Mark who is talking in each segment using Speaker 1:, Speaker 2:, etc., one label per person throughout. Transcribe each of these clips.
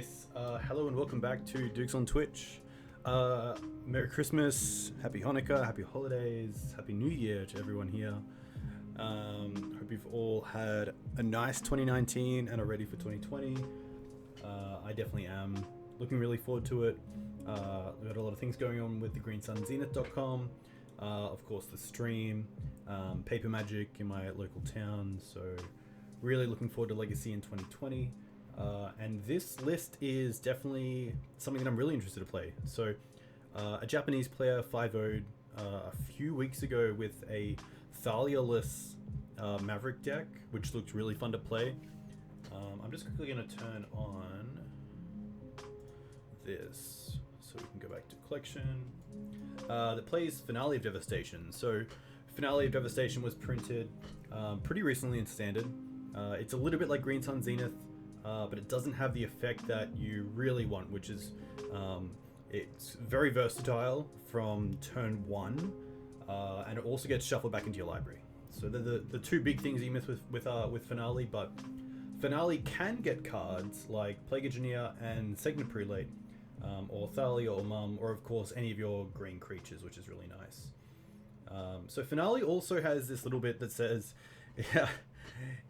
Speaker 1: Nice. Hello and welcome back to Dukes on Twitch. Merry Christmas, Happy Hanukkah, Happy Holidays, Happy New Year to everyone here. Hope you've all had a nice 2019 and are ready for 2020. I definitely am looking really forward to it. We've got a lot of things going on with the greensunzenith.com. Of course, the stream, Paper Magic in my local town. So really looking forward to Legacy in 2020. And this list is definitely something that I'm really interested to play. So a Japanese player 5-0'd a few weeks ago with a Thalia-less Maverick deck, which looked really fun to play. I'm just quickly going to turn on this so we can go back to collection. That plays Finale of Devastation. So Finale of Devastation was printed pretty recently in Standard. It's a little bit like Green Sun Zenith, but it doesn't have the effect that you really want, which is it's very versatile from turn 1, and it also gets shuffled back into your library. So they're the two big things you miss with Finale, but Finale can get cards like Plague Engineer and Sanctum Prelate, or Thalia or Mum, or of course any of your green creatures, which is really nice. So Finale also has this little bit that says,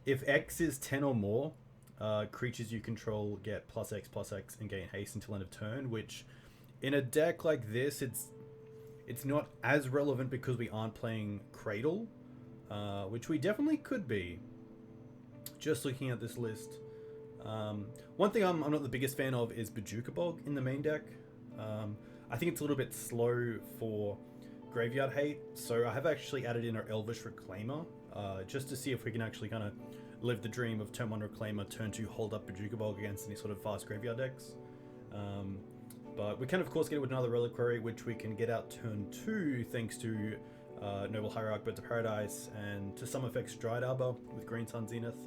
Speaker 1: if X is 10 or more, creatures you control get +X and gain haste until end of turn, which in a deck like this, it's not as relevant because we aren't playing Cradle, which we definitely could be. Just looking at this list. One thing I'm not the biggest fan of is Bojuka Bog in the main deck. I think it's a little bit slow for graveyard hate, so I have actually added in our Elvish Reclaimer, just to see if we can actually kind of live the dream of turn 1 Reclaimer, turn 2 hold up Bojuka Bog against any sort of fast graveyard decks. But we can of course get it with another Reliquary, which we can get out turn 2 thanks to Noble Hierarch, Birds of Paradise, and to some effects Dryad Arbor with Green Sun Zenith.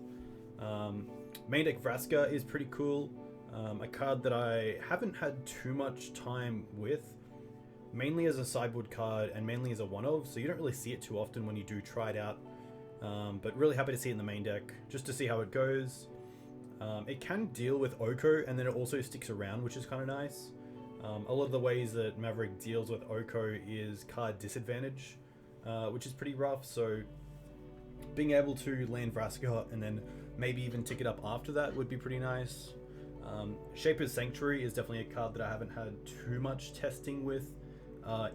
Speaker 1: Main deck Vraska is pretty cool. A card that I haven't had too much time with, mainly as a sideboard card and mainly as a one-of, so you don't really see it too often when you do try it out. But really happy to see it in the main deck, just to see how it goes. It can deal with Oko, and then it also sticks around, which is kind of nice. A lot of the ways that Maverick deals with Oko is card disadvantage, which is pretty rough, so being able to land Vraska and then maybe even tick it up after that would be pretty nice. Shaper's Sanctuary is definitely a card that I haven't had too much testing with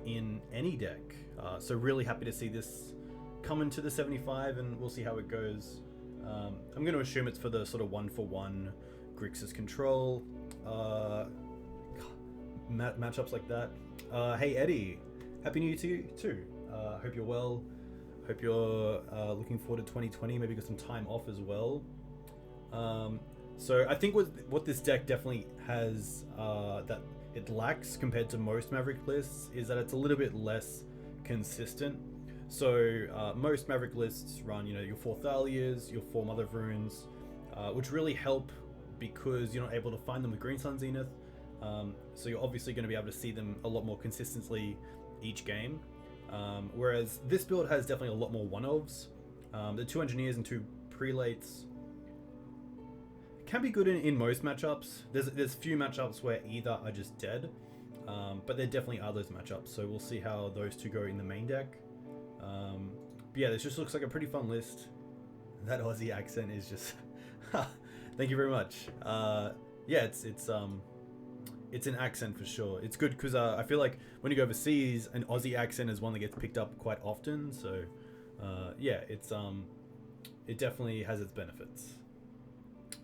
Speaker 1: in any deck, so really happy to see this come into the 75, and we'll see how it goes. I'm going to assume it's for the sort of 1-for-1 Grixis control matchups like that. Hey Eddie, Happy New Year to you too. Hope you're well. Hope you're looking forward to 2020. Maybe got some time off as well. So I think what this deck definitely has that it lacks compared to most Maverick lists is that it's a little bit less consistent. So most Maverick lists run, your 4 Thalias, your 4 Mother of Runes, which really help because you're not able to find them with Green Sun Zenith. So you're obviously going to be able to see them a lot more consistently each game. Whereas this build has definitely a lot more one-ofs. The 2 Engineers and 2 Prelates can be good in most matchups. There's few matchups where either are just dead, but there definitely are those matchups. So we'll see how those two go in the main deck. But yeah, this just looks like a pretty fun list. That Aussie accent is just thank you very much. Yeah, it's an accent for sure. It's good because I feel like when you go overseas, an Aussie accent is one that gets picked up quite often. So yeah, it definitely has its benefits.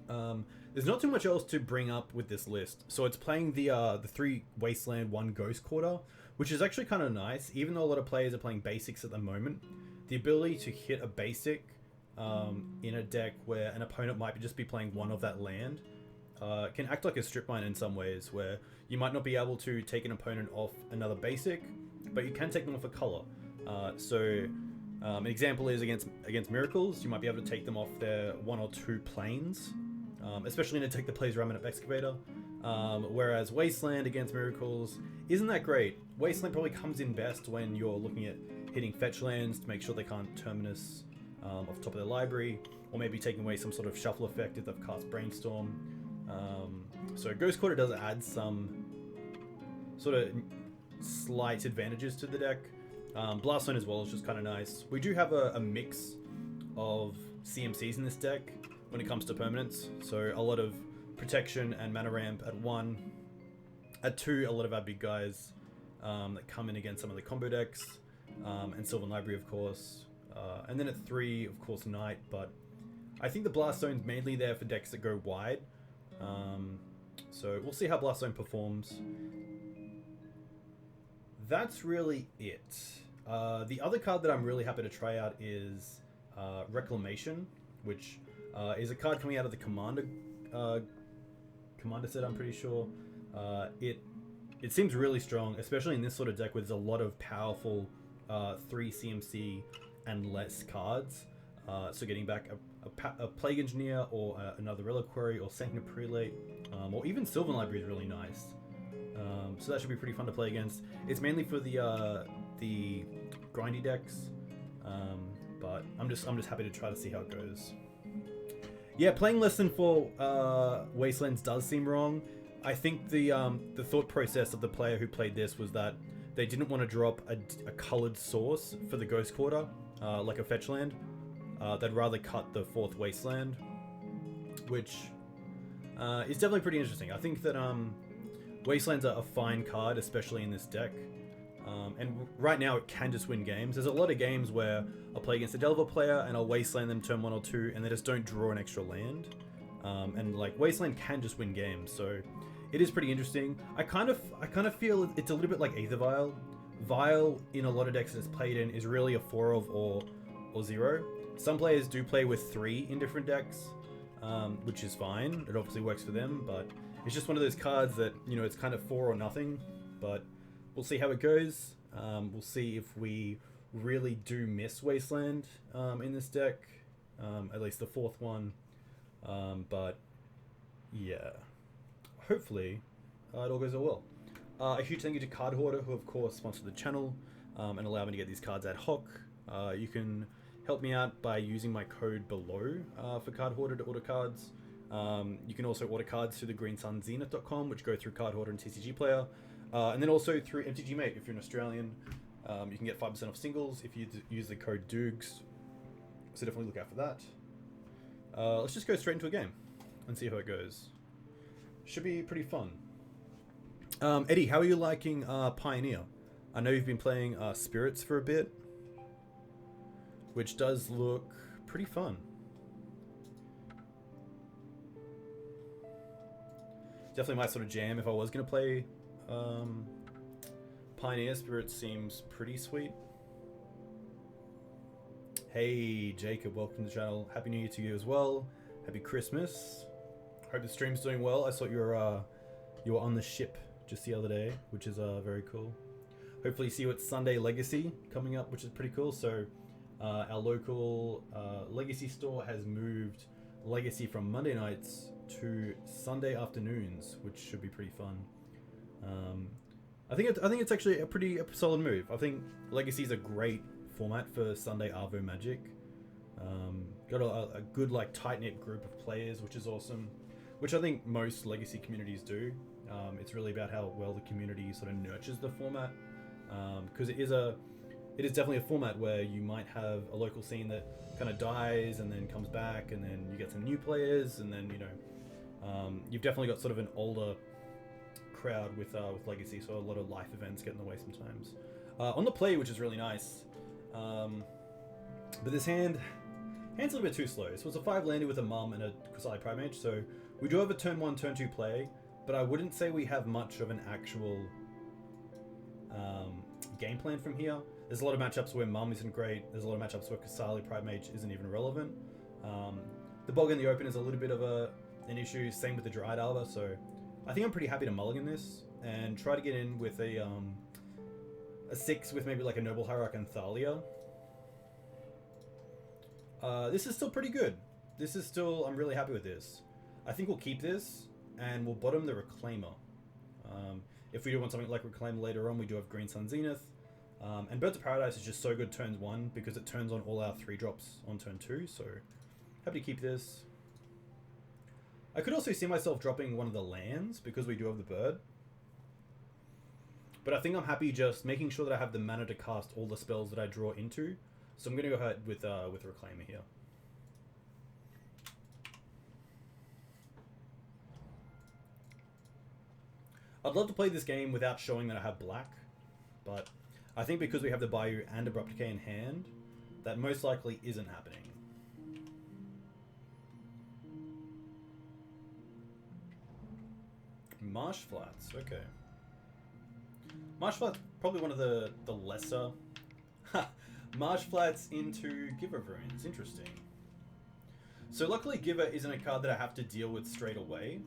Speaker 1: There's not too much else to bring up with this list. So it's playing the 3 Wasteland, 1 Ghost Quarter, which is actually kind of nice. Even though a lot of players are playing basics at the moment, the ability to hit a basic in a deck where an opponent might just be playing one of that land can act like a strip mine in some ways, where you might not be able to take an opponent off another basic, but you can take them off a color. So an example is against Miracles, you might be able to take them off their 1 or 2 planes, especially in a deck that plays Ramunap Excavator. Whereas Wasteland against Miracles isn't that great. Wasteland probably comes in best when you're looking at hitting fetch lands to make sure they can't Terminus off top of their library, or maybe taking away some sort of shuffle effect if they've cast Brainstorm. So Ghost Quarter does add some sort of slight advantages to the deck. Blast Zone as well is just kind of nice. We do have a mix of CMCs in this deck when it comes to permanents. So a lot of protection and mana ramp at 1. At 2, a lot of our big guys that come in against some of the combo decks. And Sylvan Library, of course. And then at 3, of course, Knight. But I think the Blast Zone's mainly there for decks that go wide. So we'll see how Blast Zone performs. That's really it. The other card that I'm really happy to try out is Reclamation, which is a card coming out of the Commander set, I'm pretty sure. It seems really strong, especially in this sort of deck where there's a lot of powerful 3 CMC and less cards. So getting back a Plague Engineer or another Reliquary or Sanctum Prelate, or even Sylvan Library is really nice. So that should be pretty fun to play against. It's mainly for the grindy decks, but I'm just happy to try to see how it goes. Yeah, playing less than 4 Wastelands does seem wrong. I think the thought process of the player who played this was that they didn't want to drop a colored source for the Ghost Quarter, like a fetch land. They'd rather cut the 4th Wasteland, which is definitely pretty interesting. I think that Wasteland's are a fine card, especially in this deck. And right now it can just win games. There's a lot of games where I'll play against a Delver player and I'll Wasteland them turn 1 or 2 and they just don't draw an extra land. And like Wasteland can just win games, so it is pretty interesting. I kind of feel it's a little bit like Aether Vial. Vial in a lot of decks that it's played in is really a 4 of or 0. Some players do play with 3 in different decks, which is fine. It obviously works for them, but it's just one of those cards that, you know, it's kind of 4 or nothing. But we'll see how it goes. We'll see if we really do miss Wasteland in this deck, at least the 4th one. But yeah, hopefully it all goes well. A huge thank you to Card Hoarder, who of course sponsored the channel and allowed me to get these cards ad hoc. You can help me out by using my code below for Card Hoarder to order cards. You can also order cards through the greensunzenith.com, which go through Card Hoarder and TCG Player. And then also through MTG Mate, if you're an Australian. You can get 5% off singles if you use the code DOOGS. So definitely look out for that. Let's just go straight into a game and see how it goes. Should be pretty fun. Eddie, how are you liking Pioneer? I know you've been playing Spirits for a bit, which does look pretty fun. Definitely my sort of jam if I was going to play Pioneer. Spirits seems pretty sweet. Hey Jacob, welcome to the channel. Happy New Year to you as well. Happy Christmas. Hope the stream's doing well. I saw you were on the ship just the other day, which is very cool. Hopefully see you at Sunday Legacy coming up, which is pretty cool. So our local Legacy store has moved Legacy from Monday nights to Sunday afternoons, which should be pretty fun. I think it's actually a pretty solid move. I think Legacy is a great format for Sunday Arvo Magic. Got a good like tight-knit group of players, which is awesome, which I think most Legacy communities do. It's really about how well the community sort of nurtures the format, because it is definitely a format where you might have a local scene that kind of dies and then comes back, and then you get some new players, and then you've definitely got sort of an older crowd with Legacy, so a lot of life events get in the way sometimes. On the play, which is really nice, but this hand's a little bit too slow. So it's a 5 landing with a mum and a Qasali Pridemage, so we do have a turn 1, turn 2 play, but I wouldn't say we have much of an actual game plan from here. There's a lot of matchups where mum isn't great. There's a lot of matchups where Qasali Pridemage isn't even relevant. The Bog in the open is a little bit of an issue, same with the Dryad Arbor, so I think I'm pretty happy to mulligan this and try to get in with a 6 with maybe like a Noble Hierarch and Thalia. This is still pretty good. I'm really happy with this. I think we'll keep this and we'll bottom the Reclaimer. If we do want something like Reclaim later on, we do have Green Sun Zenith. And Birds of Paradise is just so good turns 1 because it turns on all our 3 drops on turn 2, so happy to keep this. I could also see myself dropping one of the lands because we do have the bird. But I think I'm happy just making sure that I have the mana to cast all the spells that I draw into. So I'm going to go ahead with Reclaimer here. I'd love to play this game without showing that I have black, but I think because we have the Bayou and Abrupt Decay in hand, that most likely isn't happening. Marsh Flats, okay. Marsh Flats, probably one of the lesser. Marsh Flats into Giver of Runes, interesting. So luckily Giver isn't a card that I have to deal with straight away.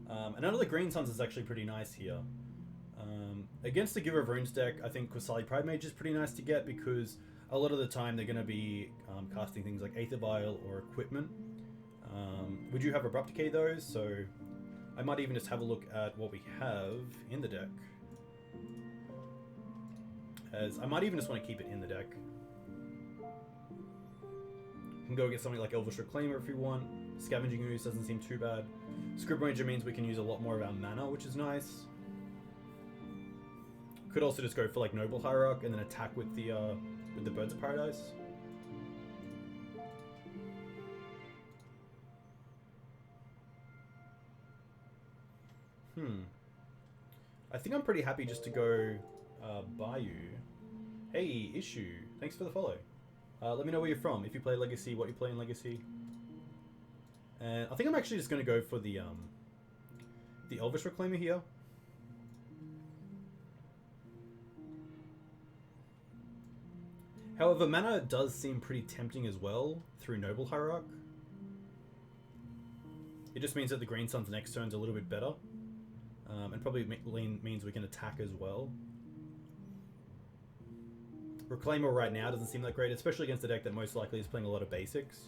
Speaker 1: And none of the Green Suns is actually pretty nice here. Against the Giver of Runes deck, I think Qasali Pridemage is pretty nice to get because a lot of the time they're going to be casting things like Aether Vial or Equipment. We do have Abrupt Decay though, so I might even just have a look at what we have in the deck. As I might even just want to keep it in the deck. You can go get something like Elvish Reclaimer if you want. Scavenging Ooze doesn't seem too bad. Scryb Ranger means we can use a lot more of our mana, which is nice. Could also just go for like Noble Hierarch and then attack with the Birds of Paradise. I think I'm pretty happy just to go Bayou. Hey, Issue. Thanks for the follow. Let me know where you're from. If you play Legacy, what you play in Legacy. And I think I'm actually just going to go for the Elvish Reclaimer here. However, mana does seem pretty tempting as well through Noble Hierarch. It just means that the Green Sun's next turn's a little bit better. And probably means we can attack as well. Reclaimer right now doesn't seem that great, especially against a deck that most likely is playing a lot of basics.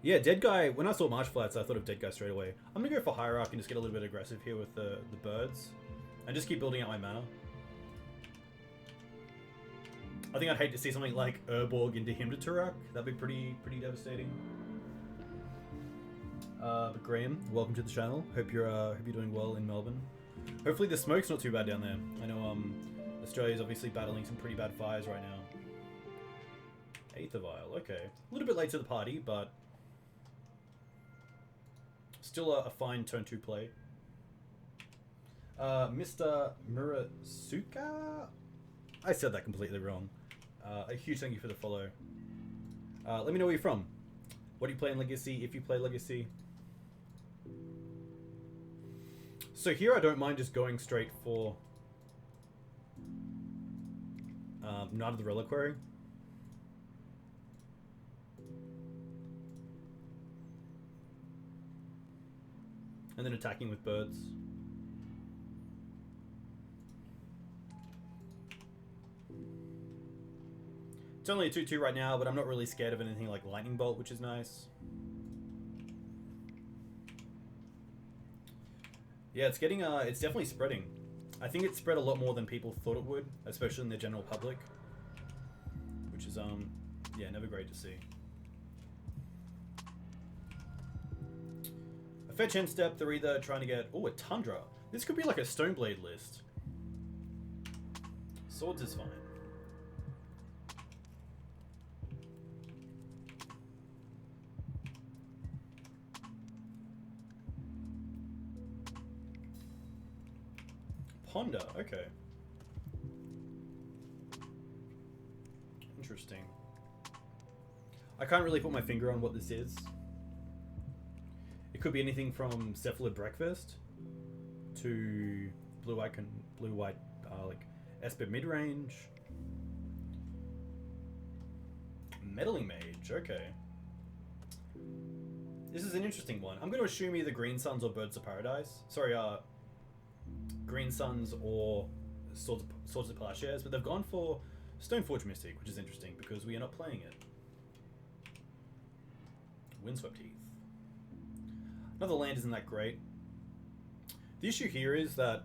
Speaker 1: Yeah, Dead Guy, when I saw Marsh Flats, I thought of Dead Guy straight away. I'm going to go for Hierarch and just get a little bit aggressive here with the birds. And just keep building out my mana. I think I'd hate to see something like Urborg into Himdaturak. That'd be pretty devastating. But Graham, welcome to the channel. Hope you're doing well in Melbourne. Hopefully the smoke's not too bad down there. I know Australia's obviously battling some pretty bad fires right now. Aether Vial, okay. A little bit late to the party, but still a fine turn 2 play. Mr. Murasuka? I said that completely wrong. A huge thank you for the follow. Let me know where you're from. What do you play in Legacy, if you play Legacy? So here I don't mind just going straight for Knight of the Reliquary. And then attacking with birds. It's only a 2-2 right now, but I'm not really scared of anything like Lightning Bolt, which is nice. Yeah, it's getting, it's definitely spreading. I think it's spread a lot more than people thought it would, especially in the general public. Which is, yeah, never great to see. A fetch end step, they're either trying to get, oh, a Tundra. This could be like a Stoneblade list. Swords is fine. Ponder, okay. Interesting. I can't really put my finger on what this is. It could be anything from Cephalid Breakfast to blue-white, like Esper Midrange. Meddling Mage, okay. This is an interesting one. I'm going to assume either Green Suns or Birds of Paradise. Sorry, Green Suns or Swords of Plowshares, but they've gone for Stoneforge Mystic, which is interesting because we are not playing it. Windswept Heath. Another land isn't that great. The issue here is that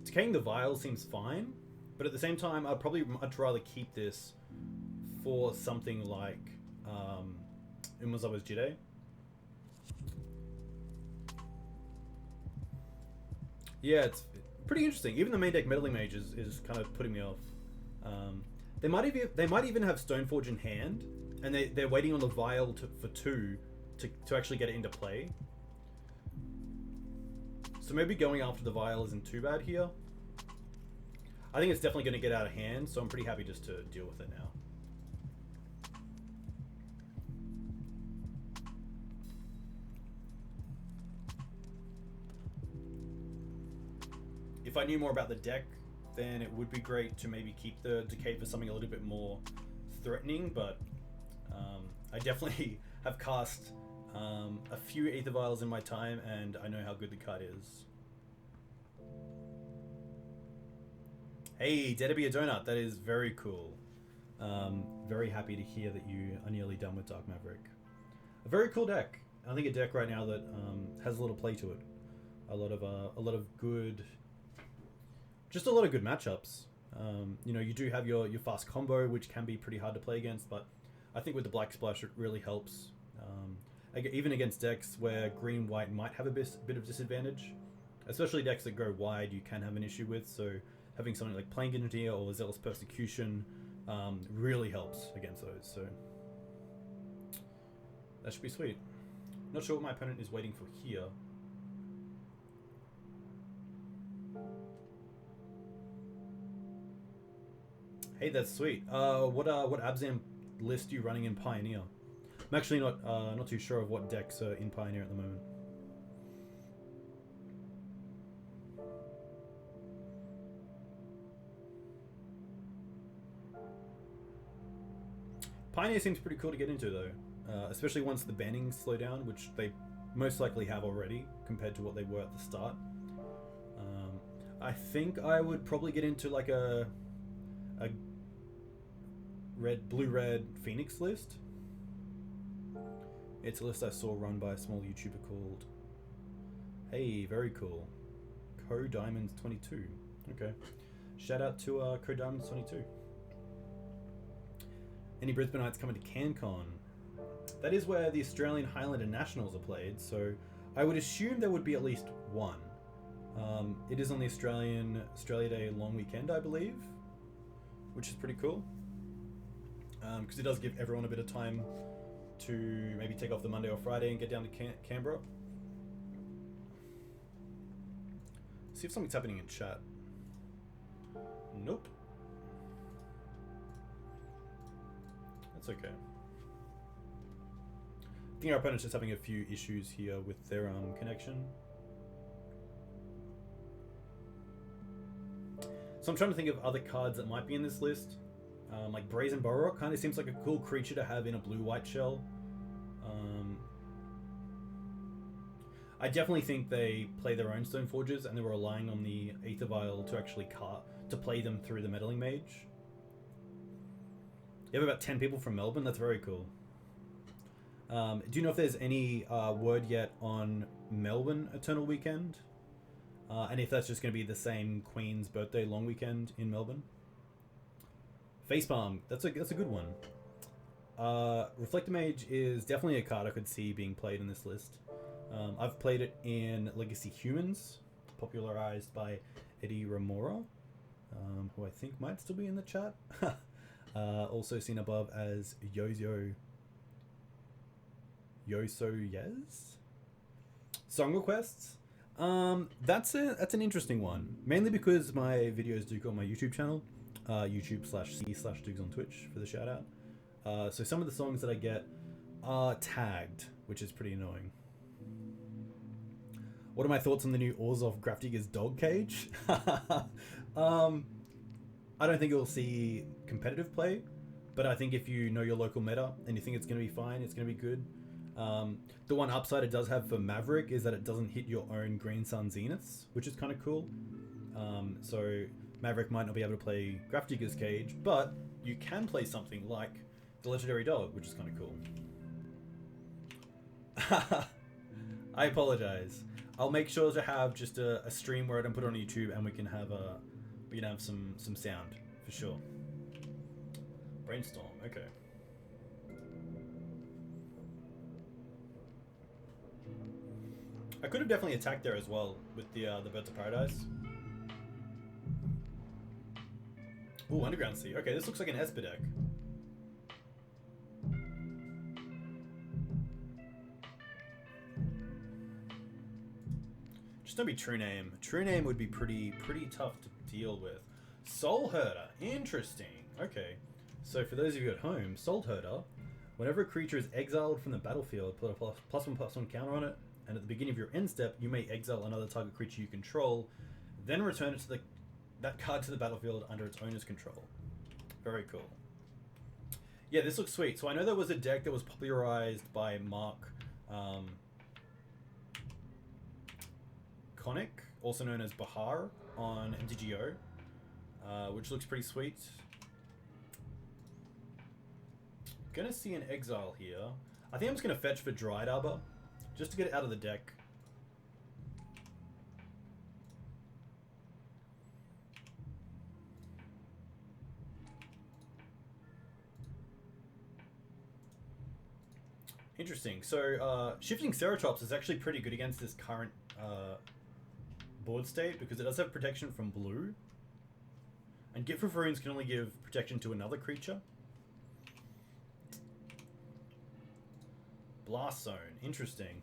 Speaker 1: Decaying the Vial seems fine, but at the same time, I'd probably much rather keep this for something like Umazawa's Jide. Yeah, it's pretty interesting. Even the main deck Meddling Mage is kind of putting me off. They might even have Stoneforge in hand, and they're waiting on the Vial for 2 to actually get it into play. So maybe going after the Vial isn't too bad here. I think it's definitely going to get out of hand, so I'm pretty happy just to deal with it now. If I knew more about the deck, then it would be great to maybe keep the Decay for something a little bit more threatening, but I definitely have cast a few Aether Vials in my time, and I know how good the card is. Hey, Dare to be a Donut, that is very cool. Very happy to hear that you are nearly done with Dark Maverick. A very cool deck. I think a deck right now that has a lot of play to it. A lot of good... Just a lot of good matchups. You know, you do have your fast combo, which can be pretty hard to play against, but I think with the Black Splash it really helps. Even against decks where green-white might have a bit of disadvantage, especially decks that go wide you can have an issue with, so having something like Plain Engineer or Zealous Persecution really helps against those, so that should be sweet. Not sure what my opponent is waiting for here. Hey, that's sweet. What Abzan list are you running in Pioneer? I'm actually not too sure of what decks are in Pioneer at the moment. Pioneer seems pretty cool to get into though, especially once the bannings slow down, which they most likely have already compared to what they were at the start. I think I would probably get into like a blue-red Phoenix list. It's a list I saw run by a small YouTuber called... Hey, very cool. CoDiamonds22. Okay. Shout out to CoDiamonds22. Any Brisbaneites coming to CanCon? That is where the Australian Highlander Nationals are played, so I would assume there would be at least one. It is on the Australia Day long weekend, I believe, which is pretty cool. Because it does give everyone a bit of time to maybe take off the Monday or Friday and get down to Canberra. See if something's happening in chat. Nope. That's okay. I think our opponent's just having a few issues here with their connection. So I'm trying to think of other cards that might be in this list. Like Brazen Borrower kind of seems like a cool creature to have in a blue-white shell. I definitely think they play their own Stoneforges and they were relying on the Aether Vial to actually play them through the Meddling Mage. You have about 10 people from Melbourne, that's very cool. Do you know if there's any word yet on Melbourne Eternal Weekend? And if that's just going to be the same Queen's birthday long weekend in Melbourne? Facepalm, that's a good one. Reflector Mage is definitely a card I could see being played in this list. I've played it in Legacy Humans, popularized by Eddie Ramora, who I think might still be in the chat. Also seen above as Yoso Yes. Song requests. That's an interesting one. Mainly because my videos do go on my YouTube channel, YouTube/C/Dugs on Twitch for the shout out. So some of the songs that I get are tagged, which is pretty annoying. What are my thoughts on the new Orzhov Grafdigger's Dog Cage? I don't think it will see competitive play, but I think if you know your local meta and you think it's going to be fine, it's going to be good. The one upside it does have for Maverick is that it doesn't hit your own Green Sun Zeniths, which is kind of cool. So Maverick might not be able to play Grafdigger's Cage, but you can play something like the Legendary Dog, which is kind of cool. I apologize. I'll make sure to have just a stream where I don't put it on YouTube, and we can have some sound for sure. Brainstorm, okay. I could have definitely attacked there as well with the Birds of Paradise. Ooh, Underground Sea. Okay, this looks like an Esper deck. Just don't be True Name. True Name would be pretty tough to deal with. Soul Herder. Interesting. Okay. So for those of you at home, Soul Herder, whenever a creature is exiled from the battlefield, put a +1/+1 counter on it, and at the beginning of your end step, you may exile another target creature you control, then return it to that card to the battlefield under its owner's control. Very cool. Yeah, this looks sweet. So I know there was a deck that was popularized by Mark Connick, also known as Bahar, on MTGO, which looks pretty sweet. Gonna see an exile here. I think I'm just gonna fetch for Dryad Arbor, just to get it out of the deck. Interesting. So, Shifting Ceratops is actually pretty good against this current board state because it does have protection from blue. And Gift of Runes can only give protection to another creature. Blast Zone. Interesting.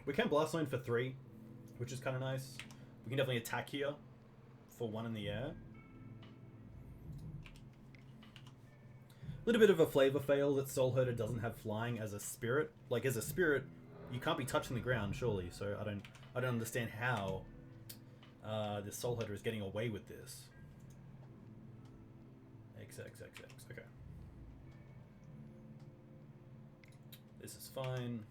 Speaker 1: We can Blast Zone for 3, which is kind of nice. We can definitely attack here for 1 in the air. Little bit of a flavor fail that Soul Herder doesn't have flying as a spirit. Like as a spirit, you can't be touching the ground, surely. So I don't understand how this Soul Herder is getting away with this. XXXX. Okay. This is fine.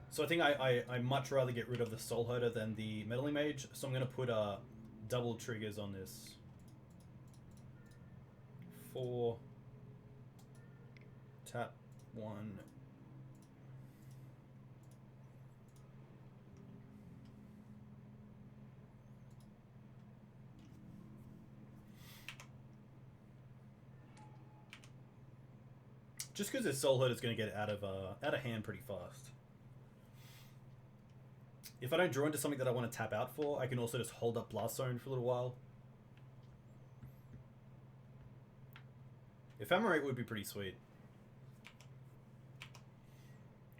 Speaker 1: So I think I much rather get rid of the Soul Herder than the Meddling Mage. So I'm gonna put double triggers on this. 4, tap 1. Just because this Soul Herder is going to get out of hand pretty fast. If I don't draw into something that I want to tap out for, I can also just hold up Blast Zone for a little while. Ephemerate would be pretty sweet.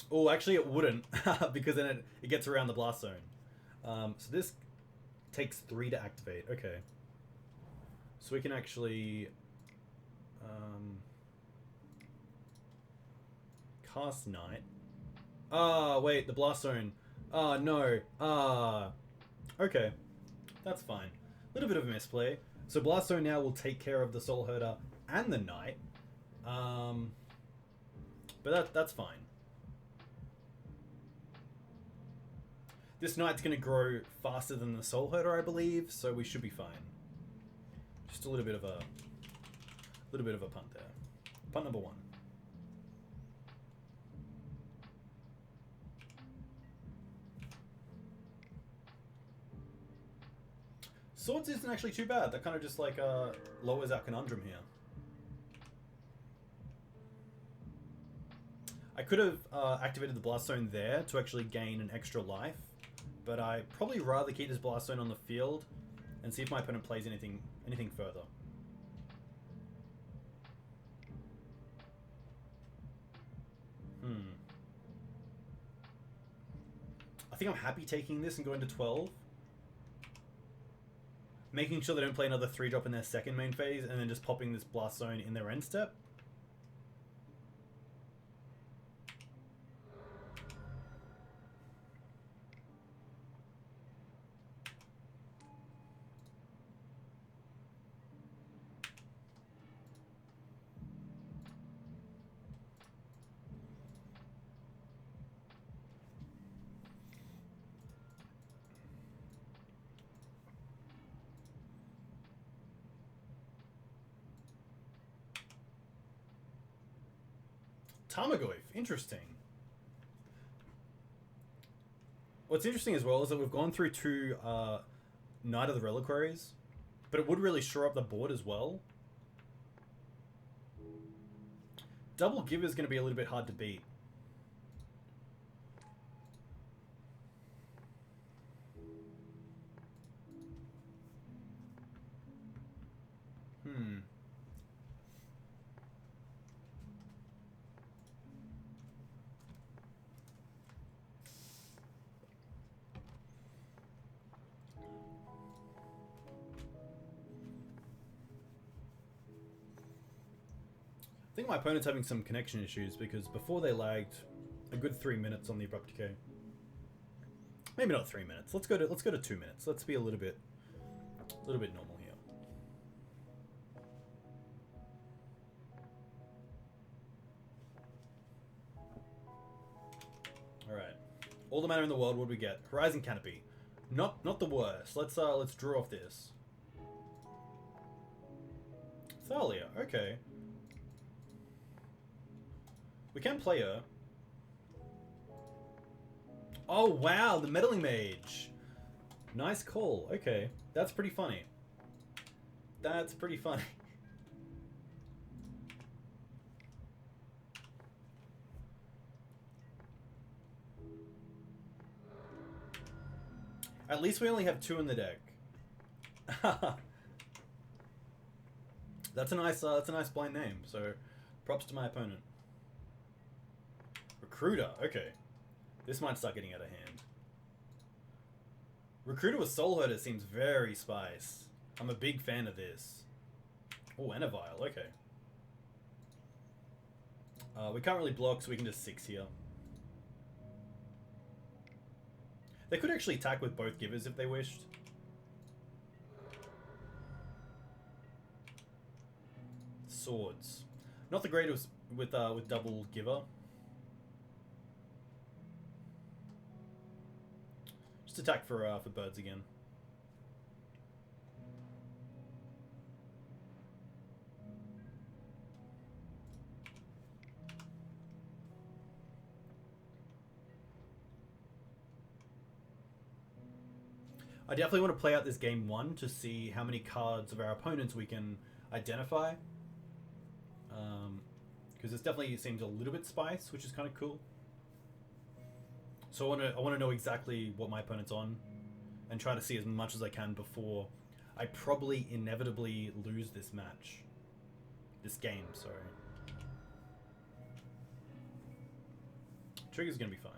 Speaker 1: Oh, actually it wouldn't, because then it gets around the Blast Zone. So this takes 3 to activate. Okay. So we can actually cast Knight. Ah, wait, the Blast Zone. Ah, no. Ah. Okay. That's fine. A little bit of a misplay. So Blast Zone now will take care of the Soul Herder and the Knight. But that's fine. This Knight's going to grow faster than the Soul Herder, I believe, so we should be fine. Just a little bit of a punt there. Punt number 1. Swords isn't actually too bad. That kind of just like lowers our conundrum here. I could have activated the Blast Zone there to actually gain an extra life, but I'd probably rather keep this Blast Zone on the field and see if my opponent plays anything further. I think I'm happy taking this and going to 12. Making sure they don't play another 3-drop in their second main phase, and then just popping this Blast Zone in their end step. Tarmogoyf, interesting. What's interesting as well is that we've gone through 2 Knight of the Reliquaries, but it would really shore up the board as well. Double Giver is going to be a little bit hard to beat. I think my opponent's having some connection issues because before they lagged a good 3 minutes on the Abrupt Decay. Maybe not 3 minutes. Let's go to 2 minutes. Let's be a little bit normal here. All right. All the mana in the world. What do we get? Horizon Canopy. Not the worst. Let's draw off this. Thalia. Okay. We can play her. Oh, wow, the Meddling Mage. Nice call. Okay, that's pretty funny. That's pretty funny. At least we only have 2 in the deck. That's a nice blind name. So, props to my opponent. Recruiter, okay. This might start getting out of hand. Recruiter with Soul Herder seems very spice. I'm a big fan of this. Oh, and a Vial, okay. We can't really block, so we can just 6 here. They could actually attack with both givers if they wished. Swords. Not the greatest with double giver. Just attack for birds again. I definitely want to play out this game 1 to see how many cards of our opponents we can identify. Because this definitely seems a little bit spice, which is kind of cool. So I want to know exactly what my opponent's on and try to see as much as I can before I probably inevitably lose this match. This game, sorry. Trigger's going to be fine.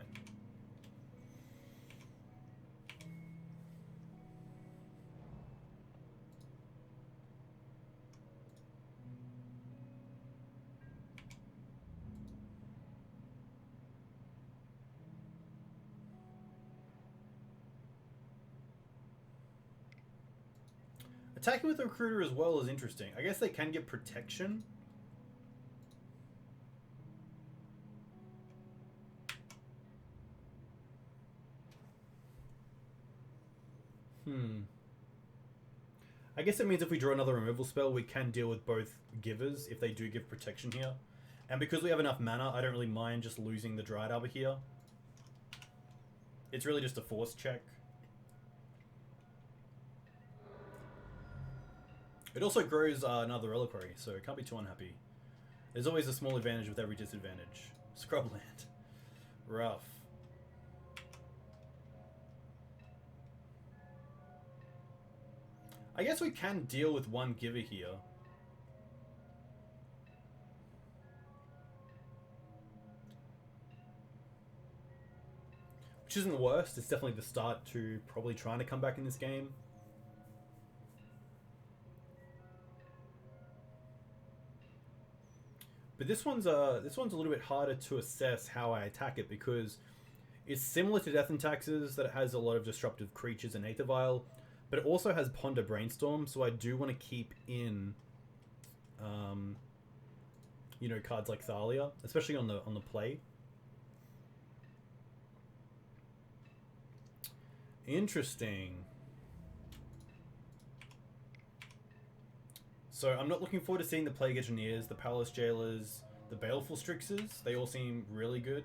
Speaker 1: Attacking with the Recruiter as well is interesting. I guess they can get protection. I guess it means if we draw another removal spell, we can deal with both givers if they do give protection here. And because we have enough mana, I don't really mind just losing the Dryad Arbor here. It's really just a force check. It also grows another Reliquary, so it can't be too unhappy. There's always a small advantage with every disadvantage. Scrubland. Rough. I guess we can deal with one giver here. Which isn't the worst. It's definitely the start to probably trying to come back in this game. But this one's a little bit harder to assess how I attack it because it's similar to Death and Taxes, that it has a lot of disruptive creatures and Aether Vial, but it also has Ponder Brainstorm, so I do want to keep in, you know, cards like Thalia, especially on the play. Interesting. So I'm not looking forward to seeing the Plague Engineers, the Palace Jailers, the Baleful Strixes. They all seem really good.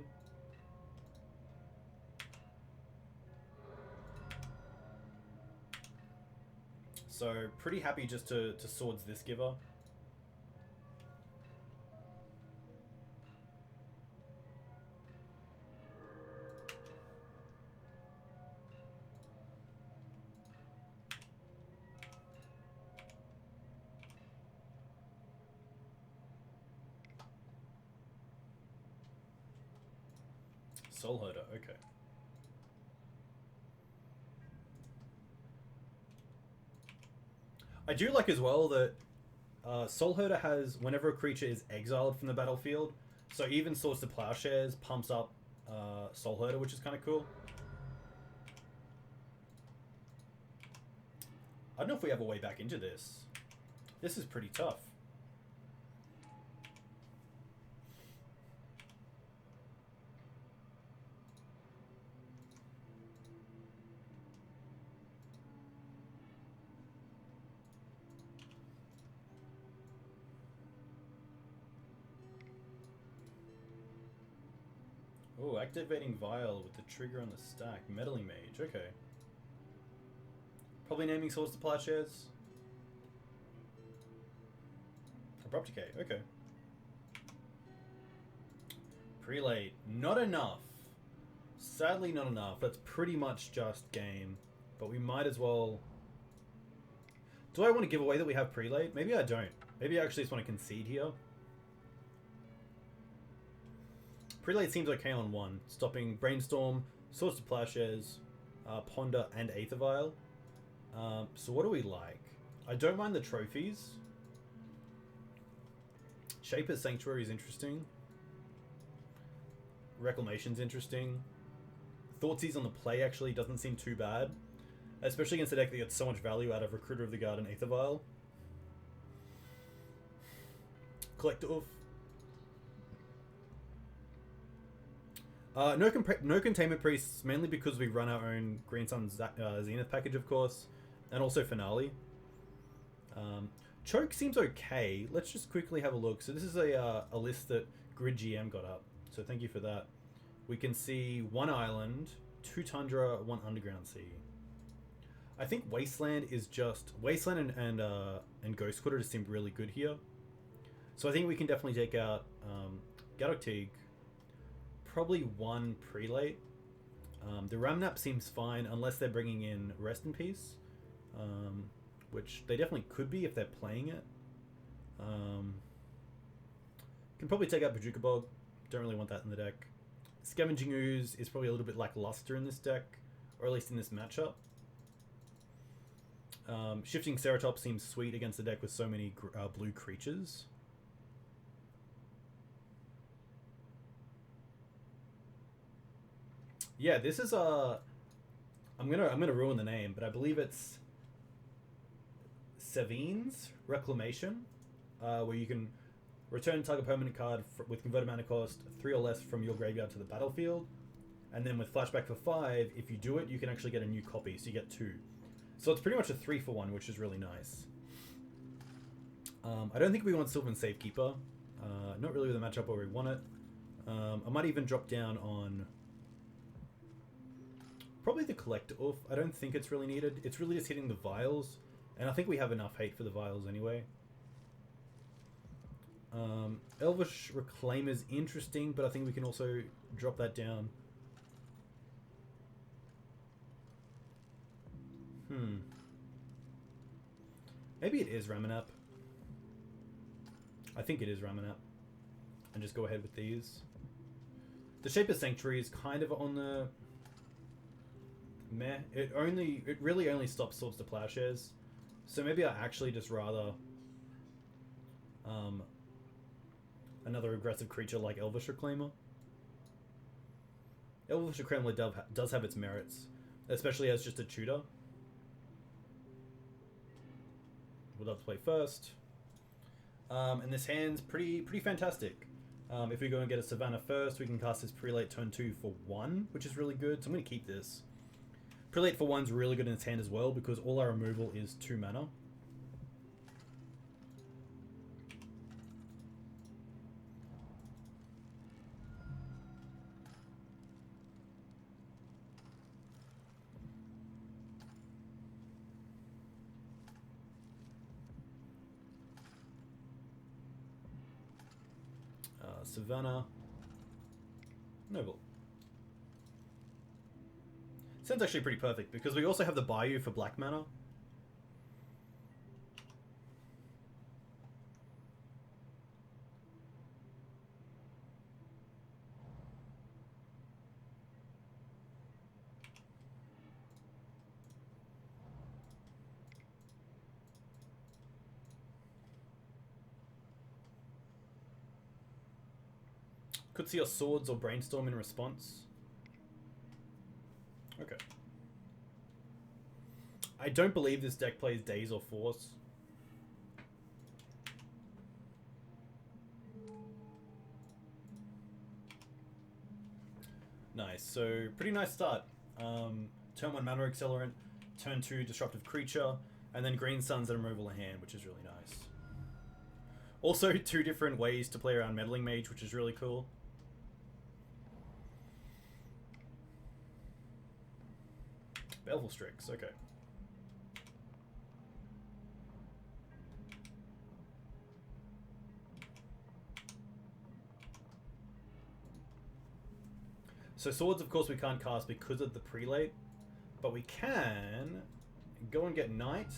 Speaker 1: So pretty happy just to Swords this giver. Soul Herder, okay. I do like as well that Soul Herder has, whenever a creature is exiled from the battlefield, so even Swords to Plowshares pumps up Soul Herder, which is kind of cool. I don't know if we have a way back into this. This is pretty tough. Oh, activating Vial with the trigger on the stack. Meddling Mage, okay. Probably naming Swords to Plowshares. Abrupt Decay, okay. Prelate, not enough. Sadly not enough. That's pretty much just game. But we might as well... Do I want to give away that we have Prelate? Maybe I don't. Maybe I actually just want to concede here. Prelate seems okay on one, stopping Brainstorm, Swords to Plowshares, Ponder, and Aether Vial. So what do we like? I don't mind the trophies. Shaper's Sanctuary is interesting. Reclamation's interesting. Thoughtseize on the play actually doesn't seem too bad, especially against a deck that gets so much value out of Recruiter of the Guard and Aether Vial. Collector Ouphe. No Containment Priests, mainly because we run our own Green Sun Zenith package, of course, and also Finale. Choke seems okay. Let's just quickly have a look. So this is a list that Grid GM got up, so thank you for that. We can see 1 Island, 2 Tundra, 1 Underground Sea. I think Wasteland is just... Wasteland and Ghost Quarter just seem really good here. So I think we can definitely take out Gaddock Teeg. Probably 1 Prelate. The Ramunap seems fine unless they're bringing in Rest in Peace, which they definitely could be if they're playing it. Can probably take out Bojuka Bog. Don't really want that in the deck. Scavenging Ooze is probably a little bit lackluster in this deck, or at least in this matchup. Shifting Ceratops seems sweet against a deck with so many blue creatures. Yeah, this is I'm gonna ruin the name, but I believe it's Sevin's Reclamation, where you can return target permanent card with converted mana cost 3 or less from your graveyard to the battlefield, and then with flashback for 5, if you do it, you can actually get a new copy, so you get 2. So it's pretty much a 3-for-1, which is really nice. I don't think we want Sylvan Safekeeper. Not really with a matchup where we want it. I might even drop down on probably the Collector Ouphe. I don't think it's really needed. It's really just hitting the Vials, and I think we have enough hate for the Vials anyway. Elvish Reclaimer is interesting, but I think we can also drop that down. Maybe it is Ramunap. I think it is Ramunap. And just go ahead with these. The Shaper's Sanctuary is kind of on the meh. It really only stops Swords to Plowshares. So maybe I actually just rather another aggressive creature like Elvish Reclaimer. Elvish Reclaimer does have its merits, especially as just a tutor. We'll have to play first. And this hand's pretty fantastic. If we go and get a Savannah first, we can cast this Prelate turn 2 for 1, which is really good. So I'm going to keep this. Prelate for 1's really good in this hand as well, because all our removal is 2 mana. Savannah. Noble. Sounds actually pretty perfect because we also have the Bayou for black mana. Could see a Swords or Brainstorm in response. Okay. I don't believe this deck plays Daze or Force. Nice, so pretty nice start. Turn 1 Mana Accelerant, turn 2 Disruptive Creature, and then Green Suns and removal a hand, which is really nice. Also, 2 different ways to play around Meddling Mage, which is really cool. Baleful Strix, okay. So Swords, of course, we can't cast because of the Prelate, but we can go and get Knight,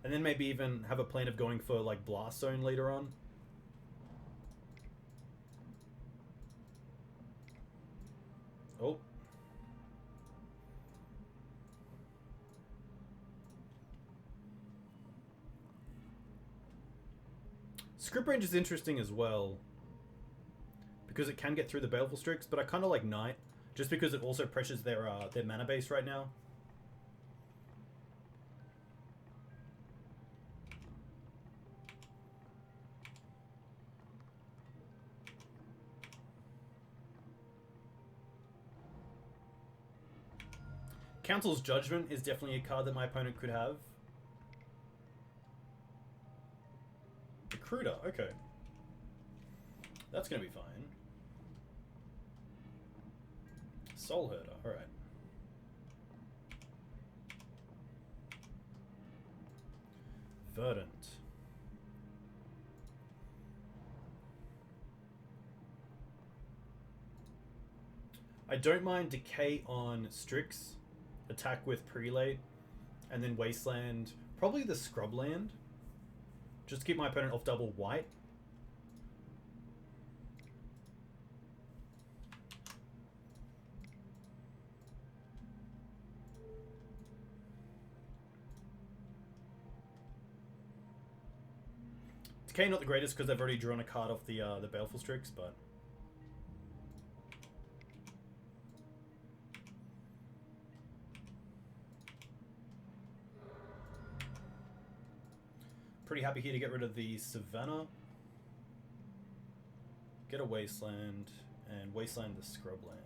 Speaker 1: and then maybe even have a plan of going for like Blast Zone later on. Oh. Scryb Ranger is interesting as well, because it can get through the Baleful Strix, but I kind of like Knight, just because it also pressures their mana base right now. Council's Judgment is definitely a card that my opponent could have. Recruiter, okay. That's going to be fine. Soul Herder, alright. Verdant. I don't mind Decay on Strix, attack with Prelate, and then Wasteland, probably the Scrubland, just to keep my opponent off double white. Decay not the greatest because I've already drawn a card off the Baleful Strix, but pretty happy here to get rid of the Savannah, get a Wasteland, and Wasteland the Scrubland.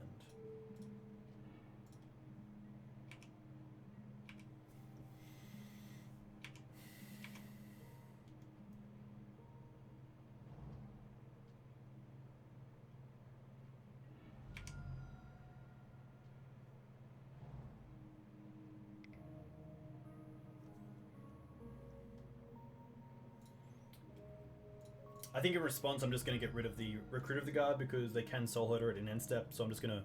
Speaker 1: I think in response, I'm just going to get rid of the Recruit of the Guard because they can Soul Herder at an end step, so I'm just going to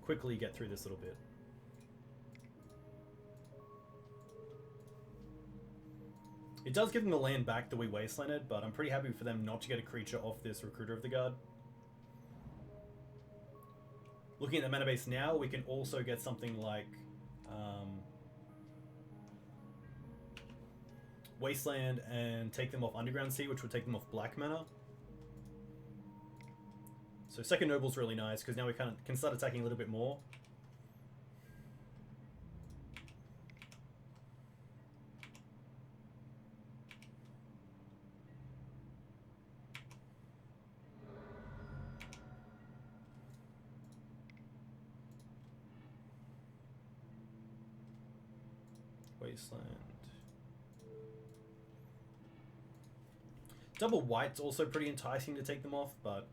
Speaker 1: quickly get through this little bit. It does give them the land back that we Wastelanded, but I'm pretty happy for them not to get a creature off this Recruiter of the Guard. Looking at the mana base now, we can also get something like Wasteland and take them off Underground Sea, which would take them off black mana. So second Noble's really nice because now we can start attacking a little bit more. Wasteland. Double white's also pretty enticing to take them off, but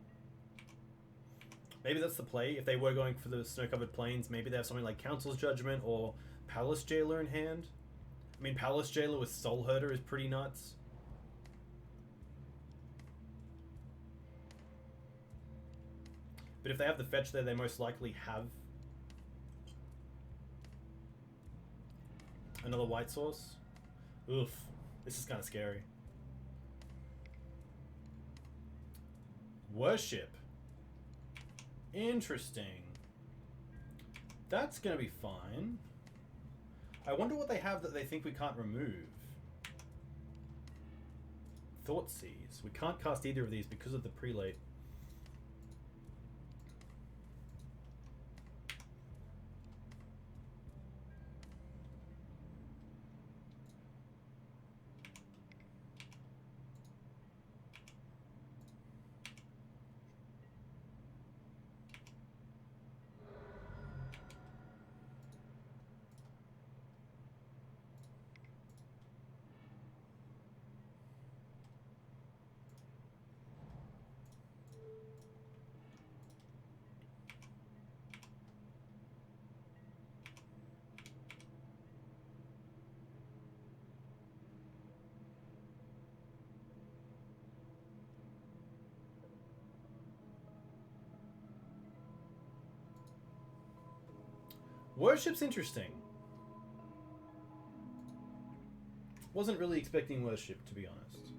Speaker 1: maybe that's the play. If they were going for the snow-covered plains, maybe they have something like Council's Judgment or Palace Jailer in hand. I mean, Palace Jailer with Soul Herder is pretty nuts. But if they have the fetch there, they most likely have another white source. Oof. This is kind of scary. Worship. Interesting. That's going to be fine. I wonder what they have that they think we can't remove. Thoughtseize. We can't cast either of these because of the Prelate. Worship's interesting. Wasn't really expecting Worship, to be honest.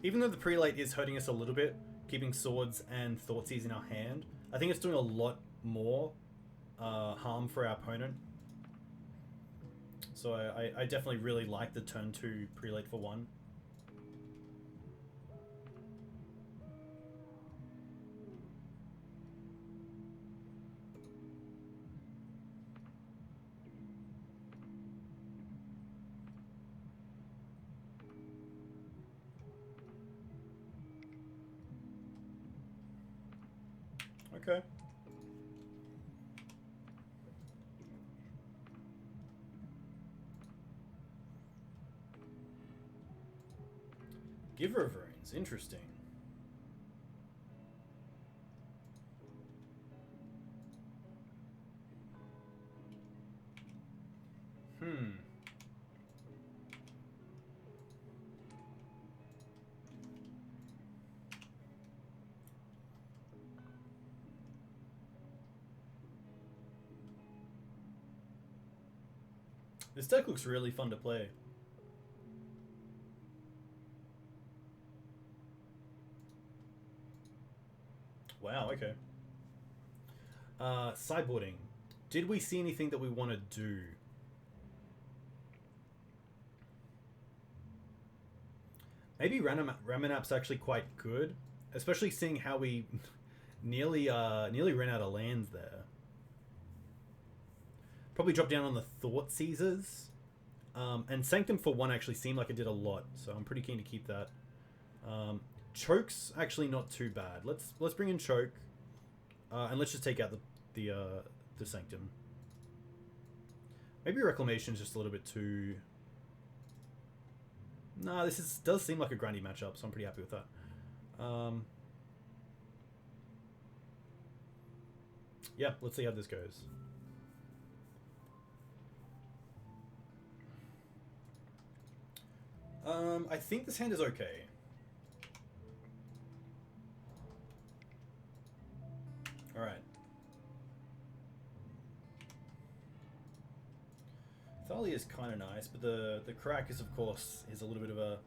Speaker 1: Even though the Prelate is hurting us a little bit, keeping Swords and Thoughtseize in our hand, I think it's doing a lot more harm for our opponent. So I definitely really like the turn 2 Prelate for 1. Okay. Giver of Runes, interesting. This deck looks really fun to play. Wow, okay. Sideboarding. Did we see anything that we want to do? Maybe Ramunap's actually quite good, especially seeing how we nearly ran out of lands there. Probably drop down on the Thoughtseizers. And Sanctum for 1 actually seemed like it did a lot, so I'm pretty keen to keep that. Choke's actually not too bad. Let's bring in Choke, and let's just take out the Sanctum. Maybe Reclamation's just a little bit too. Nah, does seem like a grindy matchup, so I'm pretty happy with that. Yeah, let's see how this goes. I think this hand is okay. Alright. Thalia is kind of nice, but the Karakas, of course, is a little bit of a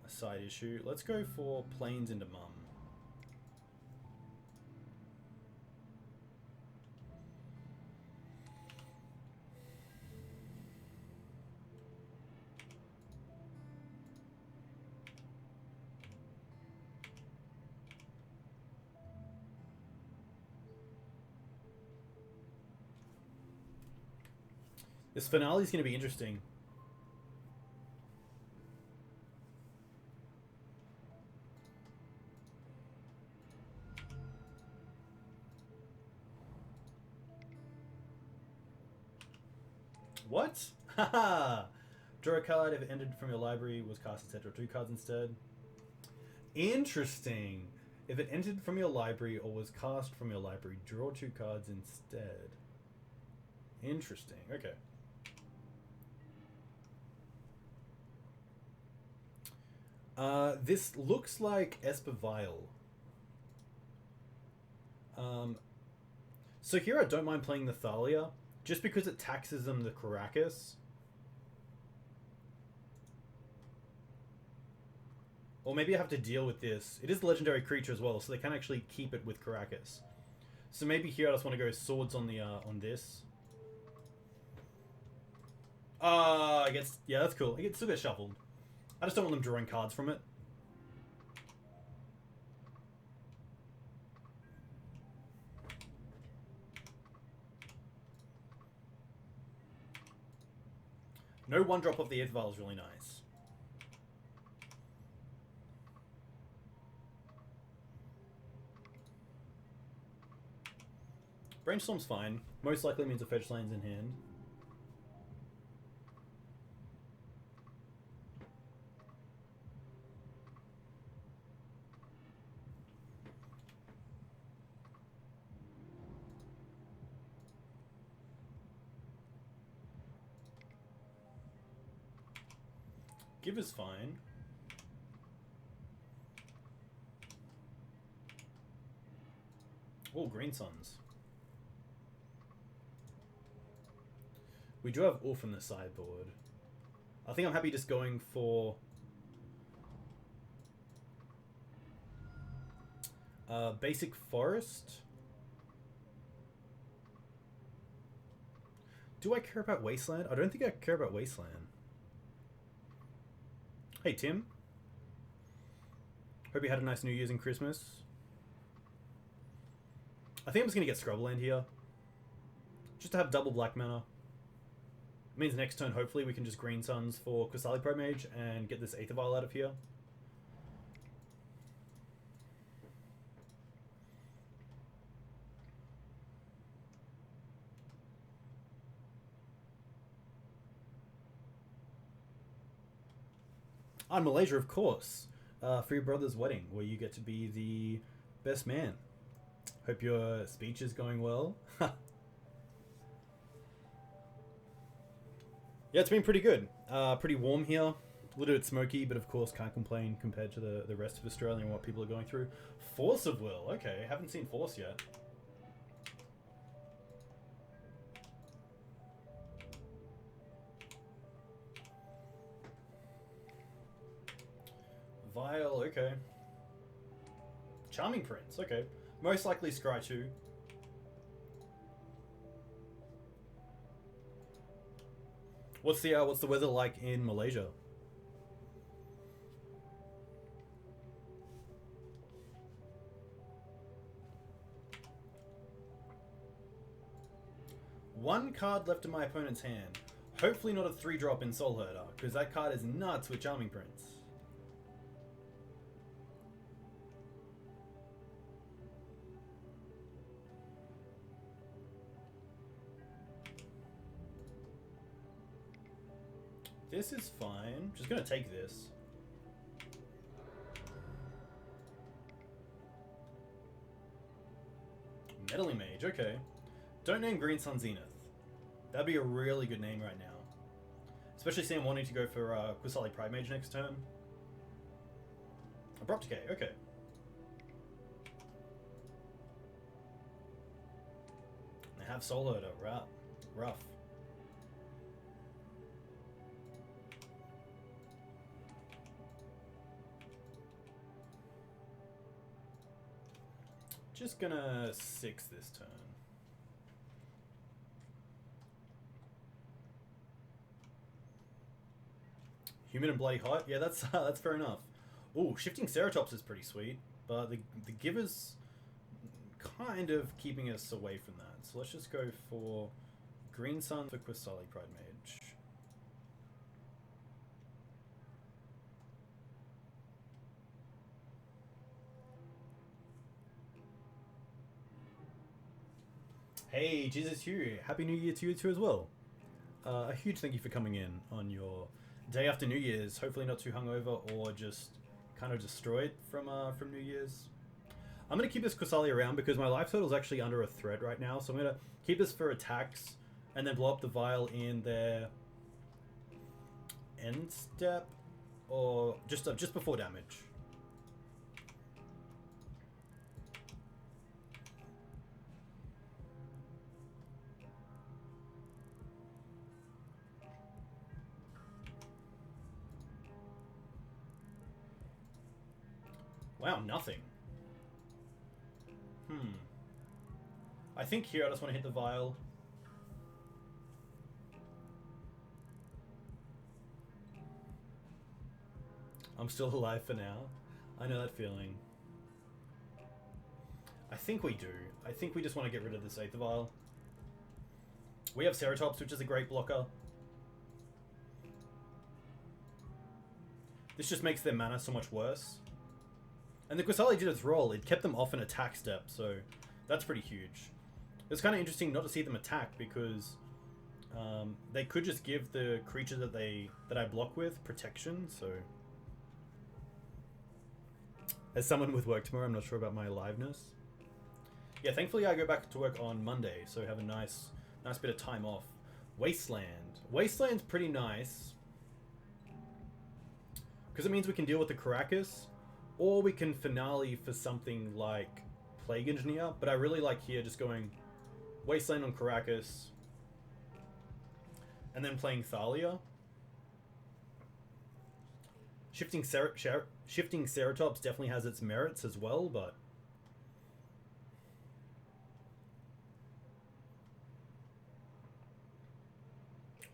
Speaker 1: side issue. Let's go for Plains into Mum. This finale is going to be interesting. What? Haha! Draw a card if it ended from your library, was cast instead, draw 2 cards instead. Interesting. If it entered from your library or was cast from your library, draw 2 cards instead. Interesting. Okay. This looks like Esper Vial. So here I don't mind playing the Thalia, just because it taxes them the Karakas. Or maybe I have to deal with this. It is a legendary creature as well, so they can actually keep it with Karakas. So maybe here I just want to go swords on the on this. I guess, yeah, that's cool. It still gets shuffled. I just don't want them drawing cards from it. No one drop off the Aether Vial is really nice. Brainstorm's fine. Most likely means a fetch land's in hand. Give is fine. Oh, Green Suns. We do have Ouphe in the sideboard. I think I'm happy just going for basic forest. Do I care about Wasteland? I don't think I care about Wasteland. Hey Tim. Hope you had a nice New Year's and Christmas. I think I'm just going to get Scrubland here. Just to have double black mana. It means next turn, hopefully, we can just Green Suns for Qasali Pridemage and get this Aether Vial out of here. On Malaysia, of course. For your brother's wedding, where you get to be the best man. Hope your speech is going well. Yeah, it's been pretty good. Pretty warm here. A little bit smoky, but of course can't complain compared to the rest of Australia and what people are going through. Force of Will. Okay, haven't seen Force yet. Vial, okay. Charming Prince, okay. Most likely Scry 2. What's the weather like in Malaysia? One card left in my opponent's hand. Hopefully not a 3-drop in Soul Herder, because that card is nuts with Charming Prince. This is fine. Just gonna take this. Meddling Mage, okay. Don't name Green Sun Zenith. That'd be a really good name right now. Especially seeing wanting to go for Qasali Pridemage next turn. Abrupt Decay, okay. They have Soul Herder, rough. Just gonna 6 this turn. Humid and Bloody Hot? Yeah, that's fair enough. Ooh, Shifting Ceratops is pretty sweet, but the Giver's kind of keeping us away from that. So let's just go for Green Sun for Qasali Pridemage. Hey, Jesus Hugh, Happy New Year to you too as well. A huge thank you for coming in on your day after New Year's. Hopefully not too hungover or just kind of destroyed from New Year's. I'm going to keep this Qasali around because my life total is actually under a thread right now. So I'm going to keep this for attacks and then blow up the Vial in their end step. or just before damage? Wow, nothing. I think here I just want to hit the vial. I'm still alive for now. I know that feeling. I think we do. I think we just want to get rid of this Aether Vial. We have Ceratops, which is a great blocker. This just makes their mana so much worse. And the Qasali did its role. It kept them off an attack step, so that's pretty huge. It's kind of interesting not to see them attack because they could just give the creature that I block with protection, so... As someone with work tomorrow, I'm not sure about my aliveness. Yeah, thankfully I go back to work on Monday, so have a nice bit of time off. Wasteland. Wasteland's pretty nice. Because it means we can deal with the Karakas, or we can finale for something like Plague Engineer, but I really like here just going Wasteland on Karakas, and then playing Thalia. Shifting Ceratops definitely has its merits as well, but...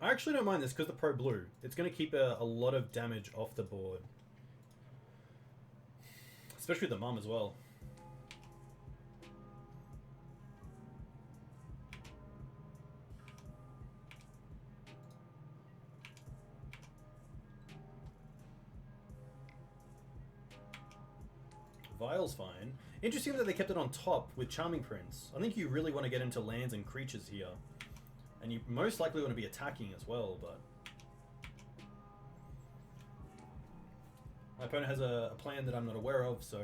Speaker 1: I actually don't mind this because the Pro Blue. It's going to keep a lot of damage off the board. Especially the Mum as well. Vial's fine. Interesting that they kept it on top with Charming Prince. I think you really want to get into lands and creatures here. And you most likely want to be attacking as well, but... My opponent has a plan that I'm not aware of, so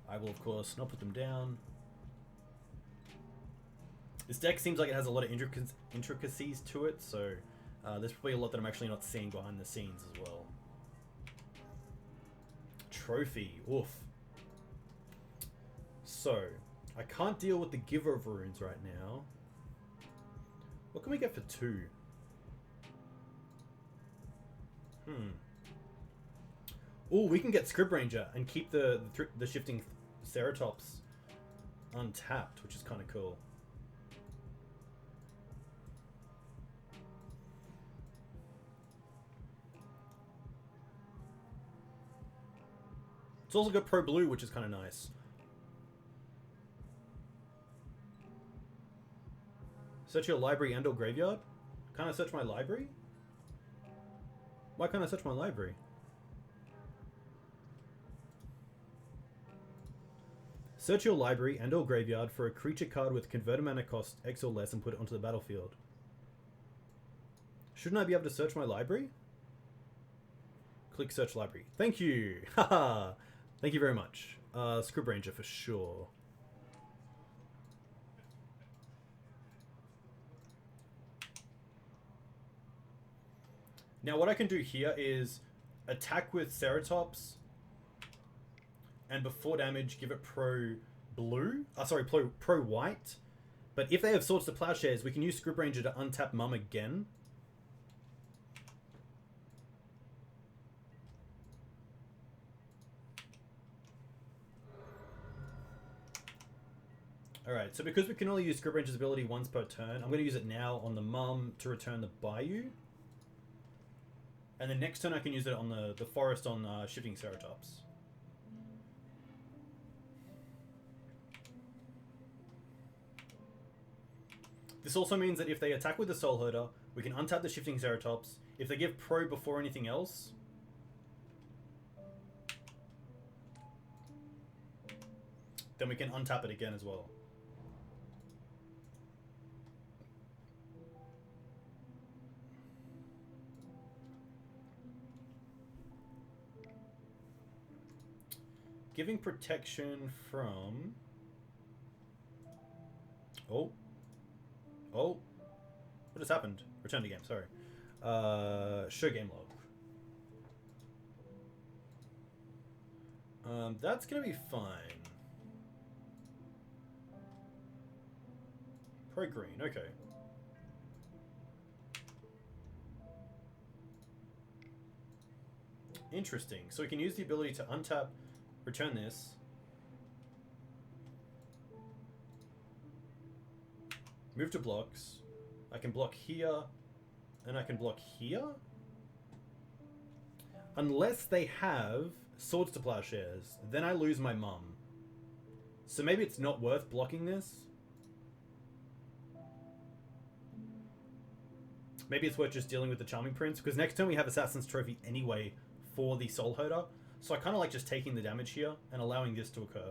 Speaker 1: I will of course not put them down. This deck seems like it has a lot of intricacies to it, so there's probably a lot that I'm actually not seeing behind the scenes as well. Trophy. Oof. So, I can't deal with the Giver of Runes right now. What can we get for 2? Oh, we can get Scryb Ranger and keep the Shifting Ceratops untapped, which is kind of cool. It's also got Pro Blue, which is kind of nice. Search your library and or graveyard? Can't I search my library? Why can't I search my library? Search your library and or graveyard for a creature card with converted mana cost X or less and put it onto the battlefield. Shouldn't I be able to search my library? Click search library. Thank you! Haha! Thank you very much. Scryb Ranger for sure. Now what I can do here is attack with Ceratops and before damage give it pro blue. Pro white. But if they have Swords to Plowshares, we can use Scryb Ranger to untap Mum again. Alright, so because we can only use Scryb Ranger's ability once per turn, I'm going to use it now on the Mum to return the Bayou. And then next turn I can use it on the forest on Shifting Ceratops. This also means that if they attack with the Soul Herder, we can untap the Shifting Ceratops. If they give Pro before anything else, then we can untap it again as well. Giving protection from... Oh. What has happened? Return to game, sorry. Show game log. That's gonna be fine. Pro green, okay. Interesting. So we can use the ability to untap, return this. Move to blocks. I can block here, and I can block here? Unless they have Swords to Plowshares, then I lose my mum. So maybe it's not worth blocking this? Maybe it's worth just dealing with the Charming Prince, because next turn we have Assassin's Trophy anyway for the Soul Herder. So I kind of like just taking the damage here and allowing this to occur.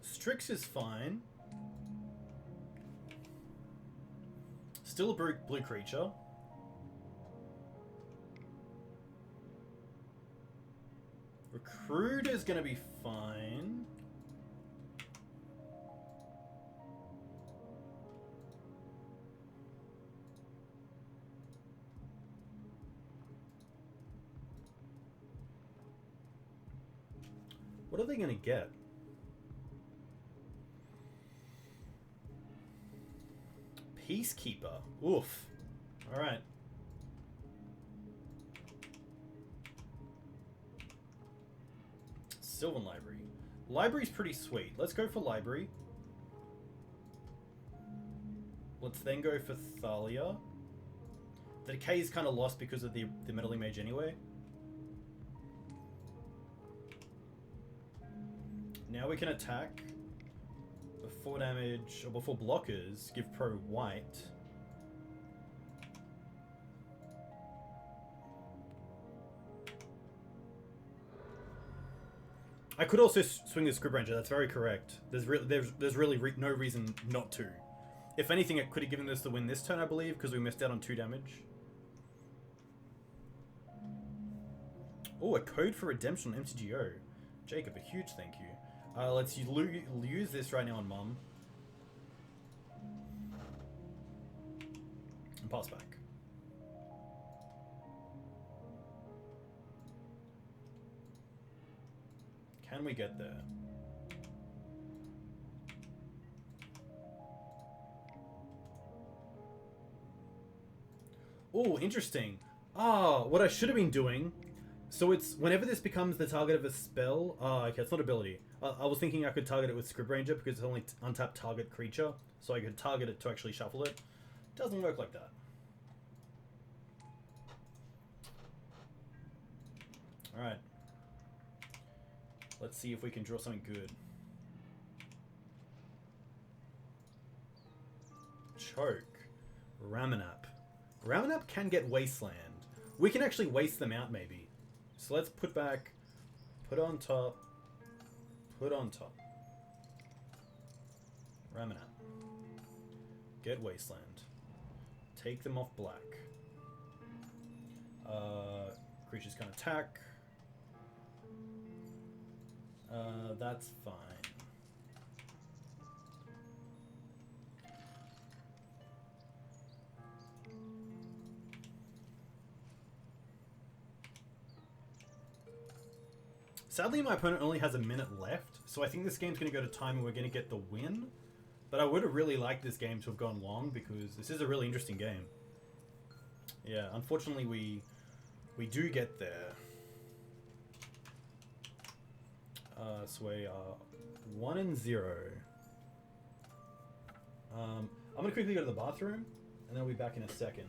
Speaker 1: Strix is fine. Still a blue creature. Recruit is gonna be fine. What are they gonna get? Peacekeeper. Oof. Alright. Sylvan Library. Library's pretty sweet. Let's go for Library. Let's then go for Thalia. The Decay is kind of lost because of the Meddling Mage anyway. Now we can attack. Before damage, or before blockers, give pro white. I could also swing the Scryb Ranger, that's very correct. There's really no reason not to. If anything, it could have given us the win this turn, I believe, because we missed out on 2 damage. Oh, a code for redemption on MTGO. Jacob, a huge thank you. Let's use this right now on Mum. And pass back. Can we get there? Oh, interesting. Ah, what I should have been doing. So it's whenever this becomes the target of a spell. Okay, it's not ability. I was thinking I could target it with Scryb Ranger because it's only untapped target creature, so I could target it to actually shuffle it. Doesn't work like that. All right. Let's see if we can draw something good. Choke. Ramunap. Ramunap can get Wasteland. We can actually waste them out, maybe. So let's put back, put on top, put on top. Ramunap. Get Wasteland. Take them off black. Creatures can attack. That's fine. Sadly, my opponent only has a minute left, so I think this game's going to go to time and we're going to get the win. But I would have really liked this game to have gone long because this is a really interesting game. Yeah, unfortunately we do get there. So we are 1-0. I'm gonna quickly go to the bathroom, and then I'll be back in a second.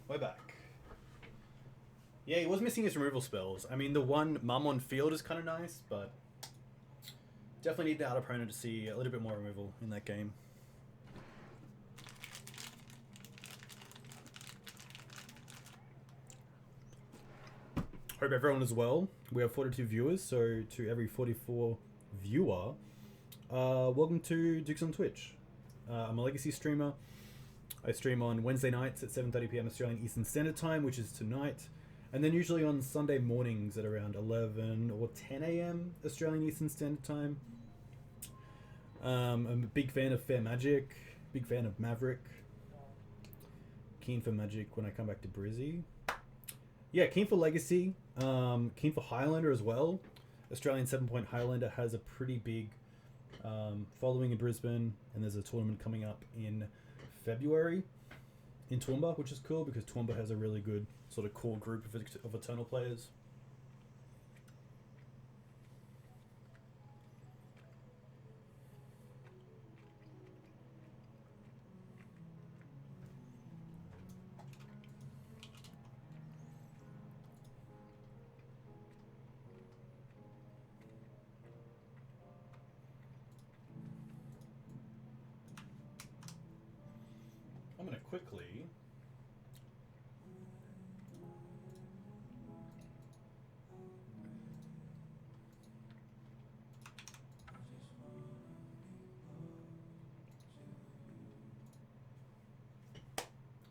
Speaker 1: We're back. Yeah, he was missing his removal spells. I mean, the one Mum on field is kind of nice, but definitely need the out opponent to see a little bit more removal in that game. Hope everyone is well. We have 42 viewers, so to every 44 viewer, welcome to Dukes on Twitch. I'm a Legacy streamer. I stream on Wednesday nights at 7:30 PM Australian Eastern Standard Time, which is tonight, and then usually on Sunday mornings at around 11 or 10 AM Australian Eastern Standard Time. I'm a big fan of Fair Magic, big fan of Maverick, keen for Magic when I come back to Brizzy. Yeah, keen for Legacy, keen for Highlander as well. Australian 7-point Highlander has a pretty big following in Brisbane, and there's a tournament coming up in February in Toowoomba, which is cool because Toowoomba has a really good sort of core group of Eternal players. I'm going to quickly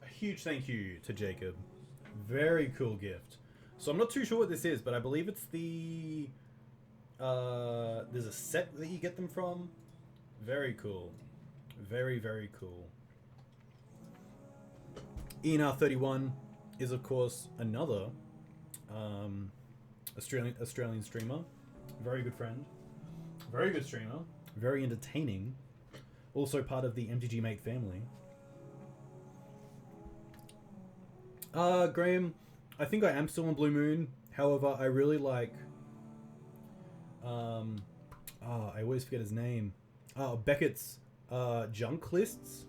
Speaker 1: a huge thank you to Jacob. Very cool gift. So I'm not too sure what this is, but I believe it's the there's a set that you get them from. Very cool. Very, very cool. ENR31 is, of course, another Australian streamer. Very good friend. Very good streamer. Very entertaining. Also part of the MTG Mate family. Graham, I think I am still on Blue Moon. However, I really like... I always forget his name. Beckett's junk lists.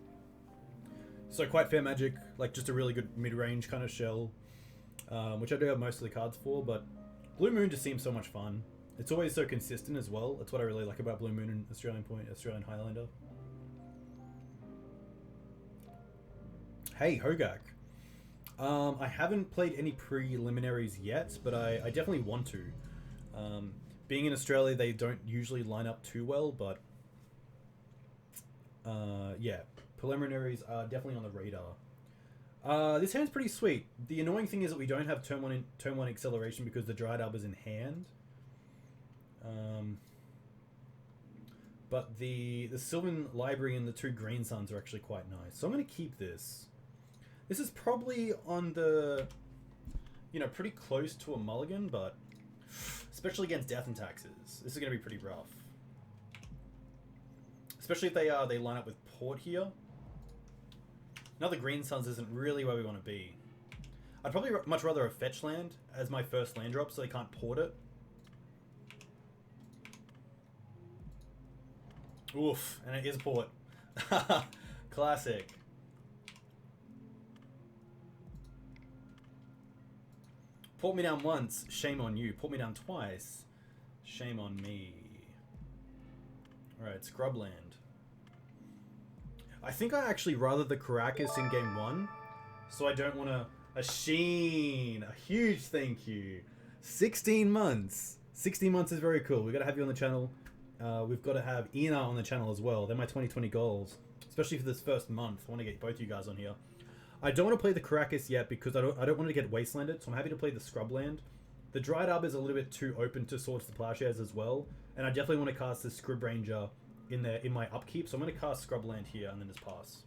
Speaker 1: So quite Fair Magic, like just a really good mid-range kind of shell, which I do have most of the cards for, but Blue Moon just seems so much fun. It's always so consistent as well. That's what I really like about Blue Moon and Australian Highlander. Hey, Hogak. I haven't played any preliminaries yet, but I definitely want to. Being in Australia, they don't usually line up too well, but yeah. Preliminaries are definitely on the radar. This hand's pretty sweet. The annoying thing is that we don't have turn one acceleration because the Dryad Arbor is in hand. But the Sylvan Library and the 2 Green Suns are actually quite nice. So I'm going to keep this. This is probably on the, pretty close to a mulligan, but especially against Death and Taxes, this is going to be pretty rough. Especially if they line up with Port here. Another Green Suns isn't really where we want to be. I'd probably much rather have Fetch Land as my first land drop so they can't port it. Oof, and it is port. Classic. Put me down once, shame on you. Put me down twice, shame on me. Alright, Scrubland. I think I actually rather the Karakas in game 1, so I don't want to... A Sheen! A huge thank you. 16 months. 16 months is very cool. We've got to have you on the channel. We've got to have Ina on the channel as well. They're my 2020 goals. Especially for this first month. I want to get both you guys on here. I don't want to play the Karakas yet because I don't want to get Wastelanded, so I'm happy to play the Scrubland. The Dryad Arbor is a little bit too open to Swords to Plowshares as well, and I definitely want to cast the Scryb Ranger in my upkeep, so I'm going to cast Scrubland here and then just pass.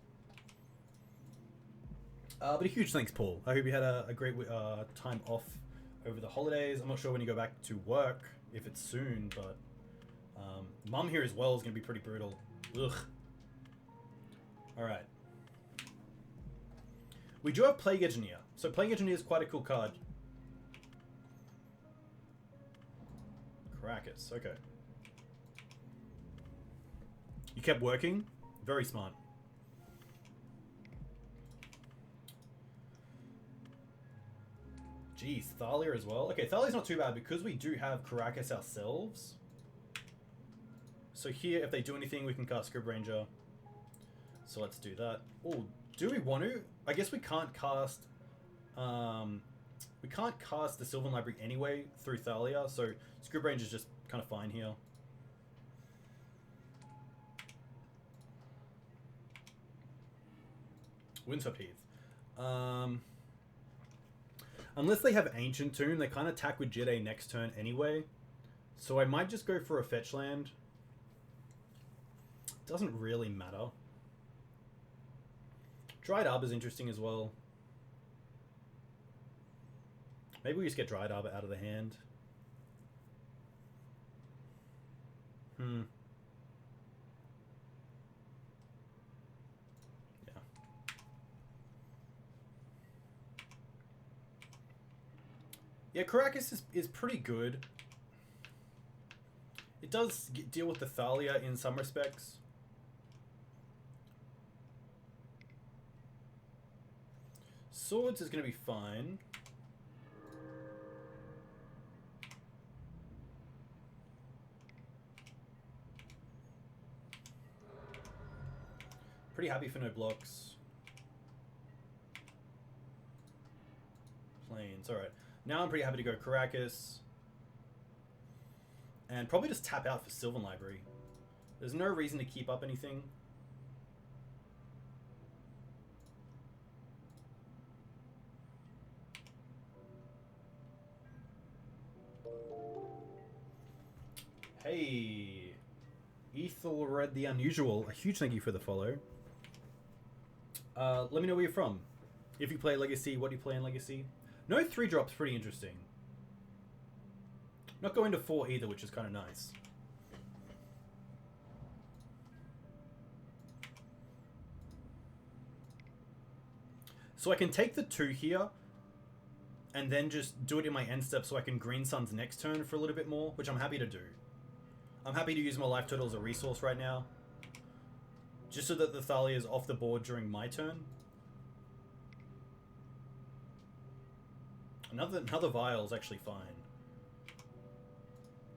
Speaker 1: But a huge thanks, Paul. I hope you had a great time off over the holidays. I'm not sure when you go back to work, if it's soon, but Mum here as well is going to be pretty brutal. Ugh. Alright. We do have Plague Engineer. So Plague Engineer is quite a cool card. Karakas, okay. You kept working? Very smart. Jeez, Thalia as well. Okay, Thalia's not too bad because we do have Karakas ourselves. So here, if they do anything, we can cast Scryb Ranger. So let's do that. Oh, do we want to? I guess we can't cast... we can't cast the Sylvan Library anyway through Thalia, so Scryb Ranger is just kind of fine here. Windswept Heath. Unless they have Ancient Tomb, they can't attack with Jet A next turn anyway. So I might just go for a fetch land. Doesn't really matter. Dryad Arbor is interesting as well. Maybe we just get Dryad Arbor out of the hand. Yeah. Yeah, Karakas is pretty good. It does deal with the Thalia in some respects. Swords is going to be fine. Pretty happy for no blocks. Plains, alright. Now I'm pretty happy to go Karakas. And probably just tap out for Sylvan Library. There's no reason to keep up anything. Hey, Ethelred the Unusual, a huge thank you for the follow. Let me know where you're from. If you play Legacy, what do you play in Legacy? No 3-drop's pretty interesting. Not going to 4 either, which is kind of nice. So I can take the 2 here, and then just do it in my end step so I can Green Sun's next turn for a little bit more, which I'm happy to do. I'm happy to use my life total as a resource right now. Just so that the Thalia is off the board during my turn. Another Vial is actually fine.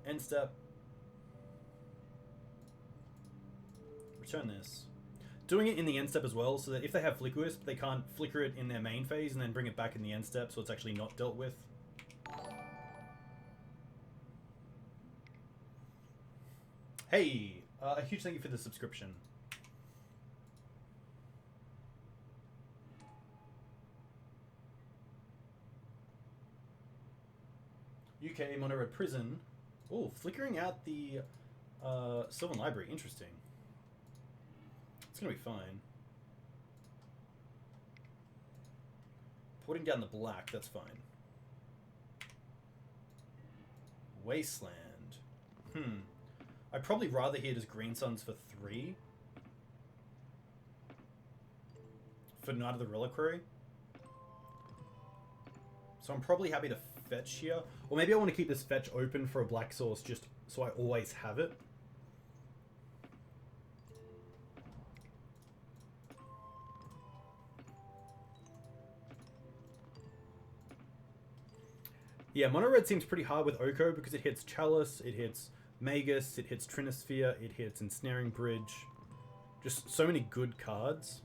Speaker 1: End step. Return this. Doing it in the end step as well, so that if they have Flicker Wisp, they can't flicker it in their main phase and then bring it back in the end step, so it's actually not dealt with. Hey, a huge thank you for the subscription. UK Mono Red Prison. Oh, flickering out the Sylvan Library. Interesting. It's going to be fine. Putting down the black, that's fine. Wasteland. I'd probably rather here just Green Suns for 3. For Knight of the Reliquary. So I'm probably happy to fetch here. Or maybe I want to keep this fetch open for a black source just so I always have it. Yeah, mono red seems pretty hard with Oko because it hits Chalice, it hits Magus, it hits Trinisphere, it hits Ensnaring Bridge. Just so many good cards.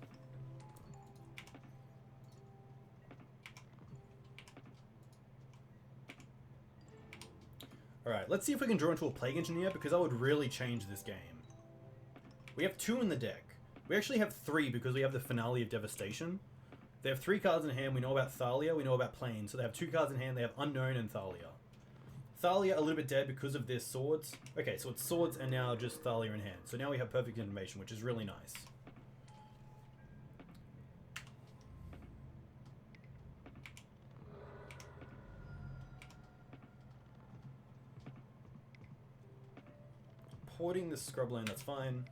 Speaker 1: Alright, let's see if we can draw into a Plague Engineer, because that would really change this game. We have 2 in the deck. We actually have 3 because we have the Finale of Devastation. They have 3 cards in hand. We know about Thalia, we know about Plane. So they have 2 cards in hand. They have Unknown and Thalia. Thalia a little bit dead because of their swords. Okay, so it's swords and now just Thalia in hand. So now we have perfect information, which is really nice. Porting the Scrubland, that's fine.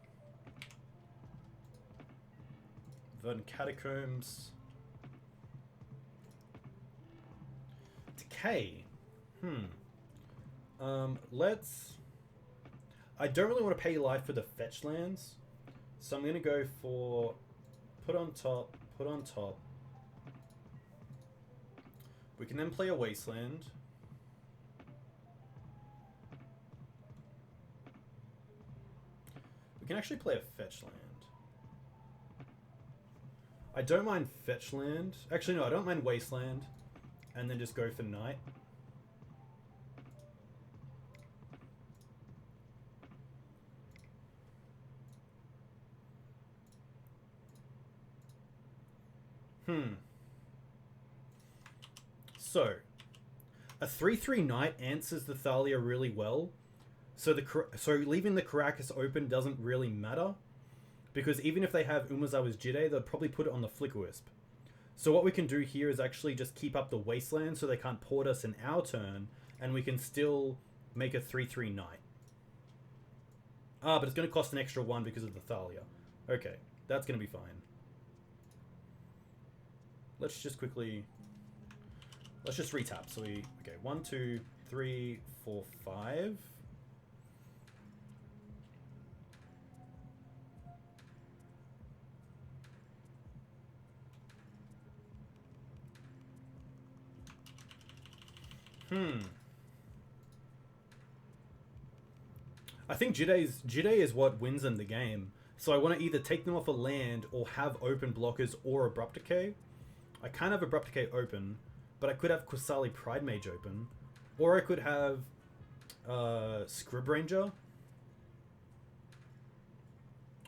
Speaker 1: Verdant Catacombs. Decay. Let's... I don't really want to pay life for the fetch lands, so I'm going to go for put on top, put on top. We can then play a Wasteland. We can actually play a fetch land. I don't mind fetch land. Actually, no, I don't mind Wasteland. And then just go for Night. So, a 3/3 Night answers the Thalia really well. So leaving the Karakas open doesn't really matter, because even if they have Umezawa's Jide, they'll probably put it on the Flickerwisp. So what we can do here is actually just keep up the Wasteland so they can't port us in our turn, and we can still make a 3/3 Night. Ah, but it's going to cost an extra 1 because of the Thalia. Okay, that's going to be fine. Let's just quickly... Let's just retap. So we... Okay, 1, 2, 3, 4, 5... I think Jide is what wins them the game. So I want to either take them off a land or have open blockers or Abrupt Decay. I can't have Abrupt Decay open, but I could have Qasali Pridemage open. Or I could have Scryb Ranger.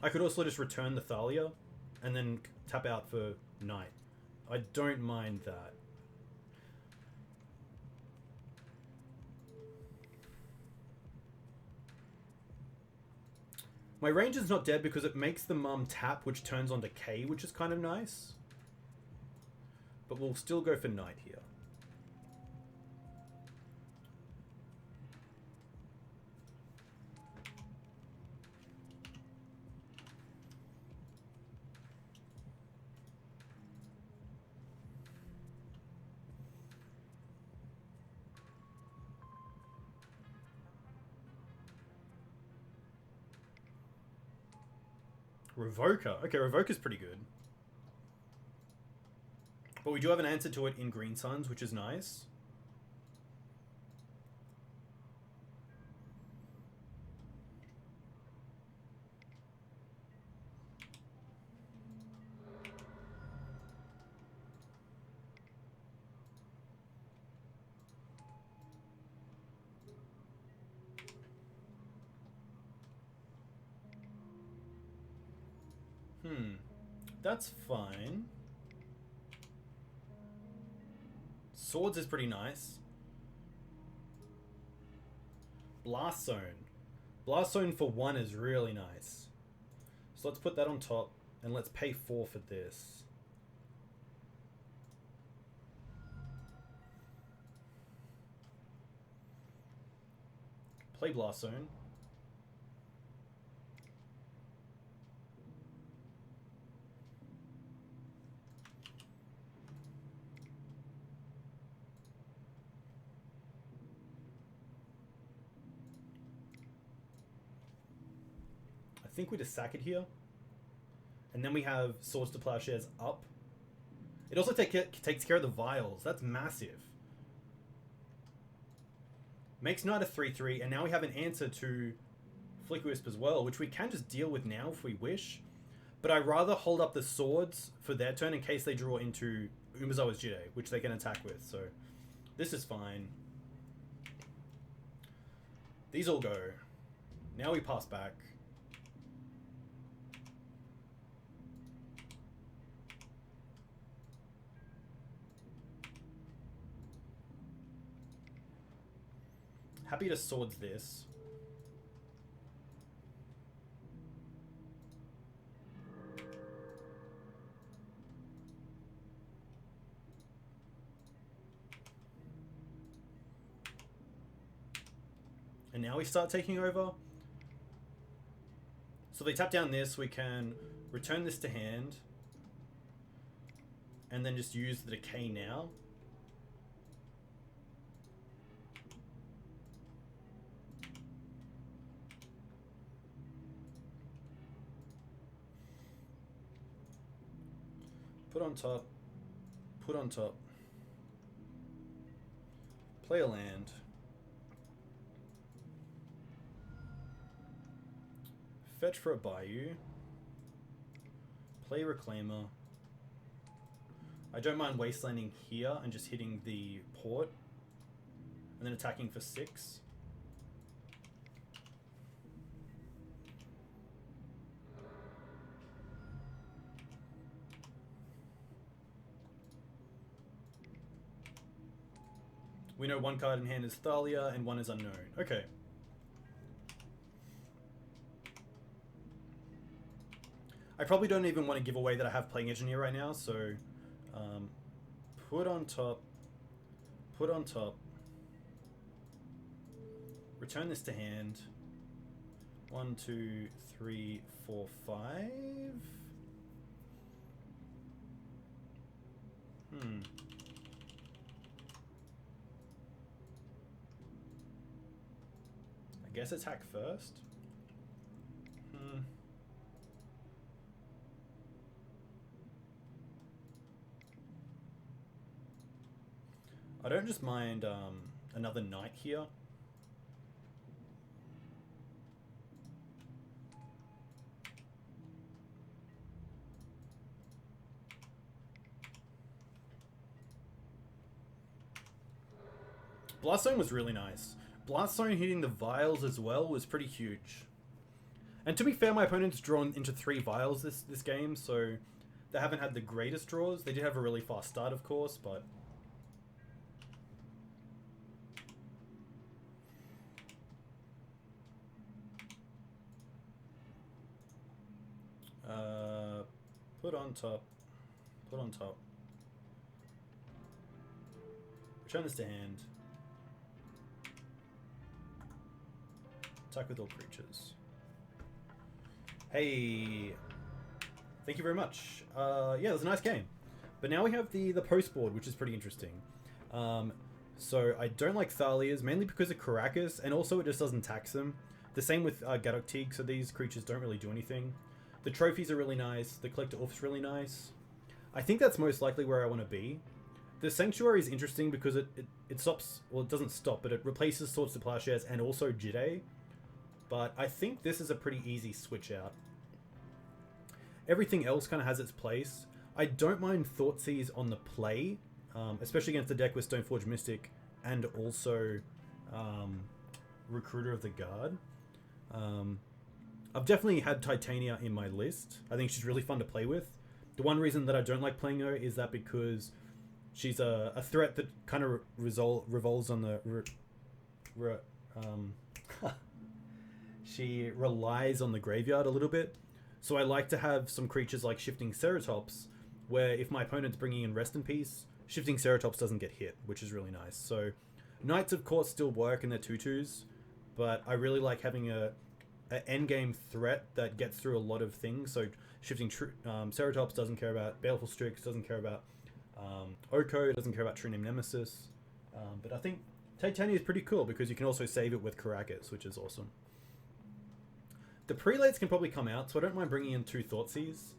Speaker 1: I could also just return the Thalia and then tap out for Night. I don't mind that. My Ranger's not dead because it makes the Mum tap, which turns on Decay, which is kind of nice. But we'll still go for Night here. Revoker. Okay, Revoker's pretty good. But we do have an answer to it in Green Suns, which is nice. That's fine. Swords is pretty nice. Blast Zone. Blast Zone for 1 is really nice. So let's put that on top, and let's pay 4 for this. Play Blast Zone. I think we just sack it here. And then we have Swords to Plowshares up. It also takes care of the vials. That's massive. Makes Knight a 3/3, and now we have an answer to Flicker Wisp as well, which we can just deal with now if we wish. But I'd rather hold up the swords for their turn in case they draw into Umezawa's Jide, which they can attack with, so this is fine. These all go. Now we pass back. Happy to swords this. And now we start taking over. So if they tap down this, we can return this to hand. And then just use the decay now. Put on top. Put on top. Play a land. Fetch for a Bayou. Play Reclaimer. I don't mind wastelanding here and just hitting the port. And then attacking for 6. We know one card in hand is Thalia and one is unknown. Okay. I probably don't even want to give away that I have Playing Engineer right now, so put on top, put on top, return this to hand. 1, 2, 3, 4, 5. I guess attack first. I don't just mind another knight here. Blast Zone was really nice. Blast Zone hitting the vials as well was pretty huge. And to be fair, my opponent's drawn into 3 vials this game, so they haven't had the greatest draws. They did have a really fast start, of course, but... put on top. Put on top. Return this to hand. Attack with all creatures. Hey, thank you very much. Yeah, it was a nice game. But now we have the post board, which is pretty interesting. So I don't like Thalias, mainly because of Karakas, and also it just doesn't tax them. The same with Gaddock Teeg, so these creatures don't really do anything. The trophies are really nice. The Collector Ouphe's really nice. I think that's most likely where I want to be. The Sanctuary is interesting because it stops, well, it doesn't stop, but it replaces Swords to Plowshares and also Jide. But I think this is a pretty easy switch out. Everything else kind of has its place. I don't mind Thoughtseize on the play, especially against the deck with Stoneforge Mystic and also Recruiter of the Guard. I've definitely had Titania in my list. I think she's really fun to play with. The one reason that I don't like playing her is that because she's a threat that kind of revolves on the... she relies on the graveyard a little bit. So I like to have some creatures like Shifting Ceratops, where if my opponent's bringing in Rest in Peace, Shifting Ceratops doesn't get hit, which is really nice. So Knights of course still work in their 2/2s, but I really like having an endgame threat that gets through a lot of things. So Shifting Ceratops doesn't care about Baleful Strix, doesn't care about Oko, doesn't care about True Name Nemesis. But I think Titania is pretty cool because you can also save it with Karakas, which is awesome. The Prelates can probably come out, so I don't mind bringing in 2 Thoughtseize.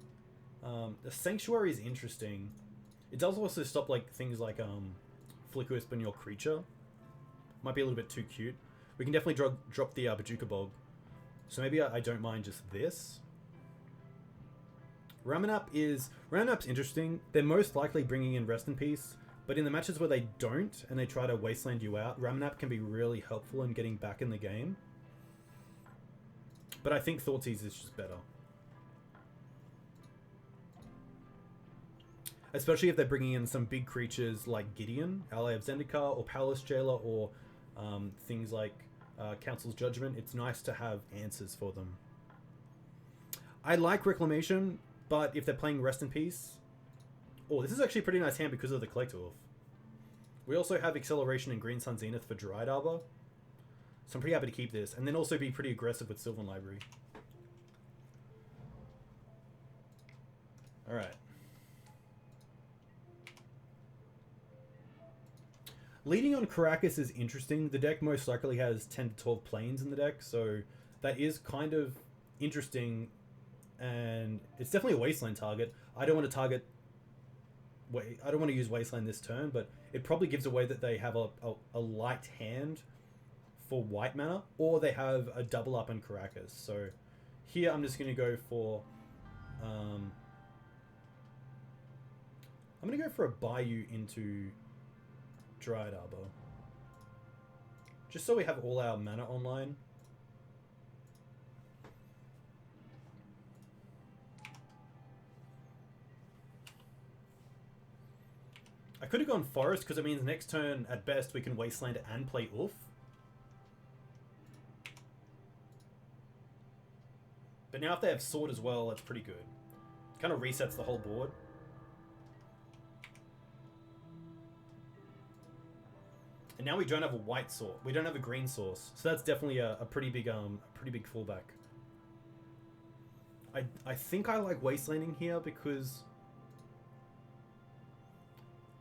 Speaker 1: The Sanctuary is interesting. It does also stop like things like Flicker Wisp and your creature. Might be a little bit too cute. We can definitely drop the Bojuka Bog. So maybe I don't mind just this. Ramunap's interesting. They're most likely bringing in Rest in Peace, but in the matches where they don't and they try to Wasteland you out, Ramunap can be really helpful in getting back in the game. But I think Thoughtseize is just better. Especially if they're bringing in some big creatures like Gideon, Ally of Zendikar, or Palace Jailer, or things like Council's Judgment. It's nice to have answers for them. I like Reclamation, but if they're playing Rest in Peace... Oh, this is actually a pretty nice hand because of the Collector Ouphe. We also have Acceleration and Green Sun Zenith for Dryad Arbor. So I'm pretty happy to keep this. And then also be pretty aggressive with Sylvan Library. Alright. Leading on Karakas is interesting. The deck most likely has 10 to 12 planes in the deck, so that is kind of interesting, and it's definitely a Wasteland target. I don't want to target... Wait, I don't want to use Wasteland this turn, but it probably gives away that they have a light hand for white mana, or they have a double up in Karakas. So here I'm just going to go for... I'm going to go for a Bayou into Dryad Arbor. Just so we have all our mana online. I could have gone Forest because it means next turn at best we can Wasteland and play Ouphe. But now if they have Sword as well, that's pretty good. Kind of resets the whole board. And now we don't have a white source. We don't have a green source. So that's definitely a pretty big fallback. I think I like Wastelanding here because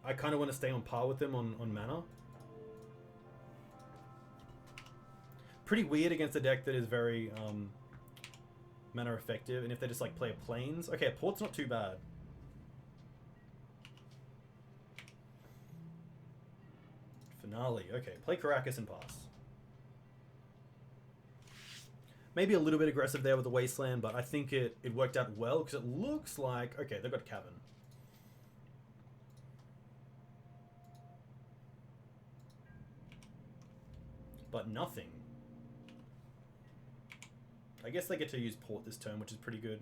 Speaker 1: I kind of want to stay on par with them on mana. Pretty weird against a deck that is very mana effective, and if they just like play a plains. Okay, a port's not too bad. Finale. Okay, play Karakas and pass. Maybe a little bit aggressive there with the Wasteland, but I think it worked out well because it looks like... Okay, they've got Cavern. But nothing. I guess they get to use Port this turn, which is pretty good.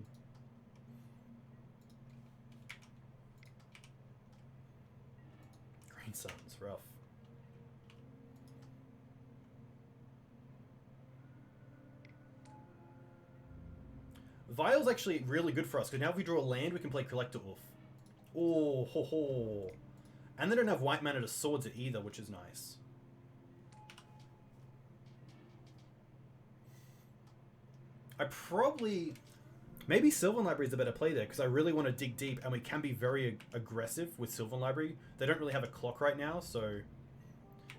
Speaker 1: Green Sun's rough. Vial's actually really good for us, because now if we draw a land, we can play Collector Ouphe. Oh, ho, ho. And they don't have white mana to swords it either, which is nice. I probably... Maybe Sylvan Library is a better play there, because I really want to dig deep, and we can be very aggressive with Sylvan Library. They don't really have a clock right now, so...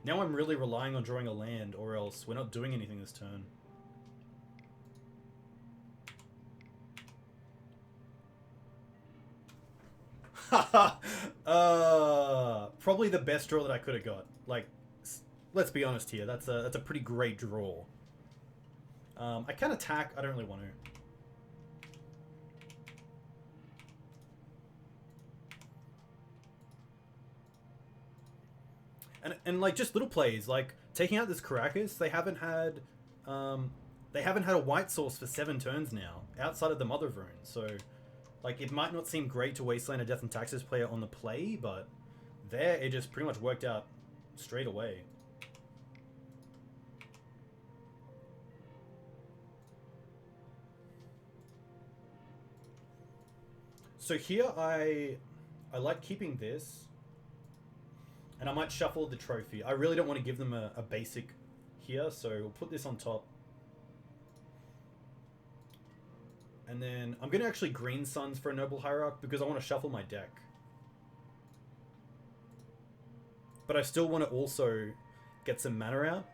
Speaker 1: Now I'm really relying on drawing a land, or else we're not doing anything this turn. Probably the best draw that I could have got. Like, let's be honest here. That's a pretty great draw. I can attack. I don't really want to. And like just little plays, like taking out this Karakas. They haven't had a white source for 7 turns now, outside of the Mother of Runes. So. Like, it might not seem great to Wasteland a Death and Taxes player on the play, but there it just pretty much worked out straight away. So here I like keeping this, and I might shuffle the trophy. I really don't want to give them a basic here, so we'll put this on top. And then I'm going to actually Green Suns for a Noble Hierarch because I want to shuffle my deck. But I still want to also get some mana out.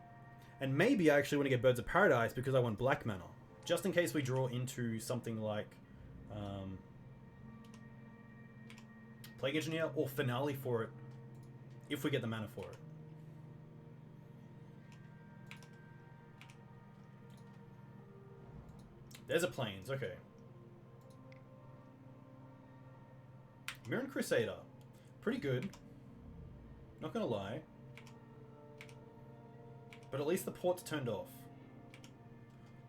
Speaker 1: And maybe I actually want to get Birds of Paradise because I want black mana. Just in case we draw into something like Plague Engineer or Finale for it if we get the mana for it. There's a Plains, okay. Mirren Crusader. Pretty good. Not gonna lie. But at least the port's turned off.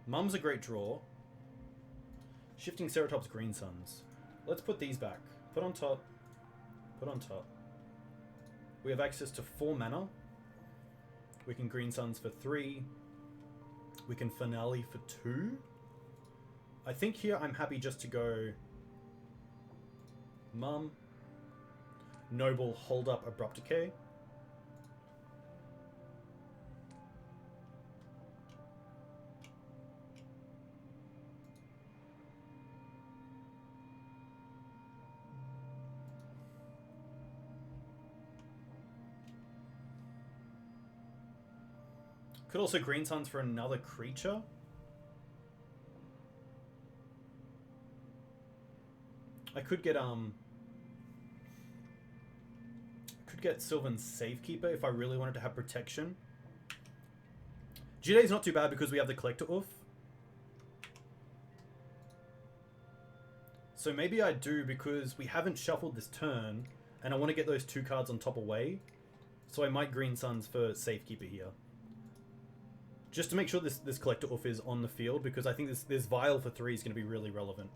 Speaker 1: Mum's a great draw. Shifting Ceratops, Green Suns. Let's put these back. Put on top. Put on top. We have access to 4 mana. We can Green Suns for 3. We can Finale for 2. I think here I'm happy just to go Mum. Noble, hold up, Abrupt Decay. Could also Green Suns for another creature. I could get Sylvan Safekeeper if I really wanted to have protection. GD's not too bad because we have the Collector Ouphe. So maybe I do because we haven't shuffled this turn and I want to get those 2 cards on top away. So I might Green Suns for Safekeeper here. Just to make sure this Collector Ouphe is on the field, because I think this Vial for 3 is going to be really relevant.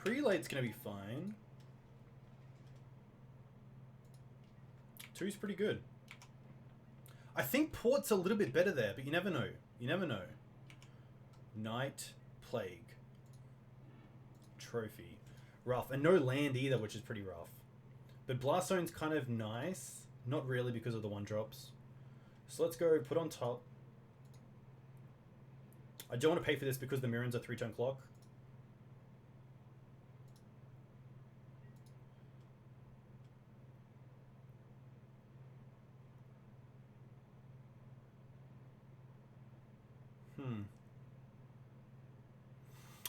Speaker 1: Prelate's going to be fine. 2's pretty good. I think Port's a little bit better there, but you never know. You never know. Night, Plague. Trophy. Rough. And no land either, which is pretty rough. But Blast Zone's kind of nice. Not really because of the 1-drops. So let's go put on top. I don't want to pay for this because the Mirrens are 3-turn clock.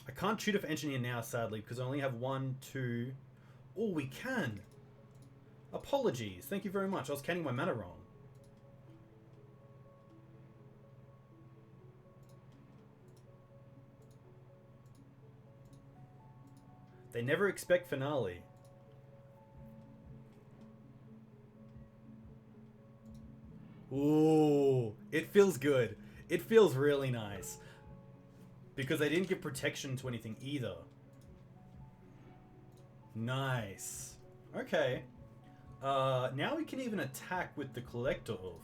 Speaker 1: I can't shoot off Engineer now, sadly, because I only have 1, 2... Oh, we can! Apologies. Thank you very much. I was counting my mana wrong. They never expect Finale. Ooh, it feels good. It feels really nice. Because they didn't give protection to anything either. Nice. Okay. Now we can even attack with the Collector Ouphe.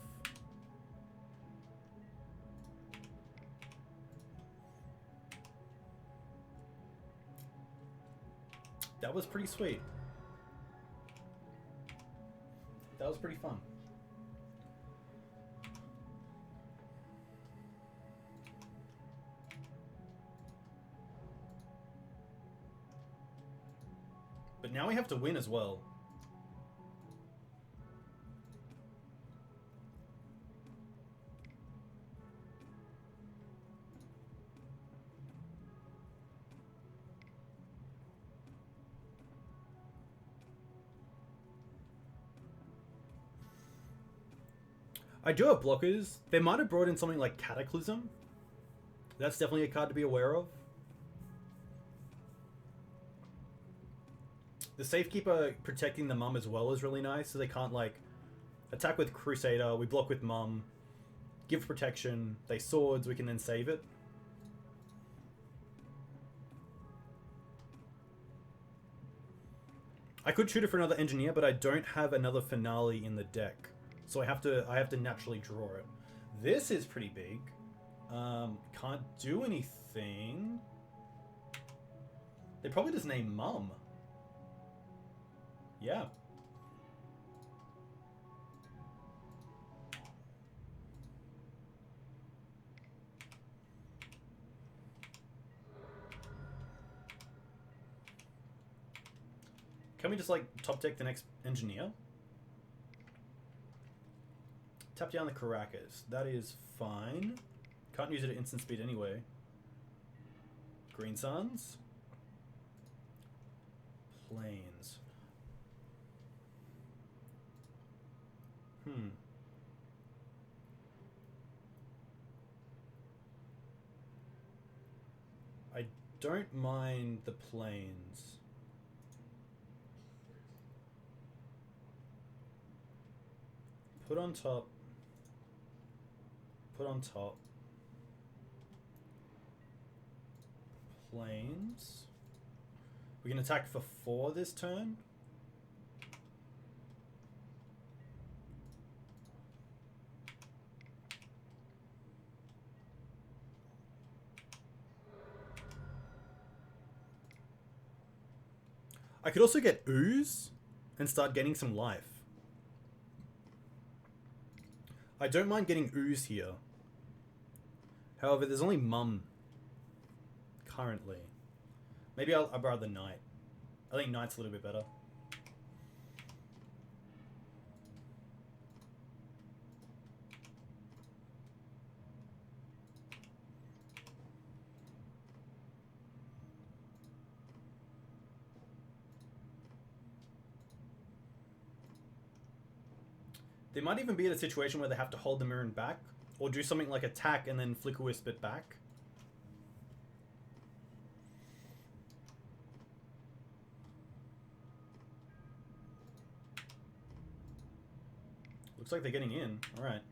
Speaker 1: That was pretty sweet. That was pretty fun. But now we have to win as well. I do have blockers. They might have brought in something like Cataclysm. That's definitely a card to be aware of. The Safekeeper protecting the Mum as well is really nice, so they can't, like, attack with Crusader, we block with Mum, give protection, they swords, we can then save it. I could shoot it for another Engineer, but I don't have another Finale in the deck, so I have to naturally draw it. This is pretty big. Can't do anything. They probably just name Mum. Yeah. Can we just like top deck the next engineer? Tap down the Karakas. That is fine. Can't use it at instant speed anyway. Green Suns. Plains. I don't mind the plains. Put on top. Put on top. Plains. We can attack for 4 this turn. I could also get Ooze and start getting some life. I don't mind getting Ooze here. However, there's only Mum currently. Maybe I'd rather Knight. I think Knight's a little bit better. They might even be in a situation where they have to hold the Mirren back, or do something like attack and then Flicker Wisp it back. Looks like they're getting in. Alright.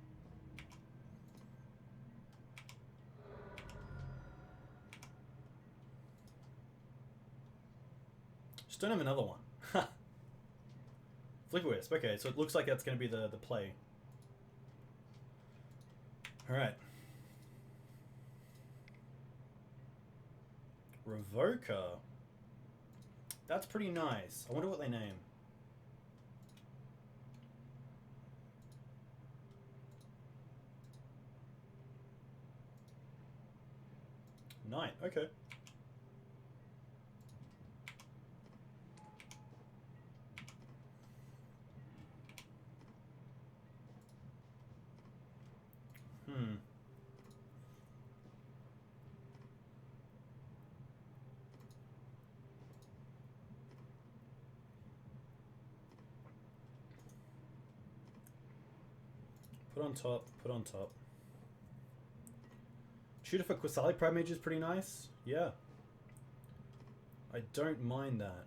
Speaker 1: Just don't have another one. Flicker Wisp. Okay, so it looks like that's going to be the play. Alright. Revoker. That's pretty nice. I wonder what they name. Knight. Okay. Put on top, put on top. Shooter for Qasali Pridemage is pretty nice. Yeah. I don't mind that.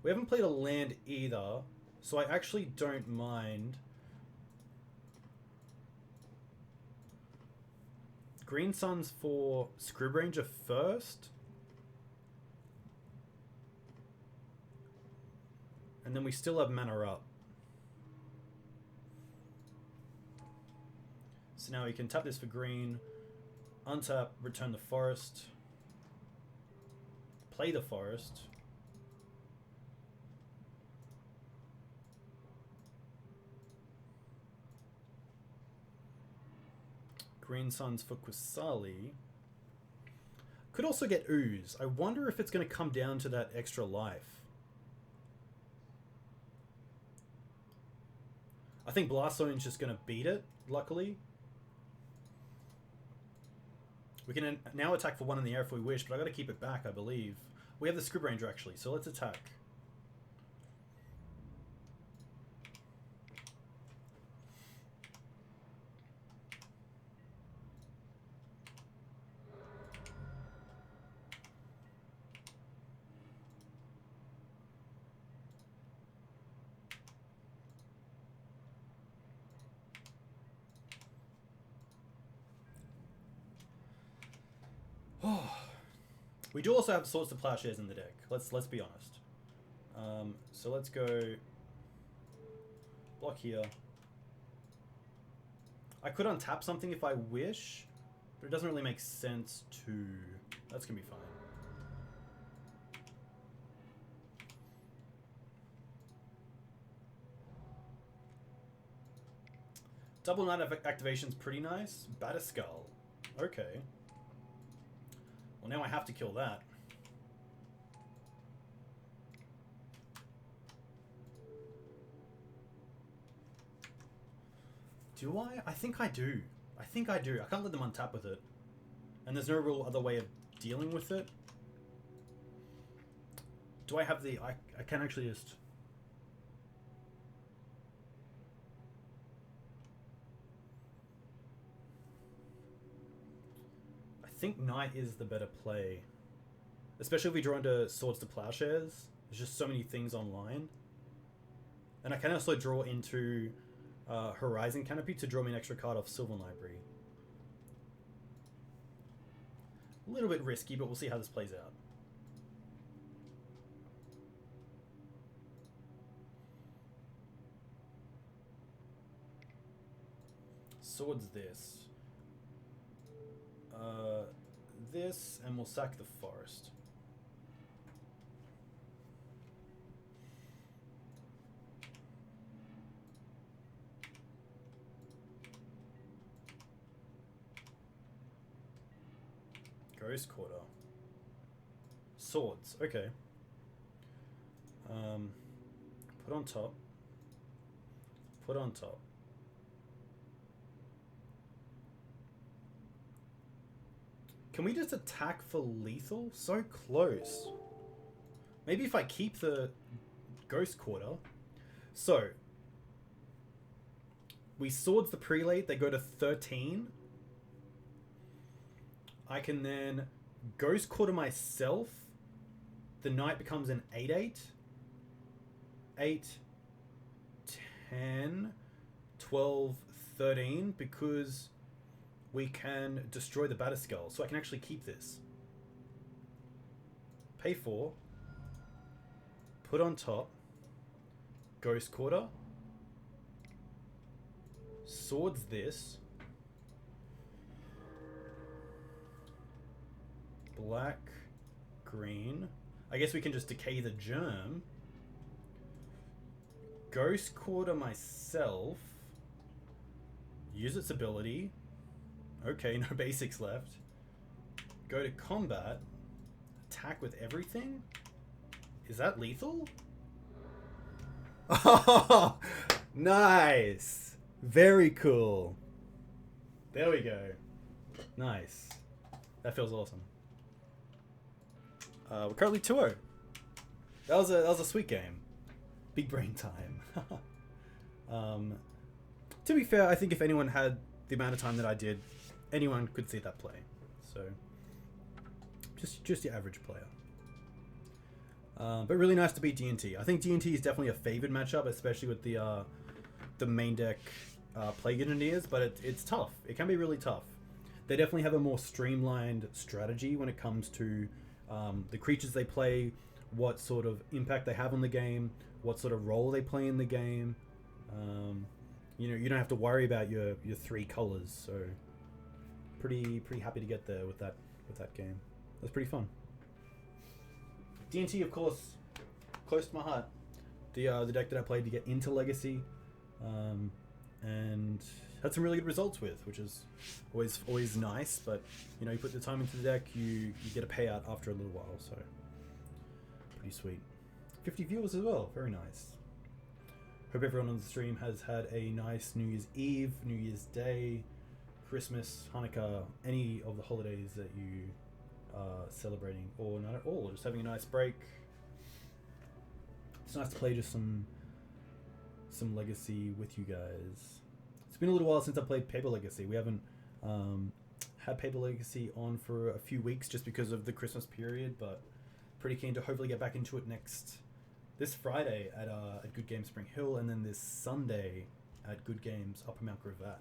Speaker 1: We haven't played a land either, so I actually don't mind. Green Suns for Scryb Ranger first. And then we still have mana up. So now we can tap this for green, untap, return the forest, play the forest. Green Suns for Qasali. Could also get Ooze. I wonder if it's going to come down to that extra life. I think Blast Zone's just going to beat it, luckily. We can now attack for 1 in the air if we wish, but I got to keep it back, I believe. We have the Scryb Ranger, actually, so let's attack. We do also have Swords to Plowshares in the deck. Let's be honest. So let's go block here. I could untap something if I wish, but it doesn't really make sense to. That's gonna be fine. Double Knight activation's pretty nice. Batterskull. Okay. Well, now I have to kill that. Do I? I think I do. I think I do. I can't let them untap with it. And there's no real other way of dealing with it. Do I have the... I can actually just... I think Knight is the better play. Especially if we draw into Swords to Plowshares. There's just so many things online. And I can also draw into Horizon Canopy to draw me an extra card off Sylvan Library. A little bit risky, but we'll see how this plays out. Swords this. This, and we'll sack the forest. Ghost Quarter. Swords, okay. Put on top. Put on top. Can we just attack for lethal? So close. Maybe if I keep the Ghost Quarter. So, we Swords the Prelate, they go to 13. I can then Ghost Quarter myself. The Knight becomes an 8/8. 8, 10, 12, 13, because we can destroy the Batterskull. So I can actually keep this. Pay 4. Put on top. Ghost Quarter. Swords this. Black, green. I guess we can just decay the germ. Ghost Quarter myself. Use its ability. Okay, no basics left. Go to combat. Attack with everything? Is that lethal? Oh, nice. Very cool. There we go. Nice. That feels awesome. We're currently 2-0. That was a sweet game. Big brain time. To be fair, I think if anyone had the amount of time that I did, anyone could see that play. So, just your average player. But really nice to beat D&T. I think D&T is definitely a favored matchup, especially with the main deck Plague Engineers, but it's tough. It can be really tough. They definitely have a more streamlined strategy when it comes to the creatures they play, what sort of impact they have on the game, what sort of role they play in the game. You know, you don't have to worry about your 3 colors, so pretty happy to get there with that game. That's pretty fun. D&T, of course, close to my heart. The deck that I played to get into Legacy, and had some really good results with, which is always nice. But you know, you put the time into the deck, you get a payout after a little while, so pretty sweet. 50 viewers as well, very nice. Hope everyone on the stream has had a nice New Year's Eve, New Year's Day, Christmas, Hanukkah, any of the holidays that you are celebrating, or not at all, just having a nice break. It's nice to play just some Legacy with you guys. It's been a little while since I played Paper Legacy. We haven't had Paper Legacy on for a few weeks just because of the Christmas period, but pretty keen to hopefully get back into it this Friday at Good Games Spring Hill, and then this Sunday at Good Games Upper Mount Gravatt.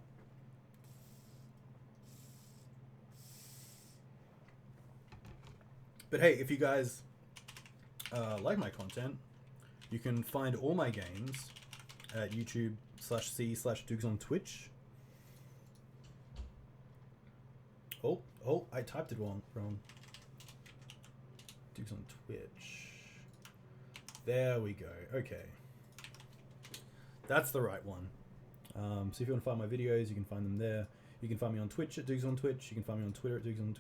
Speaker 1: But hey, if you guys like my content, you can find all my games at YouTube/C/Dukes on Twitch. Oh, I typed it wrong. Dukes on Twitch. There we go. Okay. That's the right one. So if you want to find my videos, you can find them there. You can find me on Twitch at Dukes on Twitch. You can find me on Twitter at Dukes on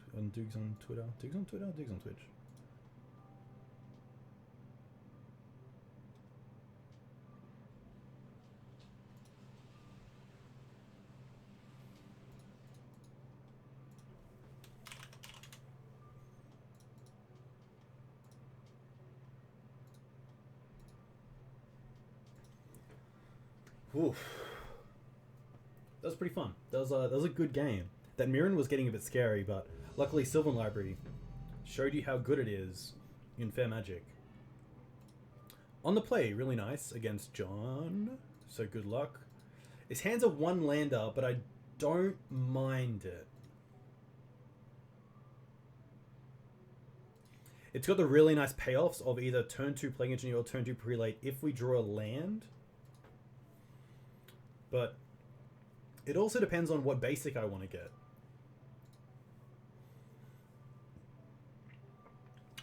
Speaker 1: Twitter. Dukes on Twitter? Dukes on Twitch. Oof. That was pretty fun. That was a good game. That Mirren was getting a bit scary, but luckily Sylvan Library showed you how good it is in Fair Magic. On the play, really nice against John. So good luck. His hand's a one lander, but I don't mind it. It's got the really nice payoffs of either turn 2 Plague Engineer or turn 2 Prelate if we draw a land. But it also depends on what basic I want to get.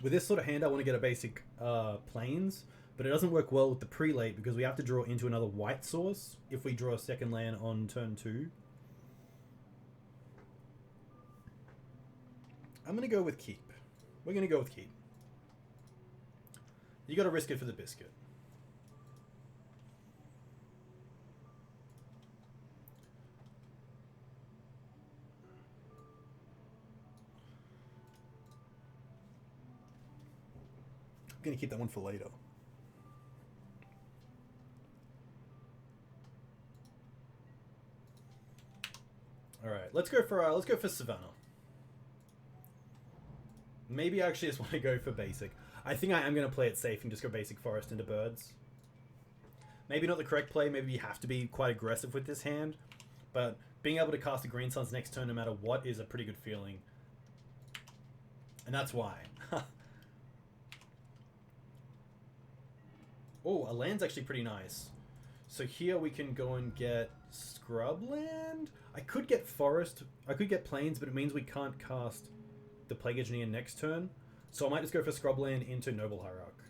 Speaker 1: With this sort of hand, I want to get a basic Plains, but it doesn't work well with the Prelate because we have to draw into another white source if we draw a second land on turn 2. I'm going to go with Keep. We're going to go with Keep. You got to risk it for the biscuit. I'm going to keep that one for later. All right, let's go for Savannah. Maybe I actually just want to go for basic. I think I am going to play it safe and just go basic forest into birds. Maybe not the correct play. Maybe you have to be quite aggressive with this hand. But being able to cast the Green Suns next turn no matter what is a pretty good feeling. And that's why. Oh, a land's actually pretty nice. So here we can go and get Scrubland. I could get forest. I could get plains, but it means we can't cast the Plague Engineer next turn. So I might just go for Scrubland into Noble Hierarch.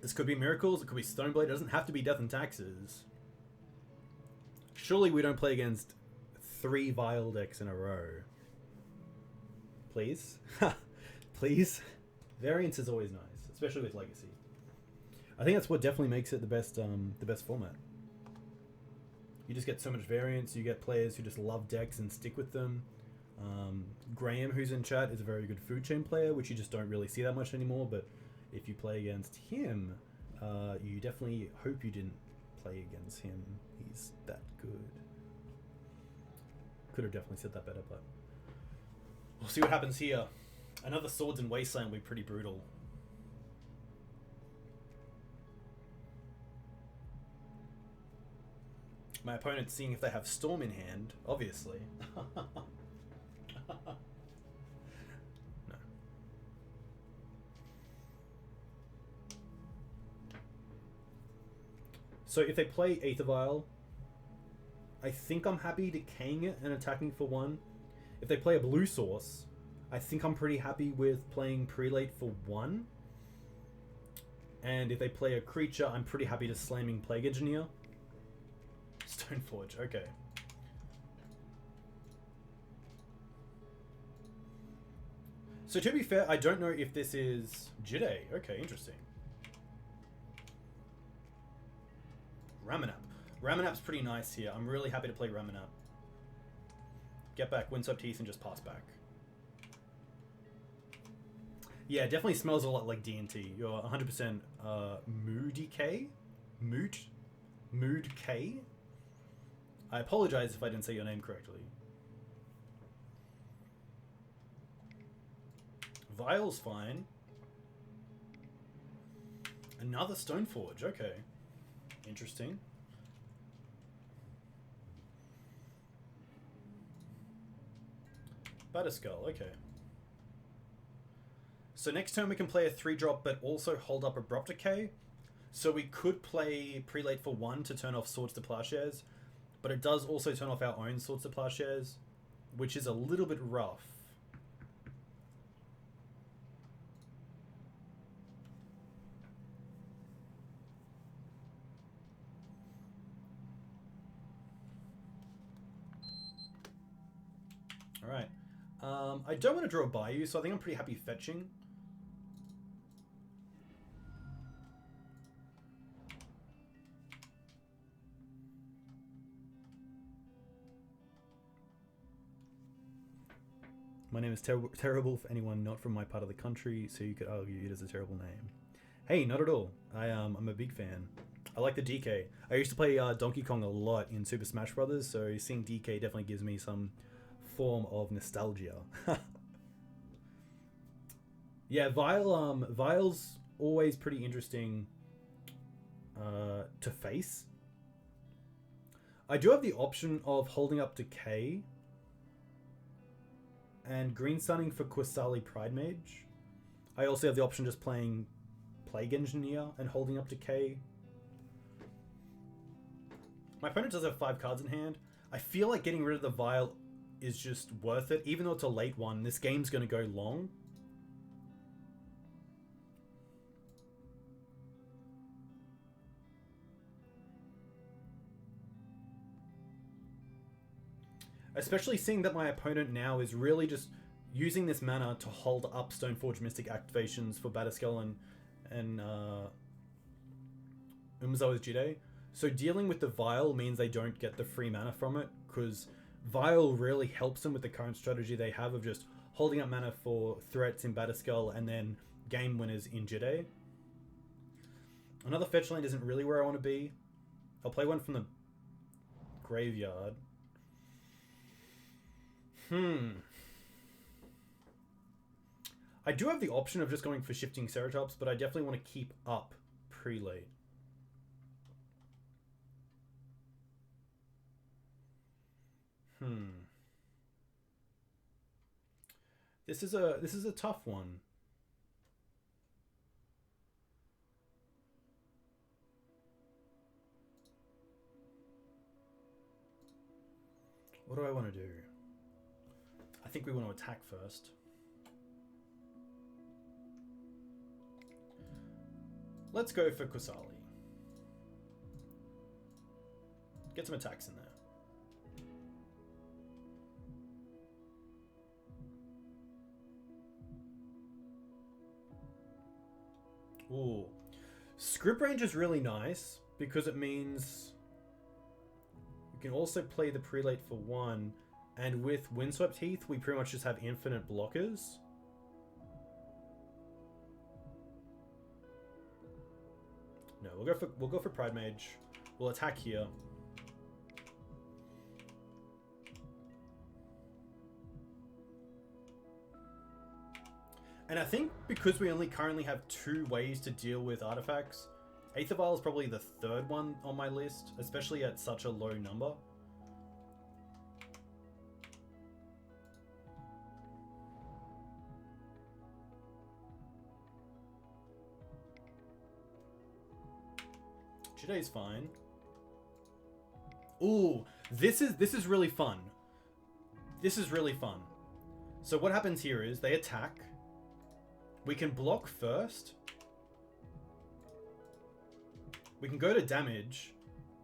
Speaker 1: This could be Miracles, it could be Stoneblade, it doesn't have to be Death and Taxes. Surely we don't play against 3 Vile decks in a row. Please? Please? Variance is always nice, especially with Legacy. I think that's what definitely makes it the best format. You just get so much variance, you get players who just love decks and stick with them. Graham, who's in chat, is a very good food chain player, which you just don't really see that much anymore, but if you play against him, you definitely hope you didn't play against him. He's that good. Could have definitely said that better, but we'll see what happens here. Another Swords in Wasteland will be pretty brutal. My opponent's seeing if they have Storm in hand, obviously. No. So if they play Aether Vial, I think I'm happy decaying it and attacking for 1. If they play a blue source, I think I'm pretty happy with playing Prelate for 1. And if they play a creature, I'm pretty happy to slamming Plague Engineer. Stoneforge, okay. So to be fair, I don't know if this is Jide. Okay, interesting. Ramunap. Ramunap's pretty nice here. I'm really happy to play Ramunap. Get back Windswept Heath and just pass back. Yeah, it definitely smells a lot like D&T. You're 100% Mood Decay? Mood K? I apologize if I didn't say your name correctly. Vial's fine. Another Stoneforge, okay. Interesting. Batterskull, okay. So next turn we can play a 3-drop but also hold up Abrupt Decay. So we could play Prelate for 1 to turn off Swords to Plowshares, but it does also turn off our own Swords to Plowshares, which is a little bit rough. Alright. I don't want to draw a Bayou, so I think I'm pretty happy fetching. My name is terrible for anyone not from my part of the country, so you could argue it is a terrible name. Hey, not at all. I'm a big fan. I like the DK. I used to play Donkey Kong a lot in Super Smash Brothers, so seeing DK definitely gives me some form of nostalgia. Yeah, Vile's always pretty interesting to face. I do have the option of holding up Decay and green sunning for Qasali Pridemage. I also have the option just playing Plague Engineer and holding up Decay. My opponent does have 5 cards in hand. I feel like getting rid of the Vile is just worth it. Even though it's a late one, this game's going to go long. Especially seeing that my opponent now is really just using this mana to hold up Stoneforge Mystic activations for Batterskull and Umzo's Jide. So dealing with the Vile means they don't get the free mana from it, because Vile really helps them with the current strategy they have of just holding up mana for threats in Batterskull and then game winners in Jide. Another fetch land isn't really where I want to be. I'll play one from the graveyard. I do have the option of just going for Shifting Ceratops, but I definitely want to keep up Prelate. This is a tough one. What do I want to do? I think we want to attack first. Let's go for Qasali. Get some attacks in there. Ooh. Scryb Ranger is really nice because it means you can also play the Prelate for 1, and with Windswept Heath we pretty much just have infinite blockers. No, we'll go for Pridemage. We'll attack here. And I think because we only currently have 2 ways to deal with artifacts, Aether Vial is probably the 3rd one on my list, especially at such a low number. Jide's fine. Ooh, this is really fun. This is really fun. So what happens here is they attack. We can block first. We can go to damage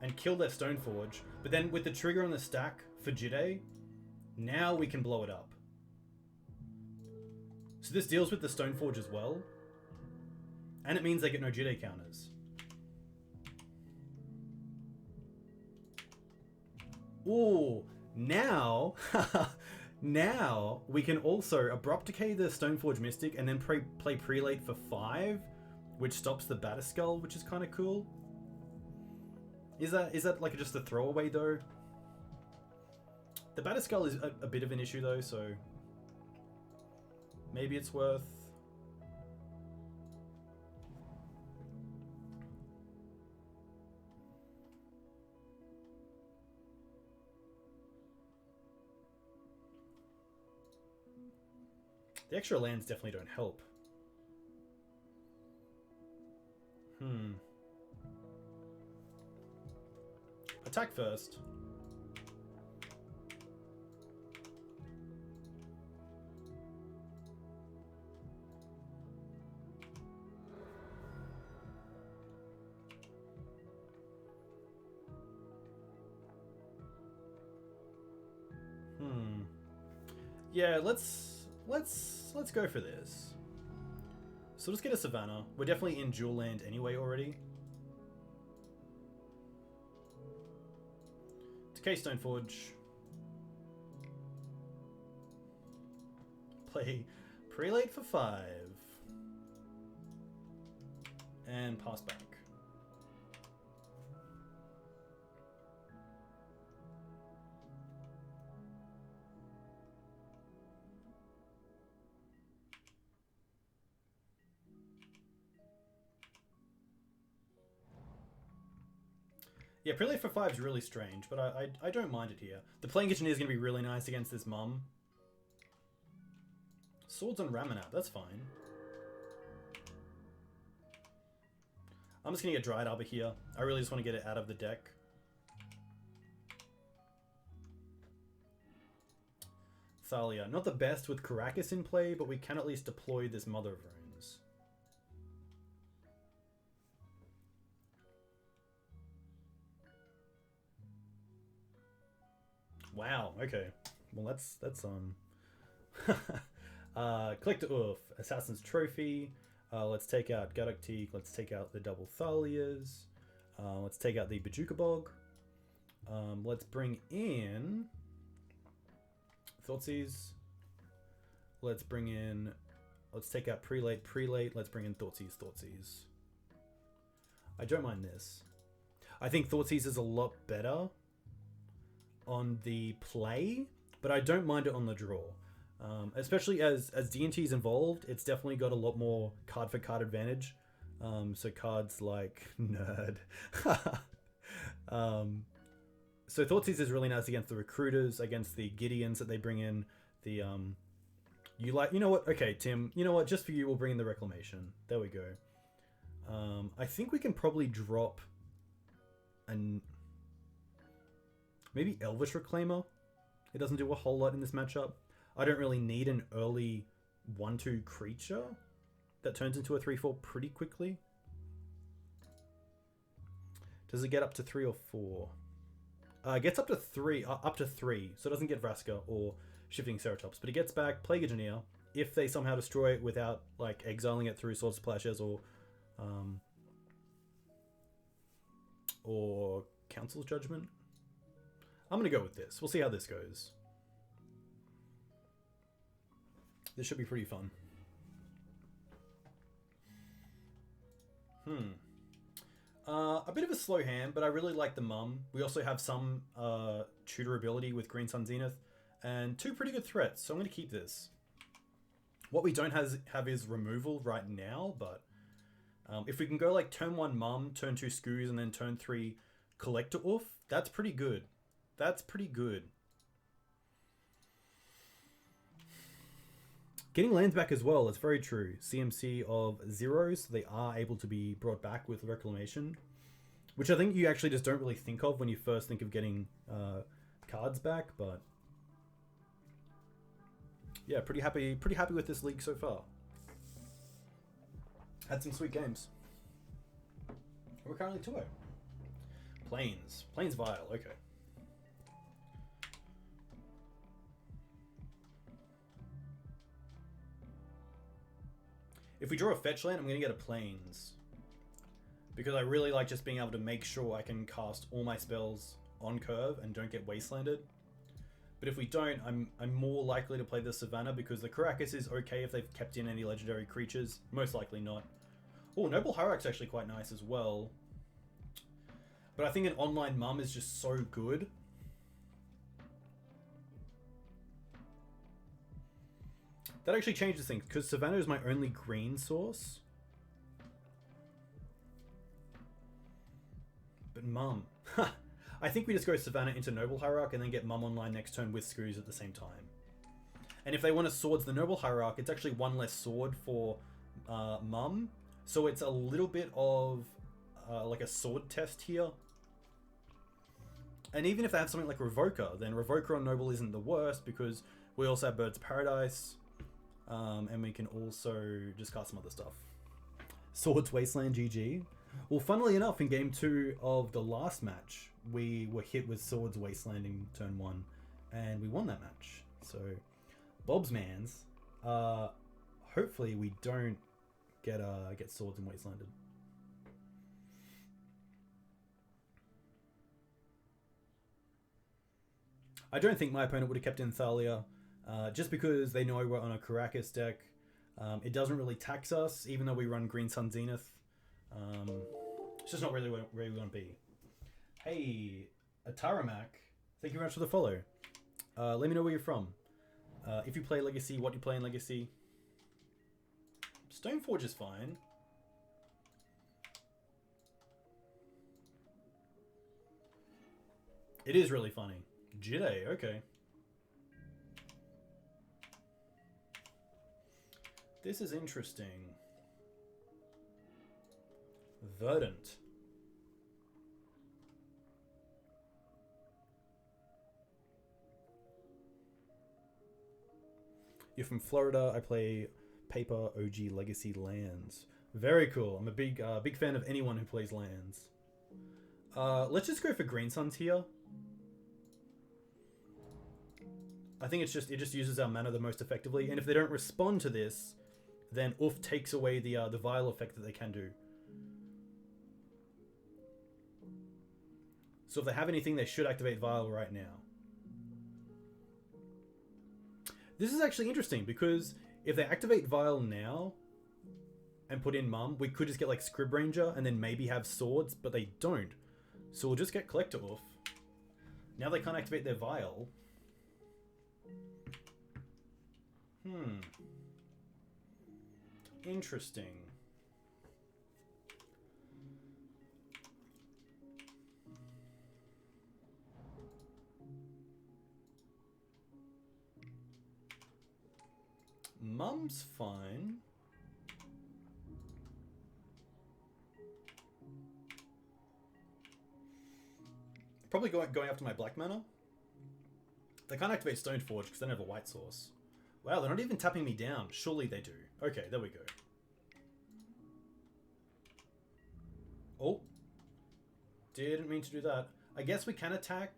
Speaker 1: and kill their Stoneforge, but then with the trigger on the stack for Jide, now we can blow it up. So this deals with the Stoneforge as well, and it means they get no Jide counters. Ooh, now, now we can also Abrupt Decay the Stoneforge Mystic and then play Prelate for 5, which stops the Batterskull, which is kind of cool. Is that like just a throwaway though? The Batterskull is a bit of an issue though, so maybe it's worth. The extra lands definitely don't help. Attack first. Yeah, let's go for this. So let's get a Savannah. We're definitely in dual land anyway already. Decay Stoneforge. play Prelate for 5. And pass back. Yeah, Prelate for 5 is really strange, but I don't mind it here. The Playing Engineer is going to be really nice against this Mum. Swords on Ramunap, that's fine. I'm just going to get Dryad Arbor here. I really just want to get it out of the deck. Thalia, not the best with Karakas in play, but we can at least deploy this Mother of Runes. Wow, okay. Well, that's Collector Ouphe, Assassin's Trophy. Let's take out Gaddock Teeg. Let's take out the double Thalias. Let's take out the Bojuka Bog. Let's bring in Thoughtseize. Let's take out Prelate. Let's bring in Thoughtseize. I don't mind this. I think Thoughtseize is a lot better on the play, but I don't mind it on the draw. Especially as D&T is involved, it's definitely got a lot more card for card advantage. So cards like Nerd. So Thoughtseize is really nice against the Recruiters, against the Gideons that they bring in. The you know what? Okay, Tim. You know what? Just for you, we'll bring in the Reclamation. There we go. I think we can probably drop an maybe Elvish Reclaimer. It doesn't do a whole lot in this matchup. I don't really need an early 1/2 creature that turns into a 3/4 pretty quickly. Does it get up to 3 or 4? It gets up to 3, so it doesn't get Vraska or Shifting Ceratops, but it gets back Plague Engineer if they somehow destroy it without like exiling it through Swords to Plowshares or Council's Judgment. I'm gonna go with this. We'll see how this goes. This should be pretty fun. A bit of a slow hand, but I really like the Mum. We also have some tutor ability with Green Sun Zenith, and 2 pretty good threats, so I'm going to keep this. What we don't have is removal right now, but if we can go like turn 1 Mum, turn 2 Skoos, and then turn 3 Collector Ouphe, that's pretty good. That's pretty good. Getting lands back as well, it's very true. CMC of 0, so they are able to be brought back with Reclamation, which I think you actually just don't really think of when you first think of getting cards back, but yeah, pretty happy with this league so far. Had some sweet games. We're currently 2-0. Plains Vial, okay. If we draw a fetch land, I'm going to get a Plains. Because I really like just being able to make sure I can cast all my spells on curve and don't get wastelanded. But if we don't, I'm more likely to play the Savannah because the Karakas is okay if they've kept in any legendary creatures. Most likely not. Oh, Noble Hierarch's actually quite nice as well. But I think an online Mum is just so good. That actually changes things, because Savannah is my only green source. But Mum. I think we just go Savannah into Noble Hierarch and then get Mum online next turn with Skoos at the same time. And if they want to swords the Noble Hierarch, it's actually 1 less sword for Mum. So it's a little bit of like a sword test here. And even if they have something like Revoker, then Revoker on Noble isn't the worst because we also have Birds of Paradise. And we can also just cast some other stuff. Swords Wasteland GG. Well, funnily enough, in game 2 of the last match, we were hit with Swords Wastelanding turn 1, and we won that match. So, Bob's mans. Hopefully we don't get Swords and Wastelanded. I don't think my opponent would have kept in Thalia. just because they know we're on a Karakas deck. It doesn't really tax us, even though we run Green Sun Zenith. It's just not really where we want to be. Hey, Ataramak, thank you very much for the follow. Let me know where you're from. If you play Legacy, what you play in Legacy. Stoneforge is fine. It is really funny. Jide, okay. This is interesting. Verdant. You're from Florida. I play paper OG Legacy lands. Very cool. I'm a big fan of anyone who plays lands. Let's just go for Green Suns here. I think it just uses our mana the most effectively, and if they don't respond to this, then Ouphe takes away the vial effect that they can do. So if they have anything, they should activate Vial right now. This is actually interesting, because if they activate Vial now and put in Mum, we could just get like Scryb Ranger and then maybe have swords, but they don't. So we'll just get Collector Ouphe. Now they can't activate their Vial. Interesting. Mum's fine. Probably going after my black mana. They can't activate Stoneforge because they don't have a white source. Wow, they're not even tapping me down. Surely they do. Okay, there we go. Oh. Didn't mean to do that. I guess we can attack.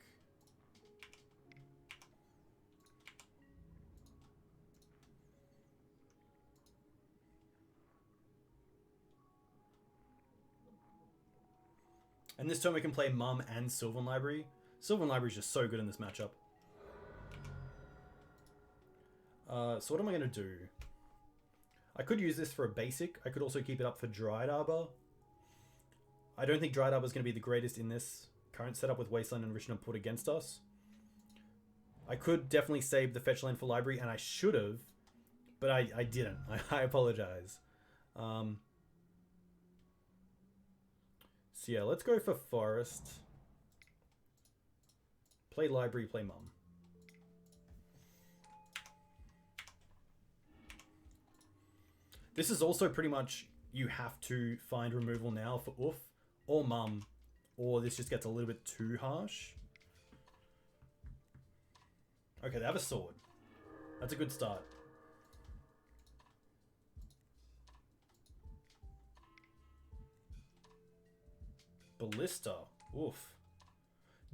Speaker 1: And this turn we can play Mum and Sylvan Library. Sylvan Library is just so good in this matchup. So what am I going to do? I could use this for a basic. I could also keep it up for Dryad Arbor. I don't think Dryad Arbor is going to be the greatest in this current setup with Wasteland and Richmond put against us. I could definitely save the fetch land for Library, and I should have, but I didn't. I apologize. So yeah, let's go for Forest. Play Library, play Mum. This is also pretty much, you have to find removal now for Ouphe or Mum, or this just gets a little bit too harsh. Okay, they have a sword. That's a good start. Ballista. Oof.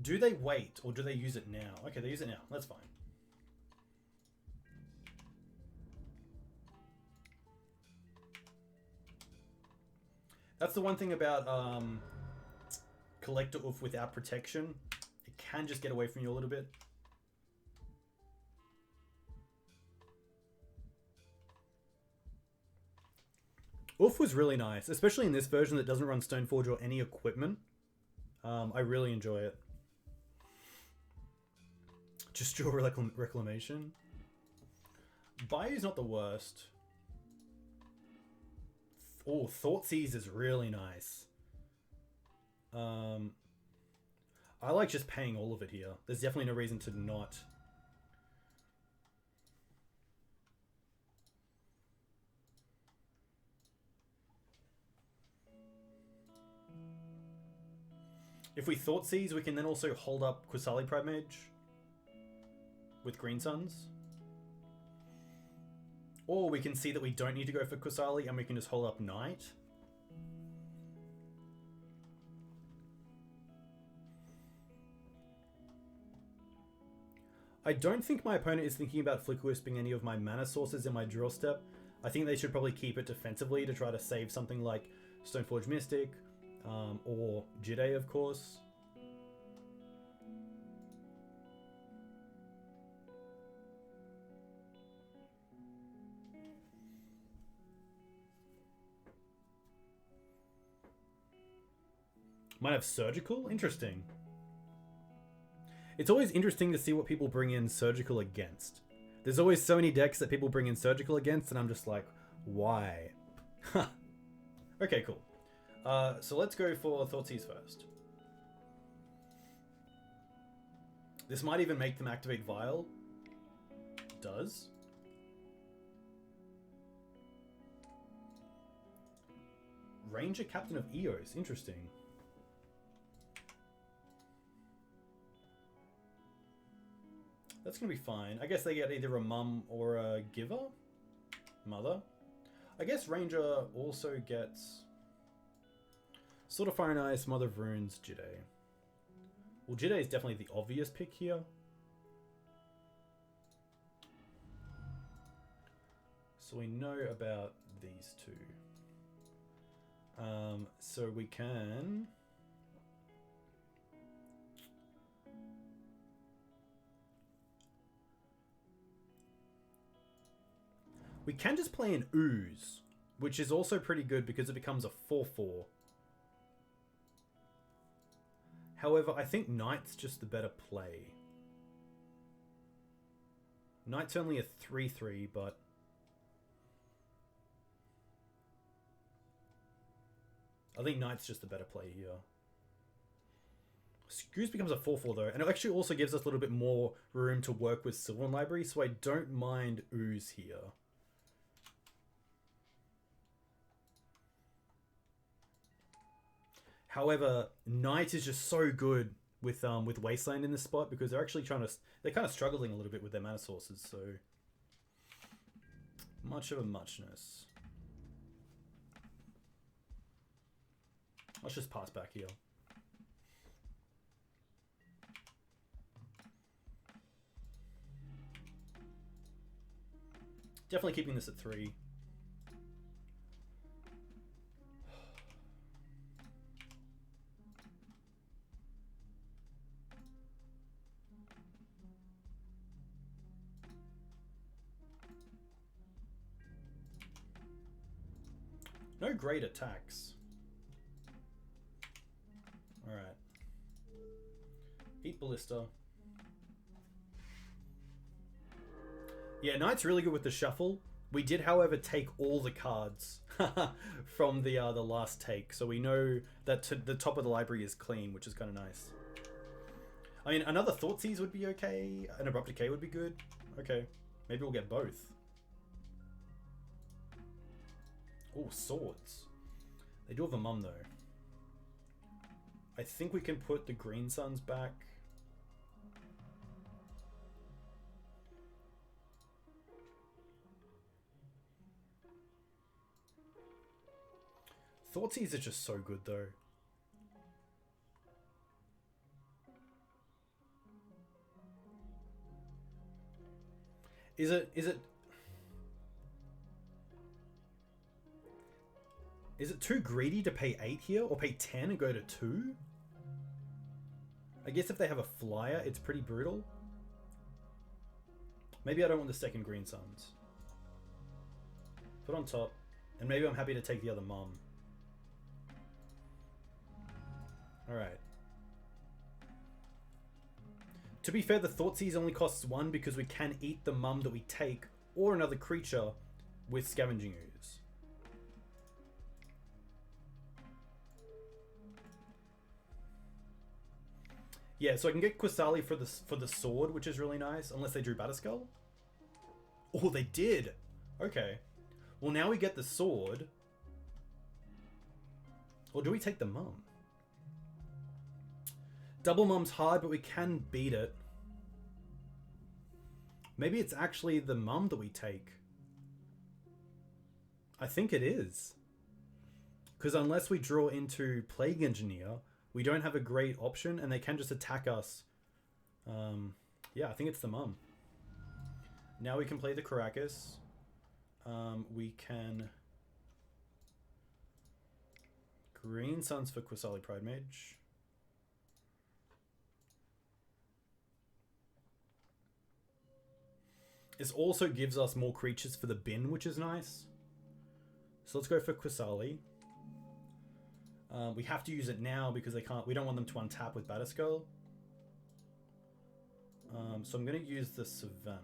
Speaker 1: Do they wait or do they use it now? Okay, they use it now. That's fine. That's the one thing about Collector Ouphe without protection. It can just get away from you a little bit. Ouphe was really nice, especially in this version that doesn't run Stoneforge or any equipment. I really enjoy it. Just draw Reclamation. Bayou's not the worst. Oh, Thoughtseize is really nice. I like just paying all of it here. There's definitely no reason to not. If we Thoughtseize, we can then also hold up Qasali Pridemage with Green Suns. Or we can see that we don't need to go for Qasali and we can just hold up Knight. I don't think my opponent is thinking about Flicker Wisping any of my mana sources in my draw step. I think they should probably keep it defensively to try to save something like Stoneforge Mystic, or Jide, of course. Might have Surgical? Interesting. It's always interesting to see what people bring in Surgical against. There's always so many decks that people bring in Surgical against, and I'm just like, why? Huh. Okay, cool. So let's go for Thoughtseize first. This might even make them activate Vial. Does. Ranger, Captain of Eos. Interesting. That's going to be fine. I guess they get either a mum or a giver? Mother? I guess Ranger also gets Sword of Fire and Ice, Mother of Runes, Jide. Well, Jide is definitely the obvious pick here. So we know about these two. So we can... We can just play an Ooze, which is also pretty good because it becomes a 4/4. However, I think Knight's just the better play. Knight's only a 3/3, but... I think Knight's just the better play here. Ooze becomes a 4/4 though, and it actually also gives us a little bit more room to work with Sylvan Library, so I don't mind Ooze here. However, Knight is just so good with Wasteland in this spot because they're actually they're kind of struggling a little bit with their mana sources, so much of a muchness. Let's just pass back here. Definitely keeping this at 3. No great attacks. Alright. Eat Ballista. Yeah, Knight's really good with the shuffle. We did, however, take all the cards from the last take, so we know that the top of the library is clean, which is kind of nice. I mean, another Thoughtseize would be okay. An Abrupt Decay would be good. Okay, maybe we'll get both. Oh, swords. They do have a mum, though. I think we can put the Green Suns back. Thoughtseize is just so good, though. Is it too greedy to pay 8 here, or pay 10 and go to 2? I guess if they have a flyer, it's pretty brutal. Maybe I don't want the second Green Suns. Put on top, and maybe I'm happy to take the other mum. Alright. To be fair, the Thoughtseize only costs 1 because we can eat the mum that we take, or another creature, with Scavenging Ooze. Yeah, so I can get Qasali for the sword, which is really nice, unless they drew Batterskull. Oh, they did! Okay. Well, now we get the sword. Or do we take the mum? Double mum's hard, but we can beat it. Maybe it's actually the mum that we take. I think it is. Because unless we draw into Plague Engineer, we don't have a great option, and they can just attack us. Yeah, I think it's the mum. Now we can play the Karakas. We can... Green Suns for Qasali Pridemage. This also gives us more creatures for the bin, which is nice. So let's go for Qasali. We have to use it now because they can't. We don't want them to untap with Batterskull. So I'm going to use the Savannah.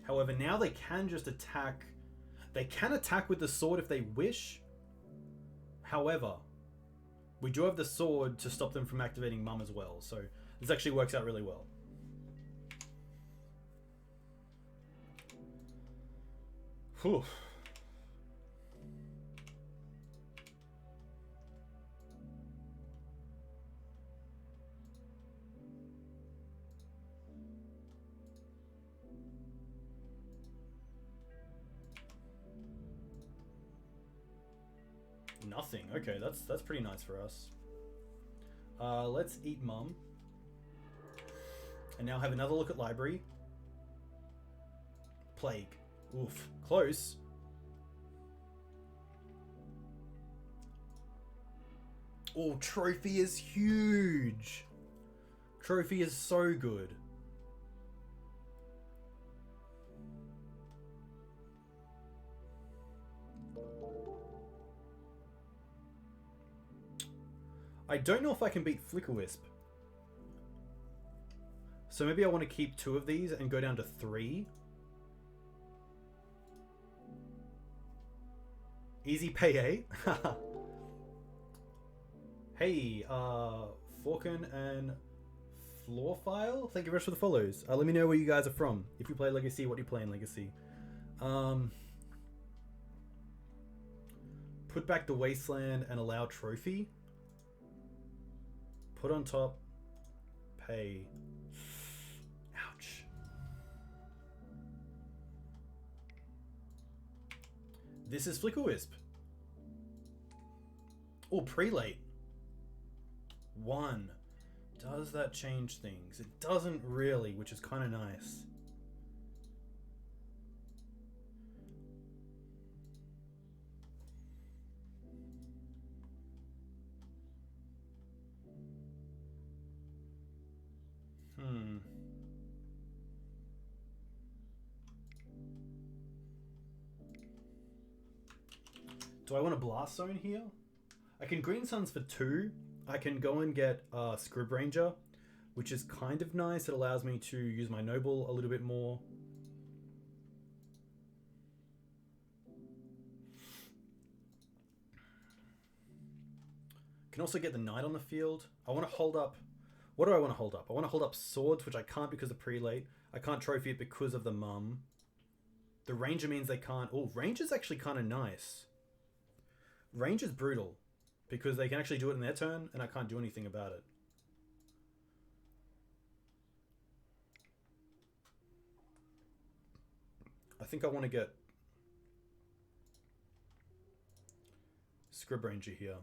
Speaker 1: However, now they can just attack. They can attack with the sword if they wish. However, we do have the sword to stop them from activating Mum as well. So this actually works out really well. Whew. Nothing. Okay, that's pretty nice for us. Let's eat Mum. And now have another look at Library. Plague. Oof. Close. Oh, Trophy is huge. Trophy is so good. I don't know if I can beat Flickerwisp. So maybe I want to keep 2 of these and go down to 3. Easy pay, eh? Hey, Falcon and Floorfile, thank you very much for the follows. Let me know where you guys are from. If you play Legacy, what do you play in Legacy? Put back the Wasteland and allow Trophy. Put on top, pay. Ouch. This is Flickerwisp. Oh, Prelate. 1. Does that change things? It doesn't really, which is kind of nice. Do I want a Blast Zone here? I can Green Suns for 2. I can go and get Scryb Ranger, which is kind of nice. It allows me to use my Noble a little bit more. Can also get the Knight on the field. I want to hold up... What do I want to hold up? I want to hold up Swords, which I can't because of Prelate. I can't Trophy it because of the Mum. The Ranger means they can't... Oh, Ranger's actually kind of nice. Ranger's brutal, because they can actually do it in their turn, and I can't do anything about it. I think I want to get Scryb Ranger here.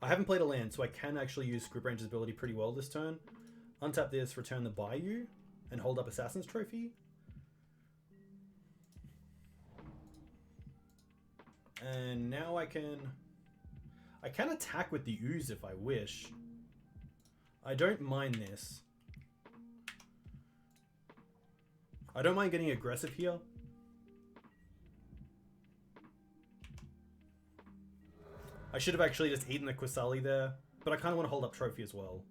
Speaker 1: I haven't played a land, so I can actually use Scryb Ranger's ability pretty well this turn. Untap this, return the Bayou, and hold up Assassin's Trophy. And now I can attack with the Ooze if I wish. I don't mind this. I don't mind getting aggressive here. I should have actually just eaten the Qasali there, but I kind of want to hold up Trophy as well.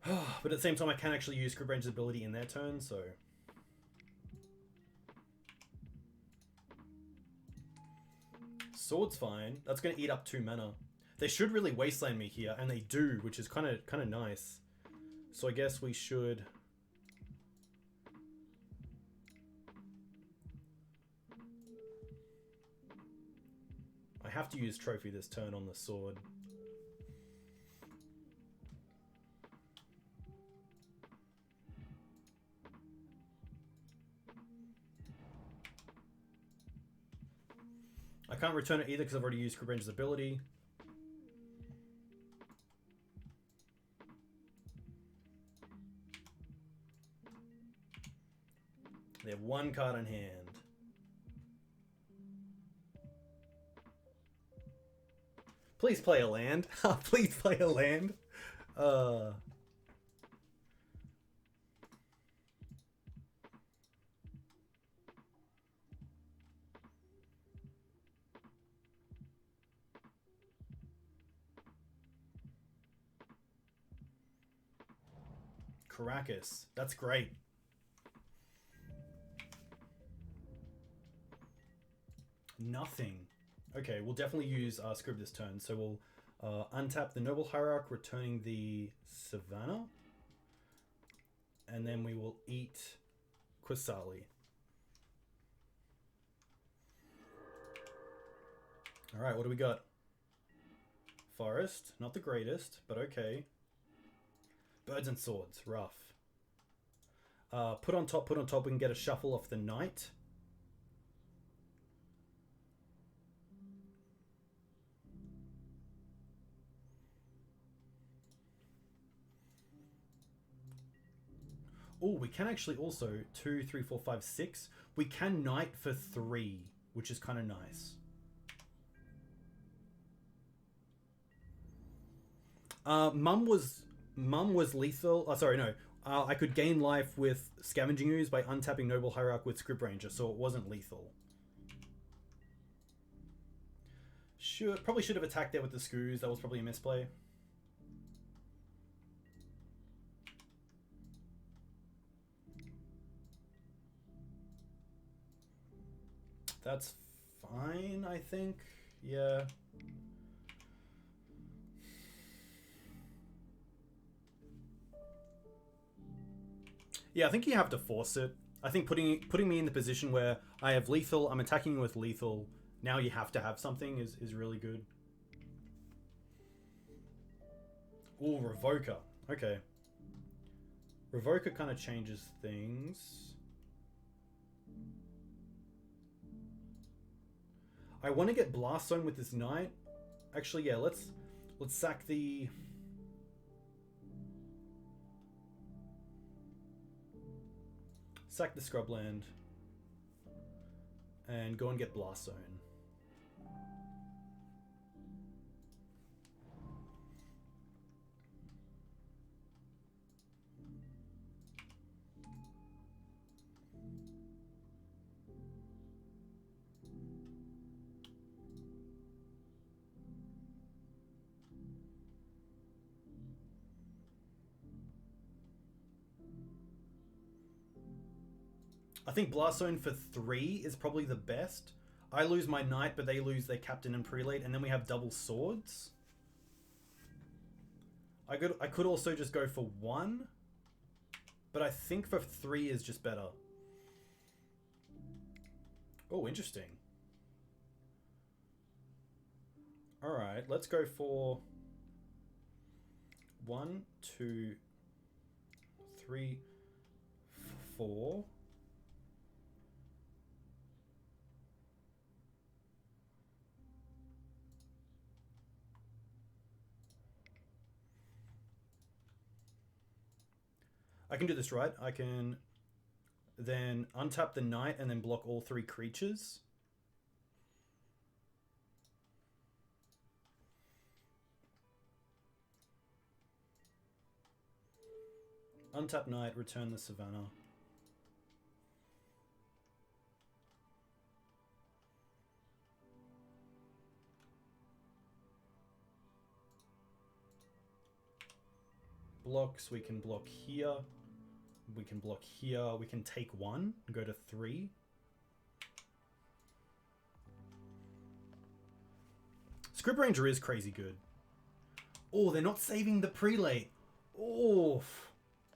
Speaker 1: But at the same time, I can actually use Scryb Ranger's ability in their turn, so... Sword's fine. That's going to eat up 2 mana. They should really Wasteland me here, and they do, which is kind of nice. So I guess we should... I have to use Trophy this turn on the sword. I can't return it either because I've already used Scryb Ranger's ability. They have one card in hand. Please play a land. Please play a land. Karakas. That's great. Nothing. Okay, we'll definitely use Scryb this turn. So we'll untap the Noble Hierarch, returning the Savannah. And then we will eat Qasali. Alright, what do we got? Forest. Not the greatest, but okay. Birds and Swords. Rough. Put on top. We can get a shuffle off the Knight. Oh, we can actually also 2, 3, 4, 5, 6. We can Knight for 3, which is kind of nice. Mum was lethal. Sorry, no. I could gain life with Scavenging Ooze by untapping Noble Hierarch with Scryb Ranger, so it wasn't lethal. Probably should have attacked there with the Scoos. That was probably a misplay. That's fine, I think. Yeah. Yeah, I think you have to force it. I think putting me in the position where I have lethal, I'm attacking with lethal. Now you have to have something is really good. Ooh, Revoker. Okay. Revoker kind of changes things. I want to get Blast Zone with this Knight. Actually, yeah, let's sack the... Sack the Scrubland. And go and get Blast Zone. I think Blast Zone for 3 is probably the best. I lose my Knight, but they lose their Captain and Prelate, and then we have double swords. I could also just go for 1, but I think for 3 is just better. Oh, interesting. Alright, let's go for 1, 2, 3, 4. I can do this, right? I can then untap the Knight and then block all 3 creatures. Untap Knight, return the Savannah. Blocks, we can block here. We can block here. We can take 1 and go to 3. Scryb Ranger is crazy good. Oh, they're not saving the Prelate. Oh,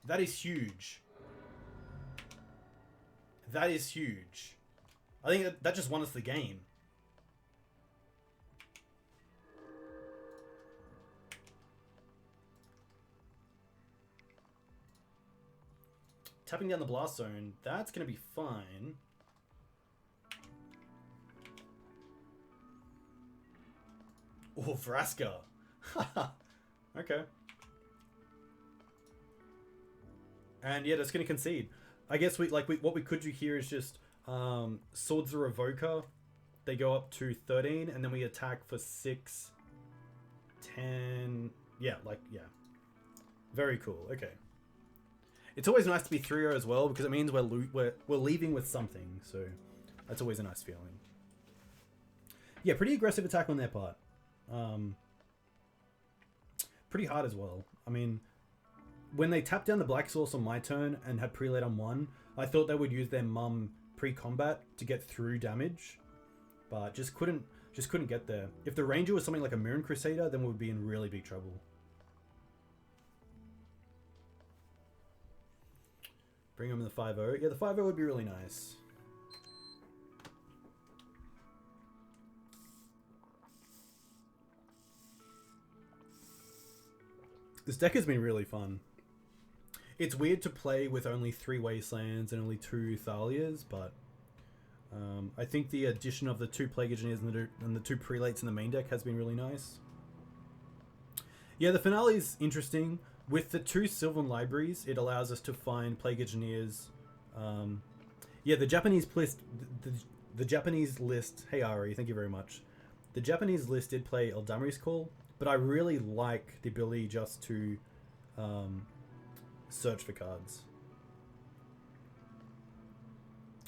Speaker 1: that is huge. That is huge. I think that just won us the game. Tapping down the Blast Zone, that's going to be fine. Oh, Vraska. Okay. And yeah, that's going to concede. I guess what we could do here is just Swords of Revoker. They go up to 13, and then we attack for 6, 10. Yeah, yeah. Very cool. Okay. It's always nice to be 3-0 as well, because it means we're leaving with something. So that's always a nice feeling. Yeah, pretty aggressive attack on their part. Pretty hard as well. I mean, when they tapped down the Black Source on my turn and had Prelate on 1, I thought they would use their mum pre-combat to get through damage, but just couldn't get there. If the Ranger was something like a Mirren Crusader, then we'd be in really big trouble. Bring him in the 5-0. Yeah, the 5-0 would be really nice. This deck has been really fun. It's weird to play with only 3 Wastelands and only 2 Thalias, but I think the addition of the 2 Plague Engineers and the 2 Prelates in the main deck has been really nice. Yeah, the finale is interesting. With the 2 Sylvan Libraries, it allows us to find Plague Engineers. Yeah, the Japanese list... The Japanese list... Hey, Ari, thank you very much. The Japanese list did play Eldamri's Call, but I really like the ability just to search for cards.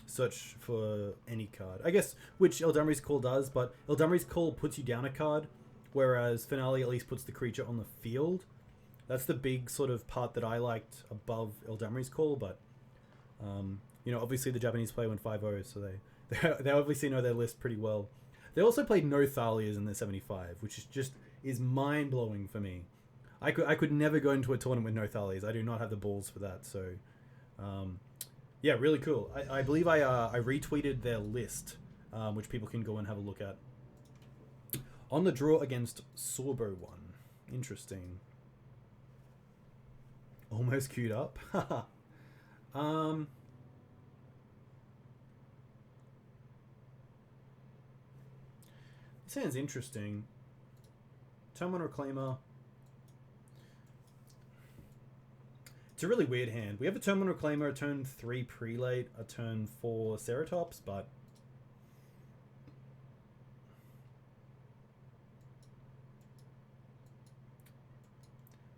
Speaker 1: Search for any card. I guess, which Eldamri's Call does, but Eldamri's Call puts you down a card, whereas Finale at least puts the creature on the field. That's the big sort of part that I liked above Eldamri's Call, but you know, obviously the Japanese play went 5-0, so they obviously know their list pretty well. They also played no Thalias in the 75, which is just mind-blowing for me. I could never go into a tournament with no Thalias. I do not have the balls for that, so yeah, really cool. I believe I retweeted their list, which people can go and have a look at. On the draw against Sorbo 1. Interesting. Almost queued up. Sounds interesting. Turn 1 Reclaimer. It's a really weird hand. We have a turn 1 Reclaimer, a turn 3 Prelate, a turn 4 Ceratops, but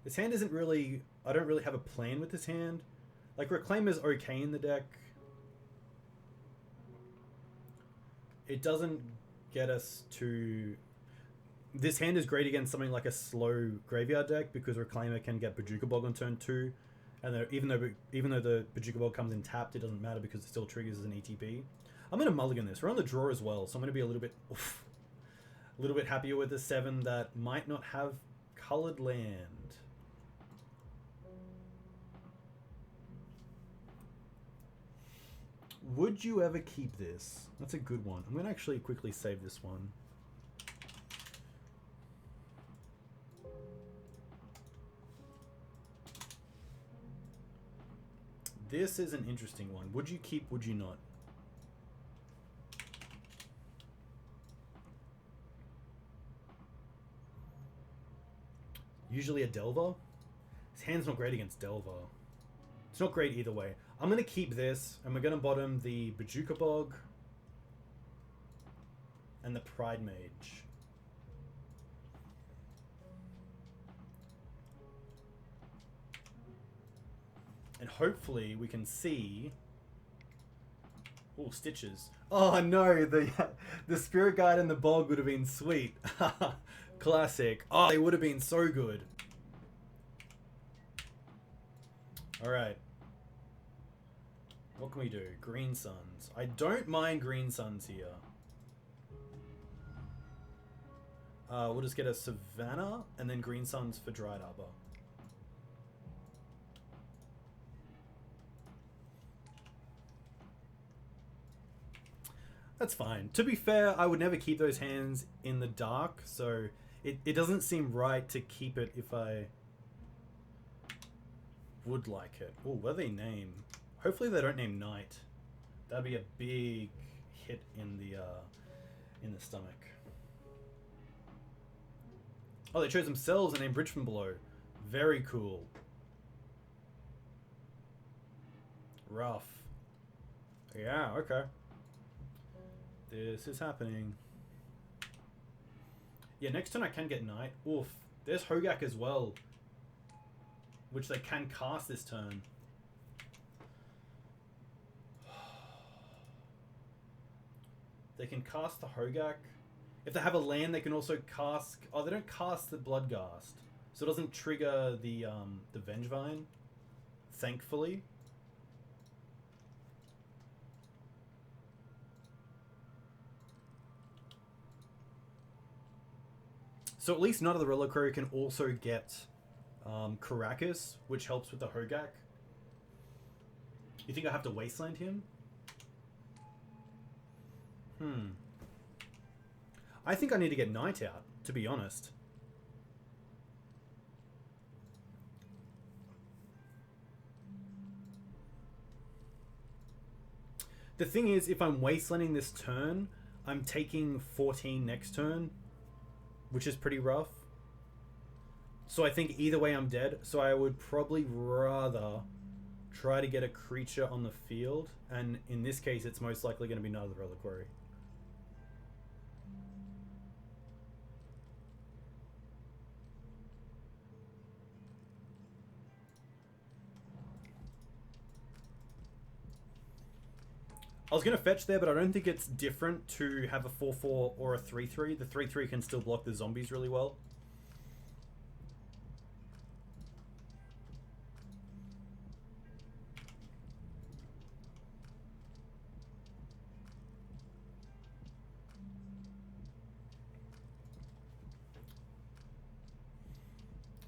Speaker 1: this hand isn't really... I don't really have a plan with this hand. Like, Reclaimer's okay in the deck. It doesn't get us to... This hand is great against something like a slow graveyard deck because Reclaimer can get Bojuka Bog on turn 2. And even though the Bojuka Bog comes in tapped, it doesn't matter because it still triggers as an ETB. I'm going to mulligan this. We're on the draw as well, so I'm going to be a little bit happier with the 7 that might not have colored land. Would you ever keep this? That's a good one. I'm going to actually quickly save this one. This is an interesting one. Would you keep, would you not? Usually a Delver. His hand's not great against Delver. It's not great either way. I'm going to keep this, and we're going to bottom the Bojuka Bog and the Pridemage. And hopefully we can see... Oh, Stitches. Oh no, the Spirit Guide and the Bog would have been sweet. Classic. Oh, they would have been so good. Alright. What can we do? Green Suns. I don't mind Green Suns here. We'll just get a Savannah and then Green Suns for Dryad Arbor. That's fine. To be fair, I would never keep those hands in the dark, so it doesn't seem right to keep it if I would like it. Oh, what do they name? Hopefully they don't name Knight. That'd be a big hit in the stomach. Oh, they chose themselves and named Richmond below. Very cool. Rough. Yeah, okay. This is happening. Yeah, next turn I can get Knight. Oof. There's Hogak as well, which they can cast this turn. They can cast the Hogak. If they have a land, they can also cast... Oh, they don't cast the Bloodghast, so it doesn't trigger the Vengevine, thankfully. So at least none of the Reliquary can also get Karakas, which helps with the Hogak. You think I have to Wasteland him? I think I need to get Knight out, to be honest. The thing is, if I'm Wastelanding this turn, I'm taking 14 next turn, which is pretty rough. So I think either way I'm dead. So I would probably rather try to get a creature on the field. And in this case, it's most likely going to be another Reliquary. I was going to fetch there, but I don't think it's different to have a 4/4 or a 3/3. The 3/3 can still block the zombies really well.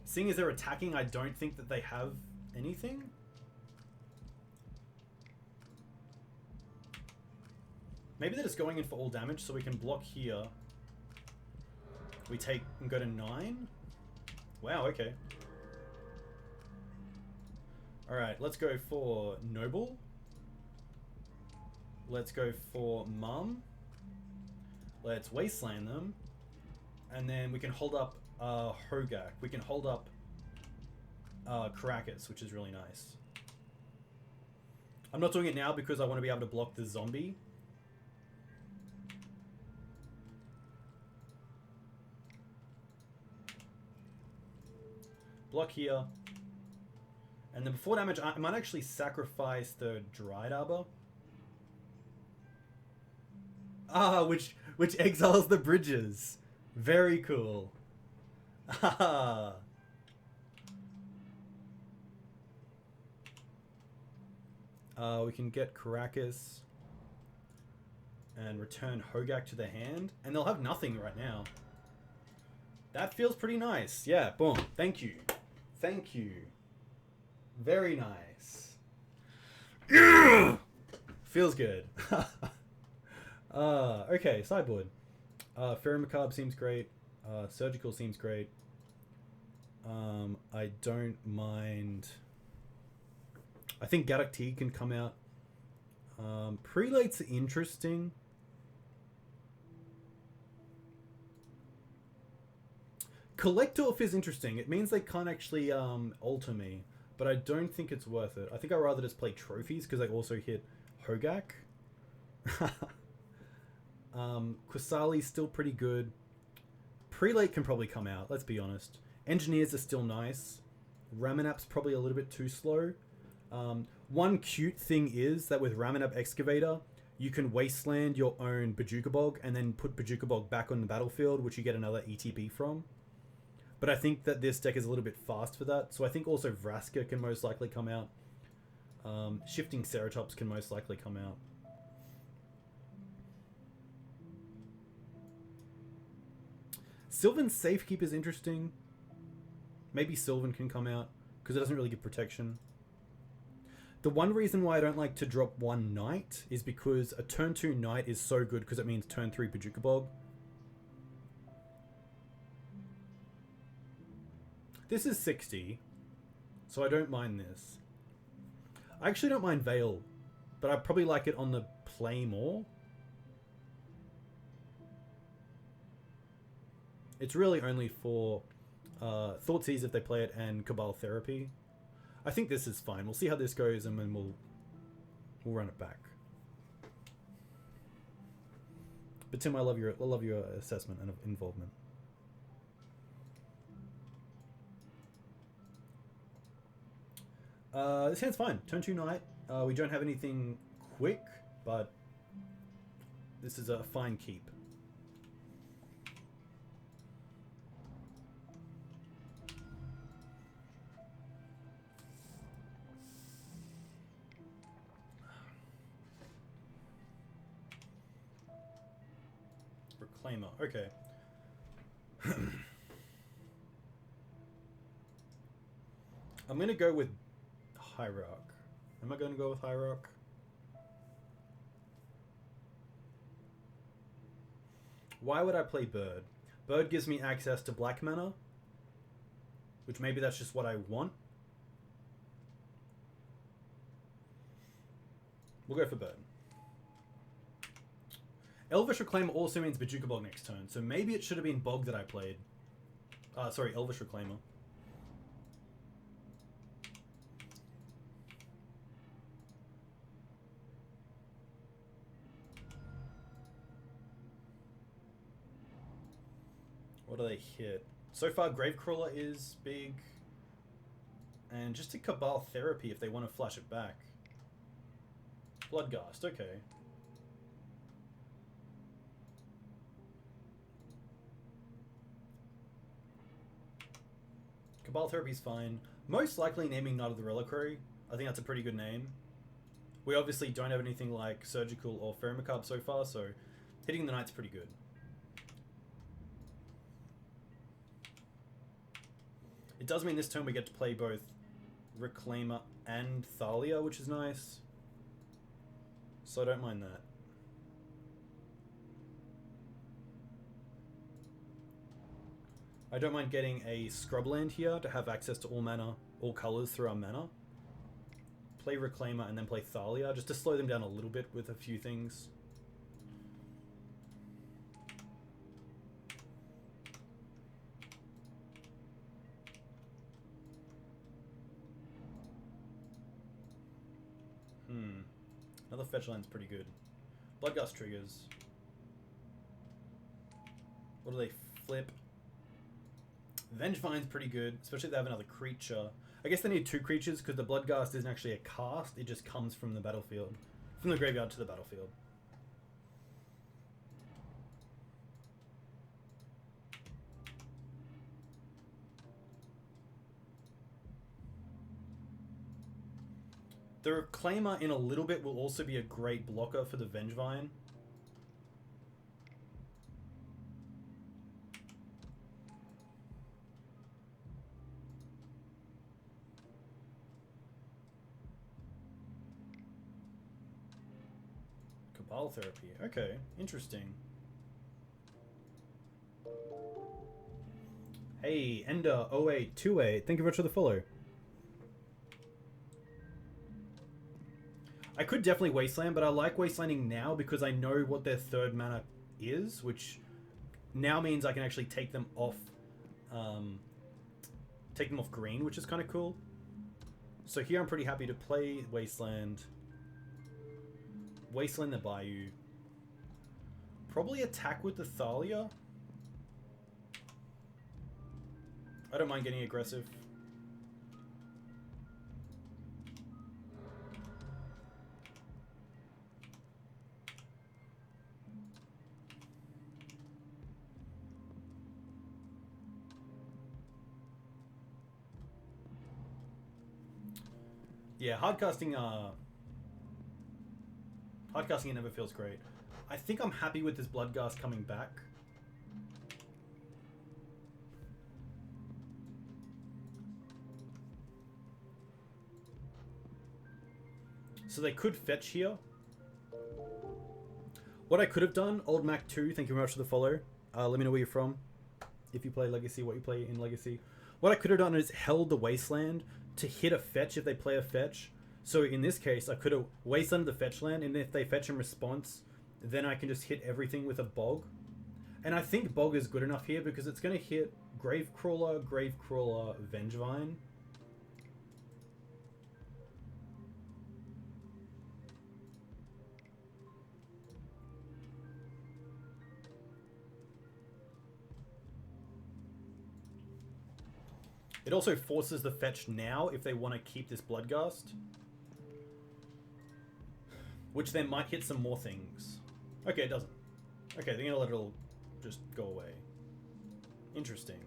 Speaker 1: Seeing as they're attacking, I don't think that they have anything. Maybe they're just going in for all damage, so we can block here. We take and go to 9. Wow, okay. Alright, let's go for Noble. Let's go for Mum. Let's Wasteland them. And then we can hold up Hogak. We can hold up Karakas, which is really nice. I'm not doing it now because I want to be able to block the zombie. Block here. And then before damage, I might actually sacrifice the Dryad Arbor. Ah, which exiles the bridges. Very cool. Ah. We can get Karakas and return Hogak to the hand. And they'll have nothing right now. That feels pretty nice. Yeah, boom. Thank you. Thank you. Very nice. Feels good. Okay, sideboard. Faerie Macabre seems great. Surgical seems great. I don't mind... I think Gaddock Teeg can come out. Prelate's interesting. Collector Ouphe is interesting. It means they can't actually alter me, but I don't think it's worth it. I think I'd rather just play trophies because they also hit Hogak. Qasali's still pretty good. Prelate can probably come out, let's be honest. Engineers are still nice. Ramunap's probably a little bit too slow. One cute thing is that with Ramunap Excavator, you can Wasteland your own Bojuka Bog and then put Bojuka Bog back on the battlefield, which you get another ETB from. But I think that this deck is a little bit fast for that. So I think also Vraska can most likely come out. Shifting Ceratops can most likely come out. Sylvan Safekeeper is interesting. Maybe Sylvan can come out because it doesn't really give protection. The one reason why I don't like to drop one Knight is because a turn 2 Knight is so good because it means turn 3 Bojuka Bog. This is 60, so I don't mind this. I actually don't mind Veil, but I probably like it on the play more. It's really only for Thoughtseize if they play it, and Cabal Therapy. I think this is fine. We'll see how this goes, and then we'll run it back. But Tim, I love your assessment and involvement. This hand's fine. Turn 2 Knight. We don't have anything quick, but this is a fine keep. Reclaimer. Okay. I'm going to go with Hierarch. Am I going to go with Hierarch? Why would I play Bird? Bird gives me access to black mana, which maybe that's just what I want. We'll go for Bird. Elvish Reclaimer also means Bojuka Bog next turn, so maybe it should have been Bog that I played. Sorry, Elvish Reclaimer. What do they hit? So far, Gravecrawler is big. And just a Cabal Therapy if they want to flash it back. Bloodghast, okay. Cabal Therapy's fine. Most likely naming Knight of the Reliquary. I think that's a pretty good name. We obviously don't have anything like Surgical or Faerie Macabre so far, so hitting the Knight's pretty good. It does mean this turn we get to play both Reclaimer and Thalia, which is nice. So I don't mind that. I don't mind getting a Scrubland here to have access to all mana, all colors through our mana. Play Reclaimer and then play Thalia, just to slow them down a little bit with a few things. Another fetch line's pretty good. Bloodghast triggers. What do they flip? Vengevine's pretty good, especially if they have another creature. I guess they need 2 creatures because the Bloodghast isn't actually a cast, it just comes from the battlefield. From the graveyard to the battlefield. The Reclaimer in a little bit will also be a great blocker for the Vengevine. Cabal Therapy. Okay, interesting. Hey, Ender 0828. Thank you very much for the follow. I could definitely Wasteland, but I like Wastelanding now because I know what their 3rd mana is, which now means I can actually take them off green, which is kind of cool. So here I'm pretty happy to play Wasteland. Wasteland the Bayou. Probably attack with the Thalia. I don't mind getting aggressive. Yeah, hardcasting it never feels great. I think I'm happy with this Bloodghast coming back. So they could fetch here. What I could have done, Old Mac 2, thank you very much for the follow. Let me know where you're from. If you play Legacy, what you play in Legacy. What I could have done is held the Wasteland to hit a fetch if they play a fetch. So in this case, I could have Wastelanded the fetch land, and if they fetch in response, then I can just hit everything with a Bog. And I think Bog is good enough here because it's going to hit Gravecrawler, Vengevine. It also forces the fetch now if they want to keep this Bloodghast. Which then might hit some more things. Okay, it doesn't. Okay, they're gonna let it all just go away. Interesting.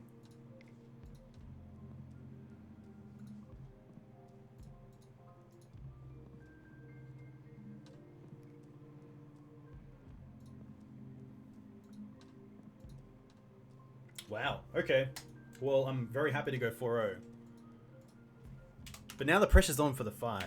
Speaker 1: Wow, okay. Well, I'm very happy to go 4-0. But now the pressure's on for the 5.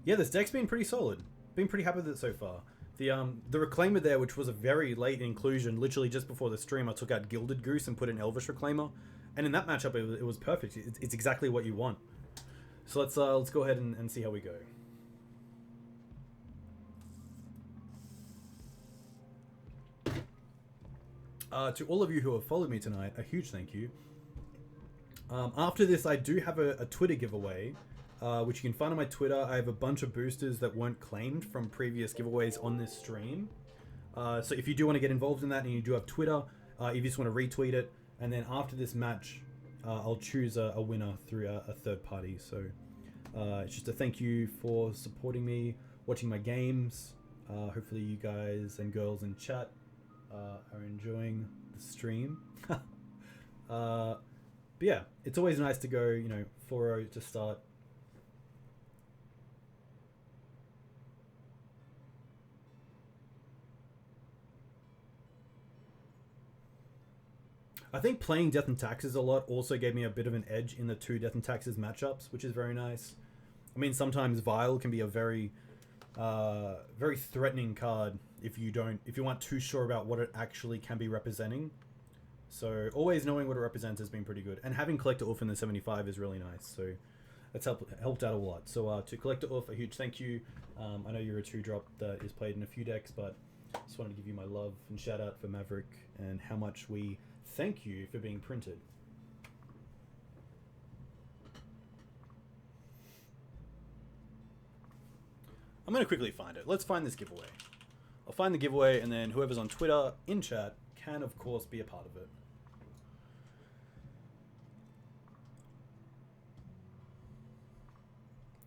Speaker 1: Yeah, this deck's been pretty solid. Been pretty happy with it so far. The Reclaimer there, which was a very late inclusion, literally just before the stream, I took out Gilded Goose and put in Elvish Reclaimer. And in that matchup, it was perfect. It's exactly what you want. So let's go ahead and see how we go. To all of you who have followed me tonight, a huge thank you. After this, I do have a Twitter giveaway, which you can find on my Twitter. I have a bunch of boosters that weren't claimed from previous giveaways on this stream. So if you do want to get involved in that and you do have Twitter, if you just want to retweet it, and then after this match, I'll choose a winner through a third party. So it's just a thank you for supporting me, watching my games. Hopefully you guys and girls in chat are enjoying the stream. But yeah, it's always nice to go, 4-0 to start. I think playing Death and Taxes a lot also gave me a bit of an edge in the 2 Death and Taxes matchups, which is very nice. I mean, sometimes Vile can be a very threatening card if you aren't too sure about what it actually can be representing. So always knowing what it represents has been pretty good. And having Collector Ouphe in the 75 is really nice. So that's helped out a lot. So to Collector Ouphe, a huge thank you. I know you're a 2-drop that is played in a few decks, but just wanted to give you my love and shout out for Maverick and how much we thank you for being printed. I'm going to quickly find it. Let's find this giveaway. I'll find the giveaway, and then whoever's on Twitter in chat can, of course, be a part of it.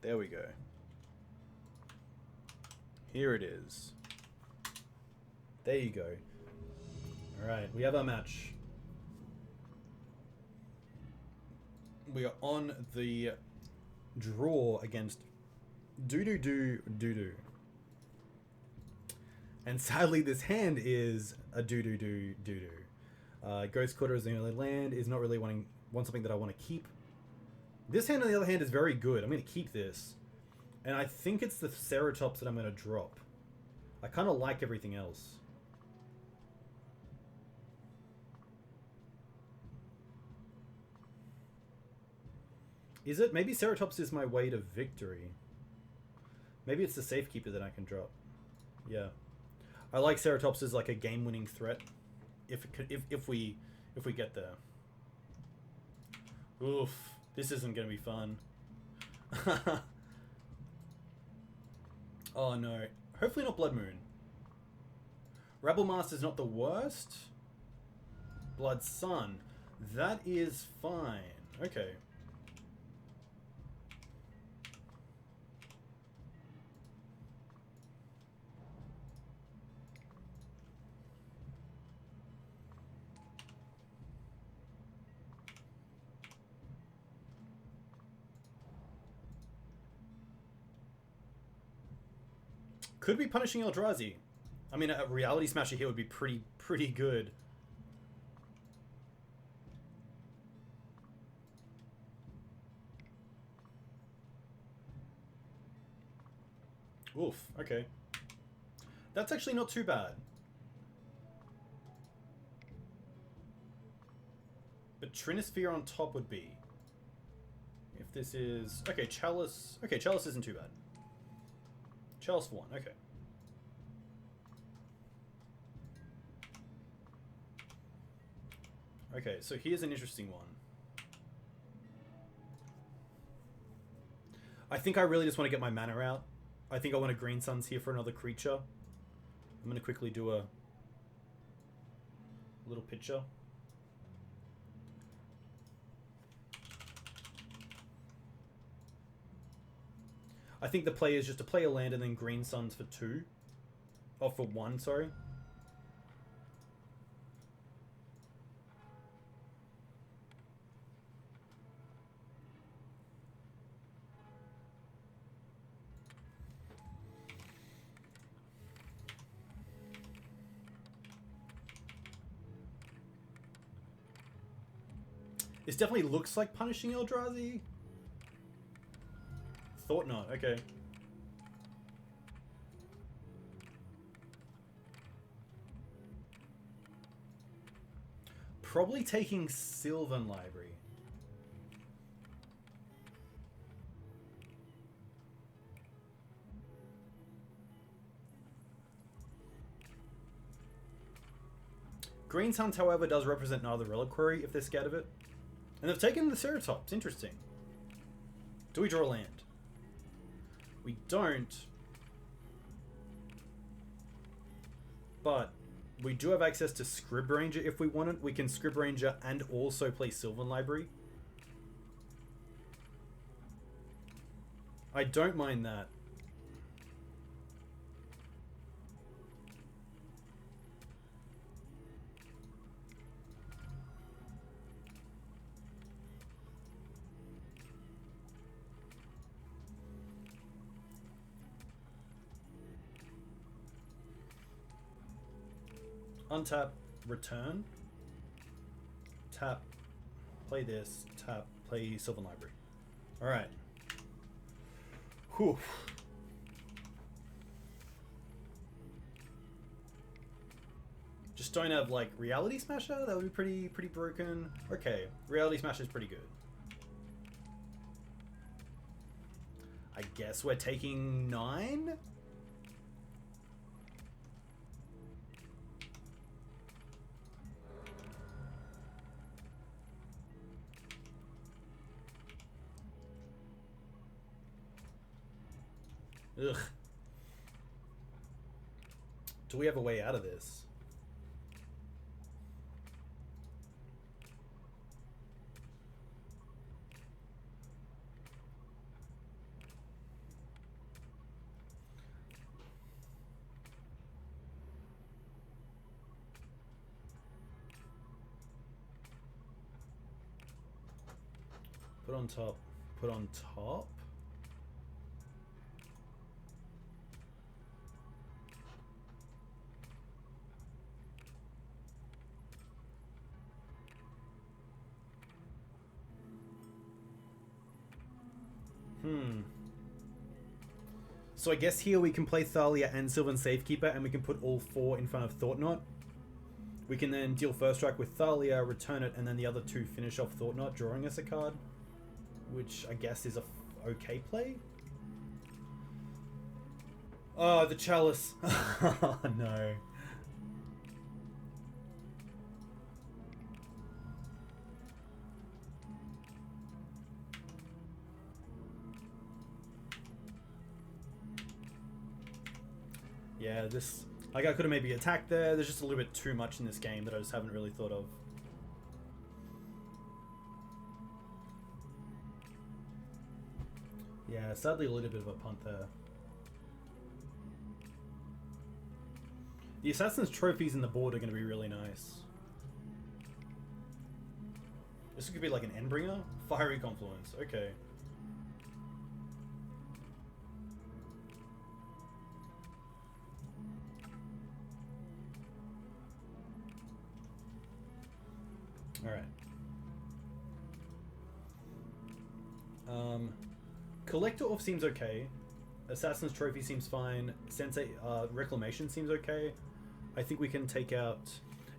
Speaker 1: There we go. Here it is. There you go. Alright, we have our match. We are on the draw against Doo-doo-doo-doo-doo. And sadly, this hand is a doo-doo-doo-doo-doo. Ghost Quarter as the only land is not really want something that I want to keep. This hand, on the other hand, is very good. I'm going to keep this. And I think it's the Ceratops that I'm going to drop. I kind of like everything else. Is it? Maybe Ceratops is my way to victory. Maybe it's the Safekeeper that I can drop. Yeah. I like Ceratops as like a game-winning threat. If we get there. Oof. This isn't going to be fun. Oh no. Hopefully not Blood Moon. Rabble Master's not the worst. Blood Sun. That is fine. Okay. Could be punishing Eldrazi. I mean, a Reality Smasher here would be pretty good. Oof, okay. That's actually not too bad. Trinisphere on top would be... If this is... Okay, Chalice... Okay, Chalice isn't too bad. Chalice for 1, okay. Okay, so here's an interesting one. I think I really just want to get my mana out. I think I want a Green Suns here for another creature. I'm going to quickly do a little picture. I think the play is just to play a land and then Green Suns for 2. Oh, for 1, sorry. This definitely looks like punishing Eldrazi. Thought not, okay. Probably taking Sylvan Library. Green Suns, however, does represent another Reliquary if they're scared of it. And they've taken the Ceratops. Interesting. Do we draw a land? We don't. But we do have access to Scryb Ranger if we want it. We can Scryb Ranger and also play Sylvan Library. I don't mind that. Untap, return, tap, play this, tap, play Sylvan Library. Alright. Whew. Just don't have, like, Reality Smasher? That would be pretty broken. Okay, Reality Smasher is pretty good. I guess we're taking 9? Ugh. Do we have a way out of this? Put on top. Put on top? So I guess here we can play Thalia and Sylvan Safekeeper, and we can put all 4 in front of Thought-Knot. We can then deal first strike with Thalia, return it, and then the other 2 finish off Thought-Knot, drawing us a card. Which I guess is a okay play. Oh, the Chalice. Oh, no. Yeah, this... Like, I could have maybe attacked there. There's just a little bit too much in this game that I just haven't really thought of. Yeah, sadly a little bit of a punt there. The Assassin's Trophies in the board are going to be really nice. This could be like an Endbringer? Fiery Confluence, okay. Alright. Collector Ouphe seems okay. Assassin's Trophy seems fine. Sensei Reclamation seems okay. I think we can take out...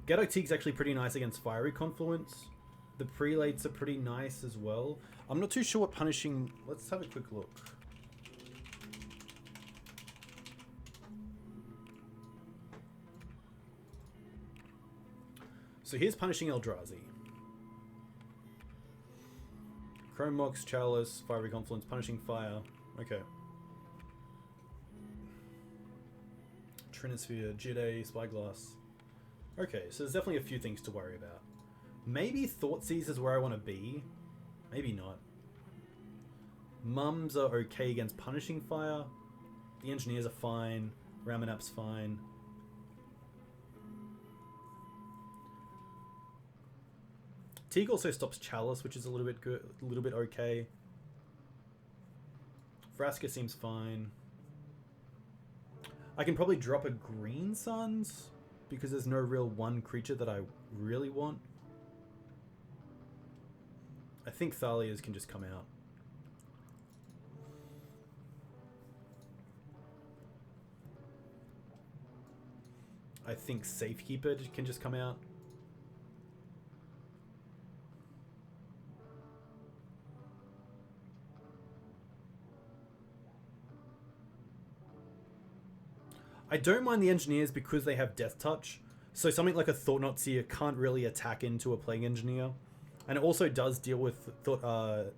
Speaker 1: Gaddock Teeg's actually pretty nice against Fiery Confluence. The Prelates are pretty nice as well. I'm not too sure what punishing... Let's have a quick look. So here's punishing Eldrazi. Chrome Mox, Chalice, Fiery Confluence, punishing fire. Okay. Trinisphere, Jide, Spyglass. Okay, so there's definitely a few things to worry about. Maybe Thoughtseize is where I want to be. Maybe not. Mums are okay against punishing fire. The Engineers are fine. Ramunap's fine. Teeg also stops Chalice, which is a little bit good, a little bit okay. Vraska seems fine. I can probably drop a Green Suns because there's no real one creature that I really want. I think Thalias can just come out. I think Safekeeper can just come out. I don't mind the Engineers because they have Death Touch. So something like a Thought-Knot Seer can't really attack into a Plague Engineer. And it also does deal with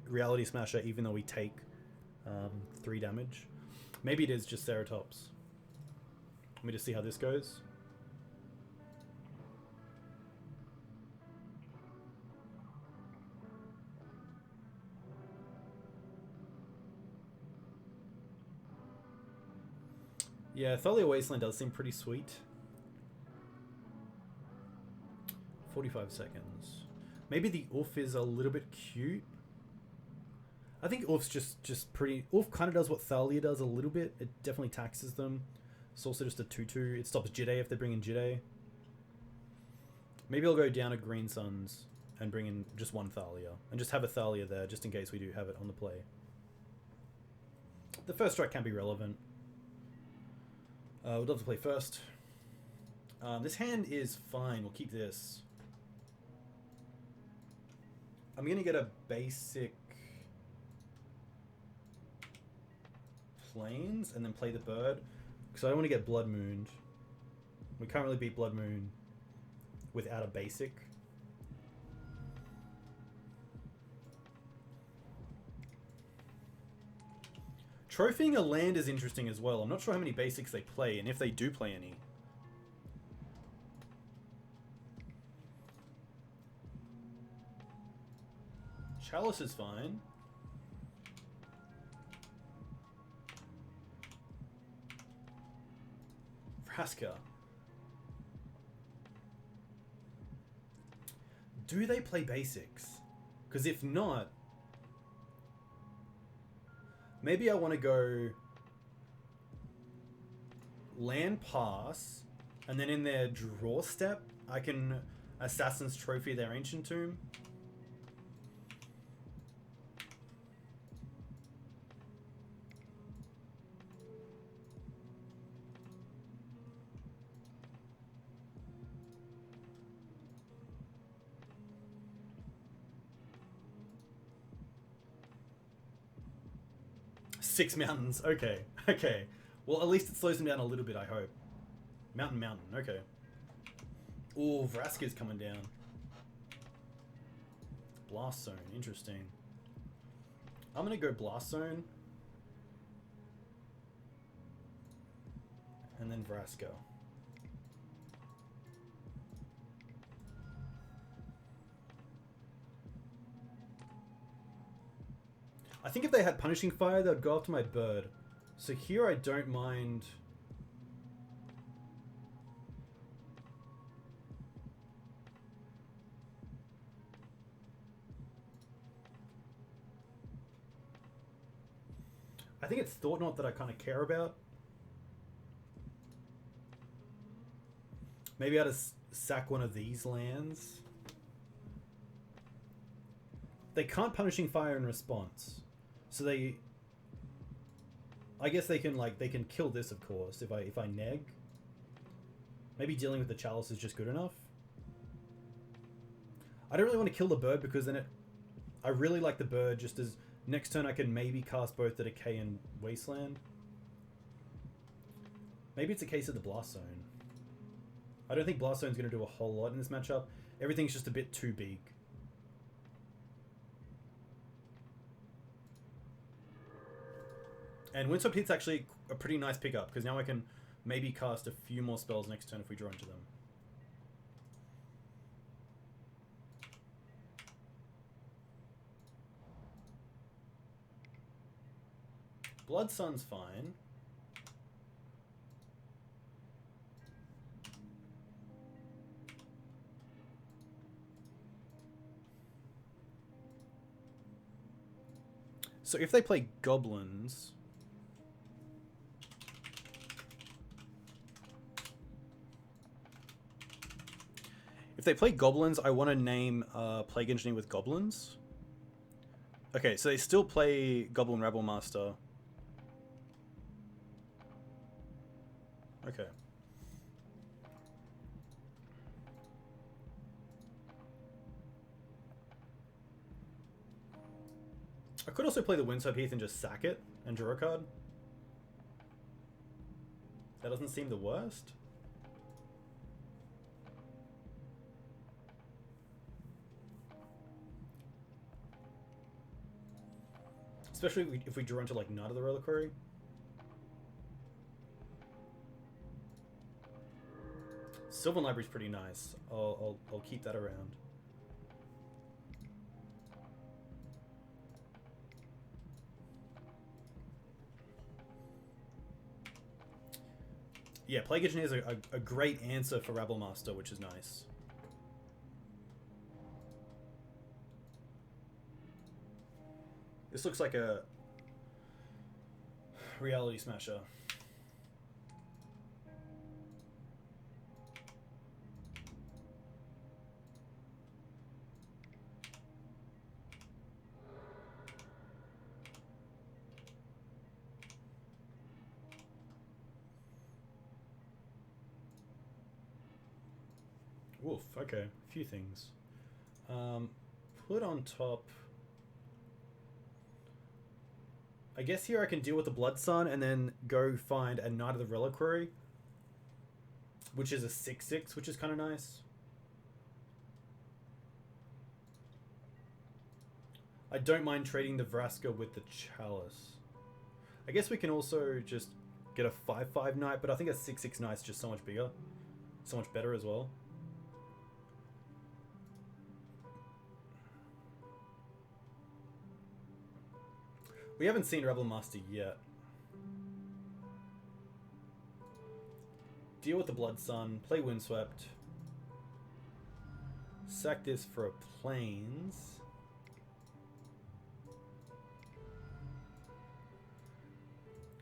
Speaker 1: Reality Smasher even though we take 3 damage. Maybe it is just Ceratops. Let me just see how this goes. Yeah, Thalia Wasteland does seem pretty sweet. 45 seconds. Maybe the Ouphe is a little bit cute. I think Ouphe's just pretty... Ouphe kind of does what Thalia does a little bit. It definitely taxes them. It's also just a 2-2. It stops Jide if they bring in Jide. Maybe I'll go down to Green Suns and bring in just one Thalia. And just have a Thalia there, just in case we do have it on the play. The first strike can be relevant. We'd love to play first. This hand is fine. We'll keep this. I'm going to get a basic Plains and then play the bird. Because I don't want to get Blood Mooned. We can't really beat Blood Moon without a basic. Trophying a land is interesting as well. I'm not sure how many basics they play, and if they do play any. Chalice is fine. Vraska. Do they play basics? Because if not... Maybe I want to go land pass, and then in their draw step, I can Assassin's Trophy their Ancient Tomb. Six mountains. Okay. Okay. Well, at least it slows them down a little bit, I hope. Mountain. Okay. Ooh, Vraska's coming down. Blast Zone. Interesting. I'm going to go Blast Zone. And then Vraska. I think if they had Punishing Fire, they would go after my bird. So here I don't mind... I think it's Thought-Knot that I kind of care about. Maybe I'd sack one of these lands. They can't Punishing Fire in response. So they... I guess they can, like, they can kill this, of course, if I neg. Maybe dealing with the Chalice is just good enough. I don't really want to kill the bird because then I really like the bird just as next turn I can maybe cast both the Decay and Wasteland. Maybe it's a case of the Blast Zone. I don't think Blast Zone's going to do a whole lot in this matchup. Everything's just a bit too big. And Windswept Heath's actually a pretty nice pickup because now I can maybe cast a few more spells next turn if we draw into them. Blood Sun's fine. So if they play goblins, I want to name Plague Engineer with goblins. Okay, so they still play Goblin Rabble Master. Okay. I could also play the Windswept Heath and just sack it and draw a card. That doesn't seem the worst. Especially if we draw into like Knight of the Reliquary. Sylvan Library's pretty nice. I'll keep that around. Yeah, Plague Engineer is a great answer for Rabble Master, which is nice. This looks like a Reality Smasher. Oof, okay, a few things. Put on top. I guess here I can deal with the Blood Sun and then go find a Knight of the Reliquary, which is a 6/6, which is kind of nice. I don't mind trading the Vraska with the Chalice. I guess we can also just get a 5/5 Knight, but I think a 6/6 Knight's just so much bigger, so much better as well. We haven't seen Rebel Master yet. Deal with the Blood Sun, play Windswept. Sack this for a Plains.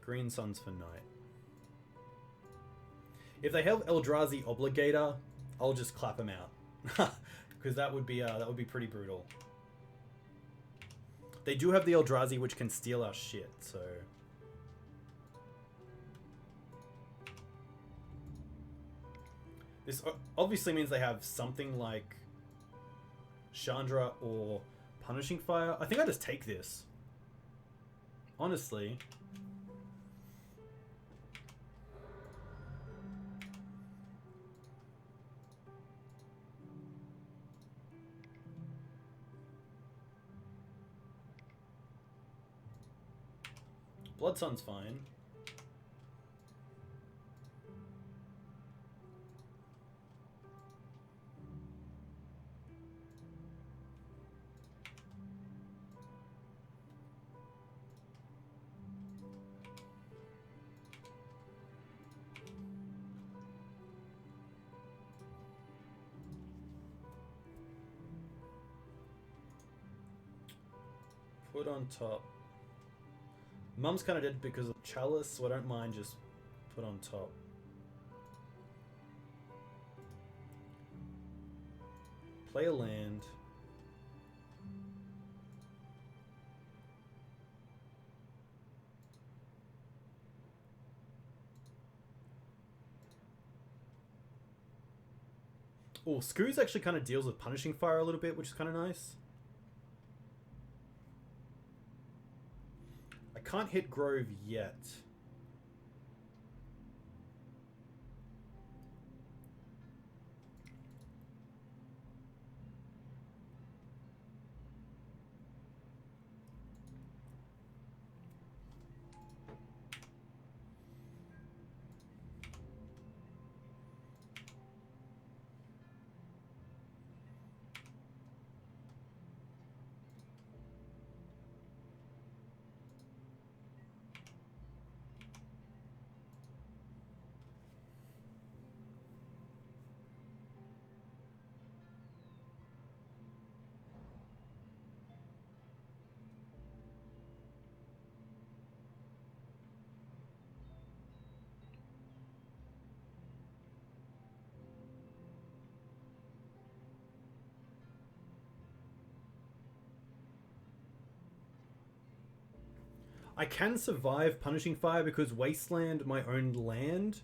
Speaker 1: Green Suns for Knight. If they have Eldrazi Obligator, I'll just clap them out. Because that would be pretty brutal. They do have the Eldrazi, which can steal our shit, so... This obviously means they have something like Chandra or Punishing Fire. I think I just take this. Honestly. Blood Sun's fine. Put on top. Mum's kind of dead because of Chalice, so I don't mind just put on top. Play a land. Oh, Scooz actually kind of deals with Punishing Fire a little bit, which is kind of nice. I can't hit Grove yet. I can survive Punishing Fire because Wasteland, my own land,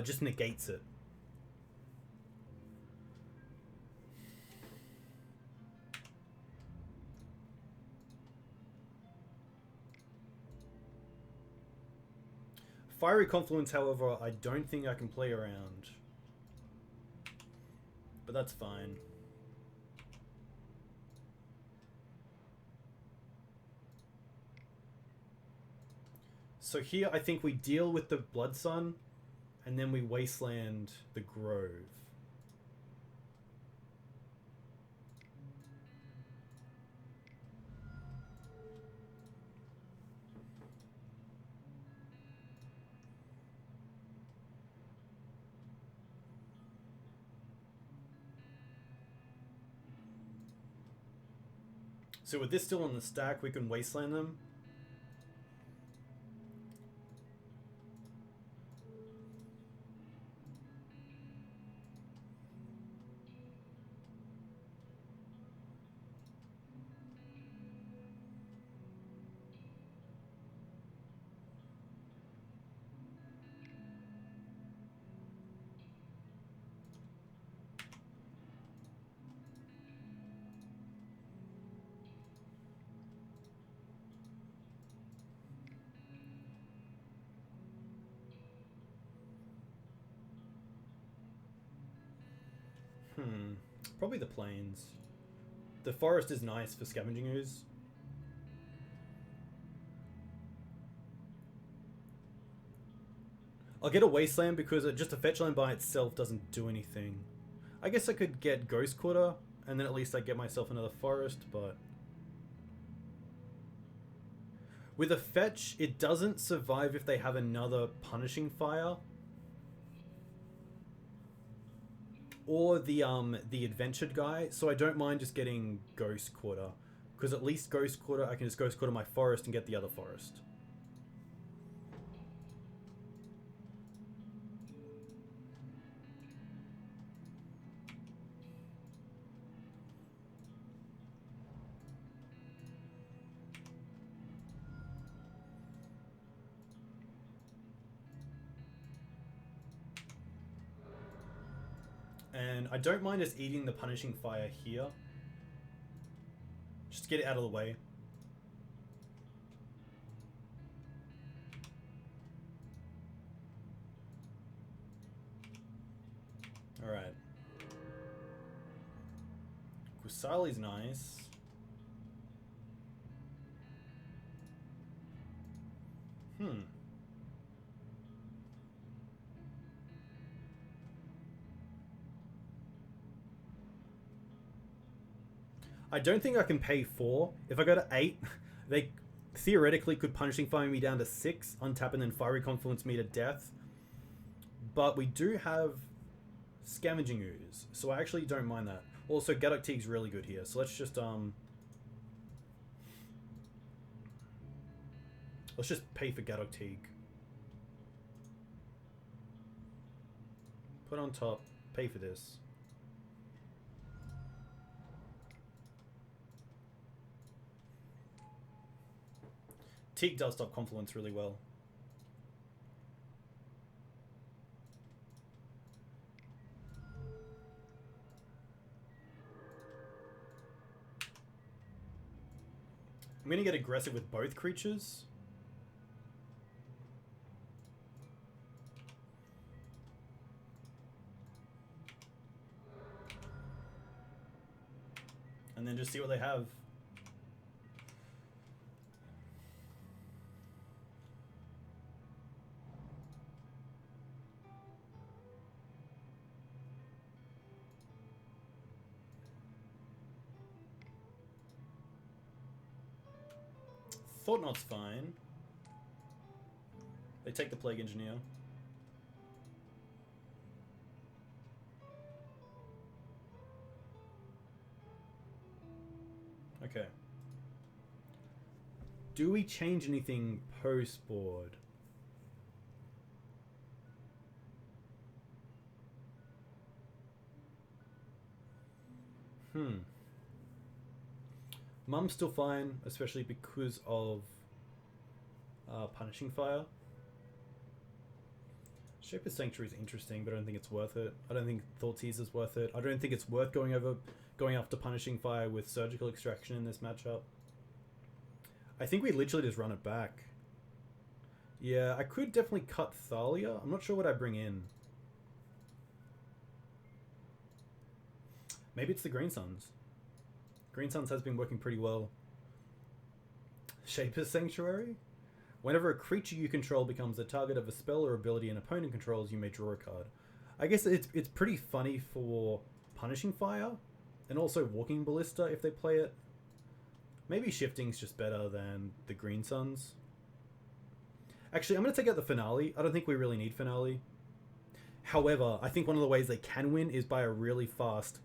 Speaker 1: just negates it. Fiery Confluence, however, I don't think I can play around. But that's fine. So here, I think we deal with the Blood Sun, and then we Wasteland the Grove. So with this still on the stack, we can Wasteland them. Probably the Plains. The forest is nice for Scavenging Ooze. I'll get a Wasteland because just a fetch land by itself doesn't do anything. I guess I could get Ghost Quarter, and then at least I get myself another forest, but... With a fetch, it doesn't survive if they have another Punishing Fire. Or the Adventured guy, so I don't mind just getting Ghost Quarter. Because at least Ghost Quarter, I can just Ghost Quarter my forest and get the other forest. And I don't mind us eating the Punishing Fire here. Just to get it out of the way. Alright. Qasali's nice. I don't think I can pay 4. If I go to 8, they theoretically could Punishing Fire me down to 6, untap and then Fiery Confluence me to death. But we do have Scavenging Ooze, so I actually don't mind that. Also, Gaddock Teeg's really good here, so let's just pay for Gaddock Teeg. Put on top, pay for this. Teeg does stop Confluence really well. I'm going to get aggressive with both creatures. And then just see what they have. Thought-Knot's fine. They take the Plague Engineer. Okay. Do we change anything post-board? Mum's still fine, especially because of Punishing Fire. Shaper's Sanctuary is interesting, but I don't think it's worth it. I don't think Thoughtseize is worth it. I don't think it's worth going after Punishing Fire with Surgical Extraction in this matchup. I think we literally just run it back. Yeah, I could definitely cut Thalia. I'm not sure what I bring in. Maybe it's the Green Suns. Green Suns has been working pretty well. Shaper's Sanctuary? Whenever a creature you control becomes the target of a spell or ability an opponent controls, you may draw a card. I guess it's pretty funny for Punishing Fire, and also Walking Ballista if they play it. Maybe Shifting's just better than the Green Suns. Actually, I'm going to take out the Finale. I don't think we really need Finale. However, I think one of the ways they can win is by a really fast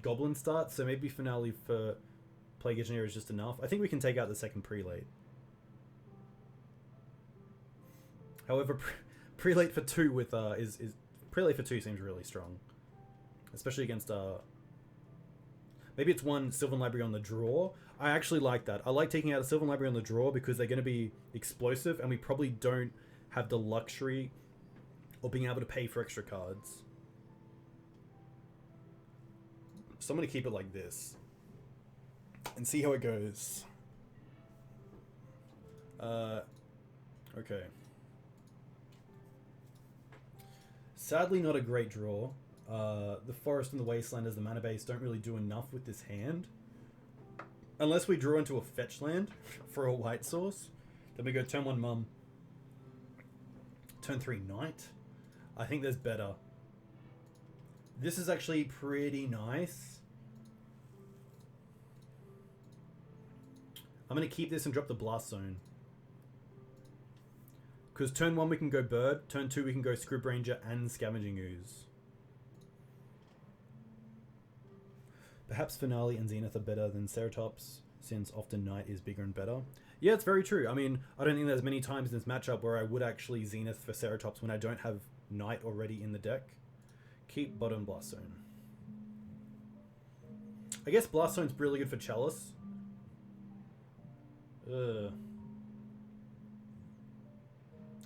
Speaker 1: Goblin start, so maybe Finale for Plague Engineer is just enough. I think we can take out the second Prelate. However, Prelate for 2 with Prelate for 2 seems really strong, especially against maybe it's one Sylvan Library on the draw. I actually like that. I like taking out a Sylvan Library on the draw because they're going to be explosive, and we probably don't have the luxury of being able to pay for extra cards. So I'm going to keep it like this and see how it goes. Okay. Sadly, not a great draw. The Forest and the Wasteland as the mana base don't really do enough with this hand. Unless we draw into a fetch land for a white source. Then we go turn 1 Mum. Turn 3 Knight. I think there's better. This is actually pretty nice. I'm going to keep this and drop the Blast Zone. Because turn 1 we can go Bird, turn 2 we can go Scryb Ranger and Scavenging Ooze. Perhaps Finale and Zenith are better than Ceratops, since often Knight is bigger and better. Yeah, it's very true. I mean, I don't think there's many times in this matchup where I would actually Zenith for Ceratops when I don't have Knight already in the deck. Keep bottom Blast Zone. I guess Blast Zone's really good for Chalice.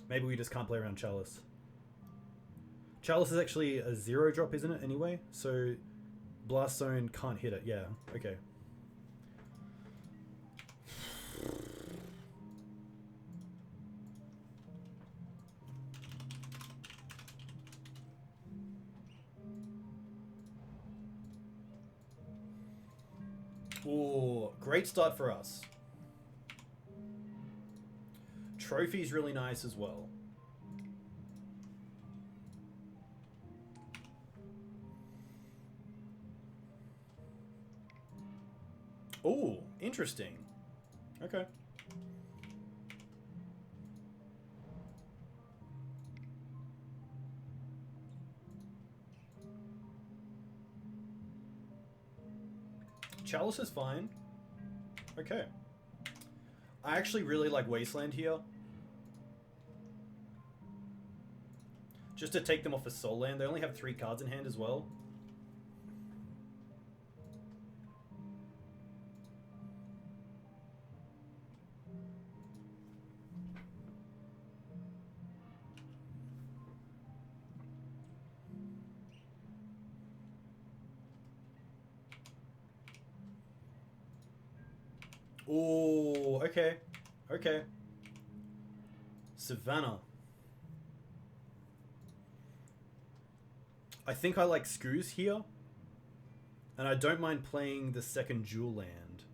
Speaker 1: Maybe we just can't play around Chalice. Chalice is actually a 0 drop, isn't it, anyway? So Blast Zone can't hit it. Yeah, okay. Ooh, great start for us. Trophy's really nice as well. Ooh, interesting. Okay. Chalice is fine. Okay. I actually really like Wasteland here. Just to take them off a Soul Land. They only have 3 cards in hand as well. Oh, okay. Okay. Savannah. I think I like Screws here. And I don't mind playing the second Jewel land.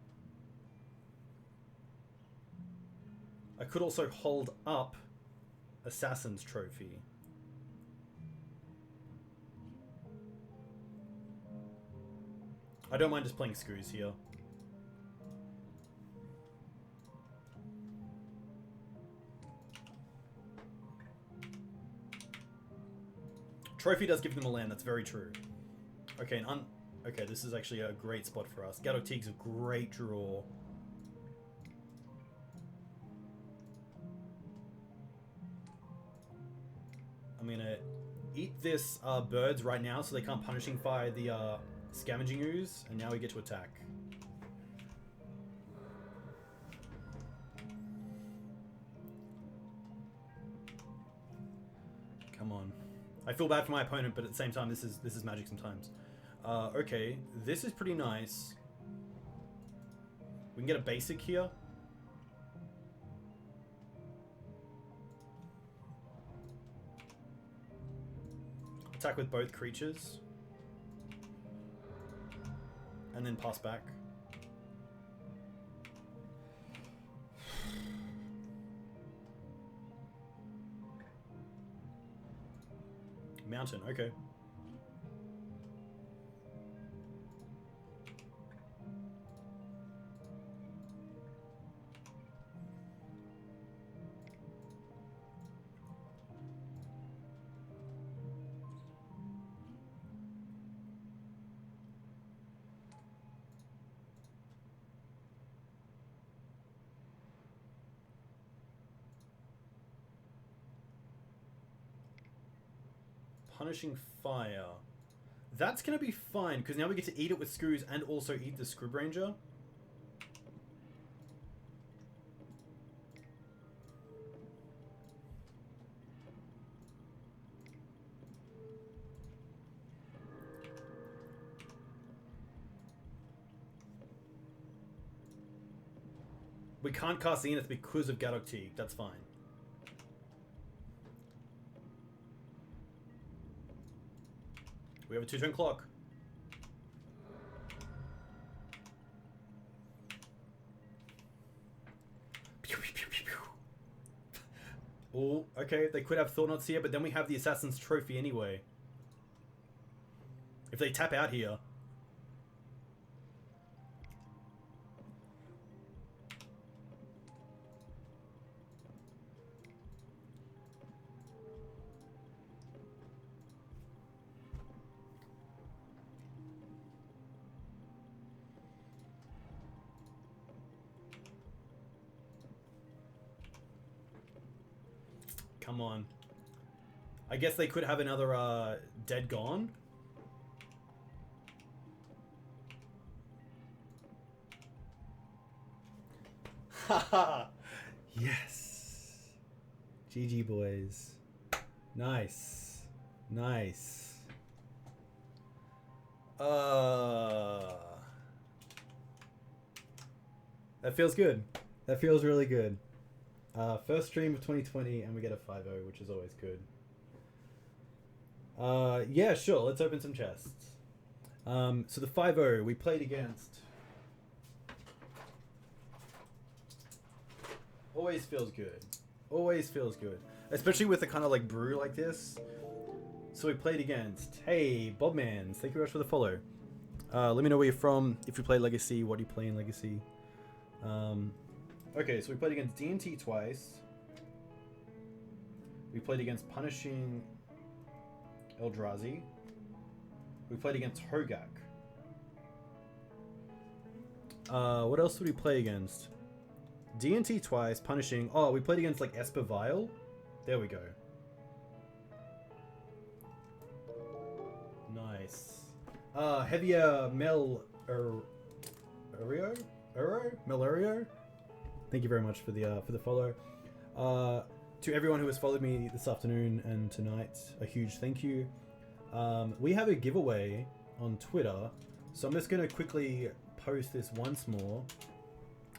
Speaker 1: I could also hold up Assassin's Trophy. I don't mind just playing Screws here. Trophy does give them a land, that's very true. Okay, okay, this is actually a great spot for us. Gaddock Teeg's a great draw. I'm gonna eat this birds right now so they can't Punishing Fire the Scavenging Ooze, and now we get to attack. Come on. I feel bad for my opponent, but at the same time, this is Magic sometimes. Okay, this is pretty nice. We can get a basic here. Attack with both creatures. And then pass back. Mountain, okay. Punishing Fire. That's going to be fine, because now we get to eat it with Screws and also eat the Scryb Ranger. We can't cast Zenith because of Gaddock Teeg. That's fine. We have a 2-turn clock. Oh, okay, they could have Thought-Knots here, but then we have the Assassin's Trophy anyway. If they tap out here... Come on. I guess they could have another Dead Gone. Haha. Yes. GG boys. Nice. Nice. That feels good. That feels really good. First stream of 2020, and we get a 5-0, which is always good. Yeah, sure, let's open some chests. So the 5-0, we played against... Always feels good. Always feels good. Especially with a kind of like brew like this. So we played against... Hey, Bobmans, thank you very much for the follow. Let me know where you're from, if you play Legacy, what do you play in Legacy. Okay, so we played against D&T twice. We played against Punishing Eldrazi. We played against Hogak. What else did we play against? D&T twice, Punishing... Oh, we played against, like, Esper Vial. There we go. Nice. Heavier Mel... Urio? Melurio? Thank you very much for the follow. To everyone who has followed me this afternoon and tonight, a huge thank you. We have a giveaway on Twitter, so I'm just going to quickly post this once more.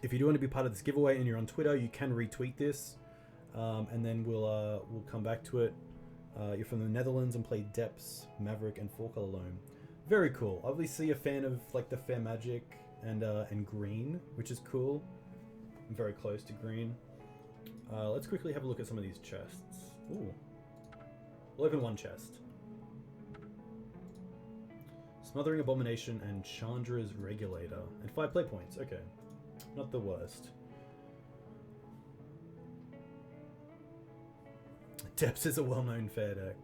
Speaker 1: if you do want to be part of this giveaway and you're on Twitter, you can retweet this, and then we'll come back to it. You're from the Netherlands and play Depths, Maverick, and 4-color Loam. Very cool. Obviously a fan of like the fair magic and green, which is cool. I'm very close to green. Let's quickly have a look at some of these chests. Ooh. We'll open one chest. Smothering Abomination and Chandra's Regulator. And 5 play points. Okay. Not the worst. Depths is a well-known fair deck.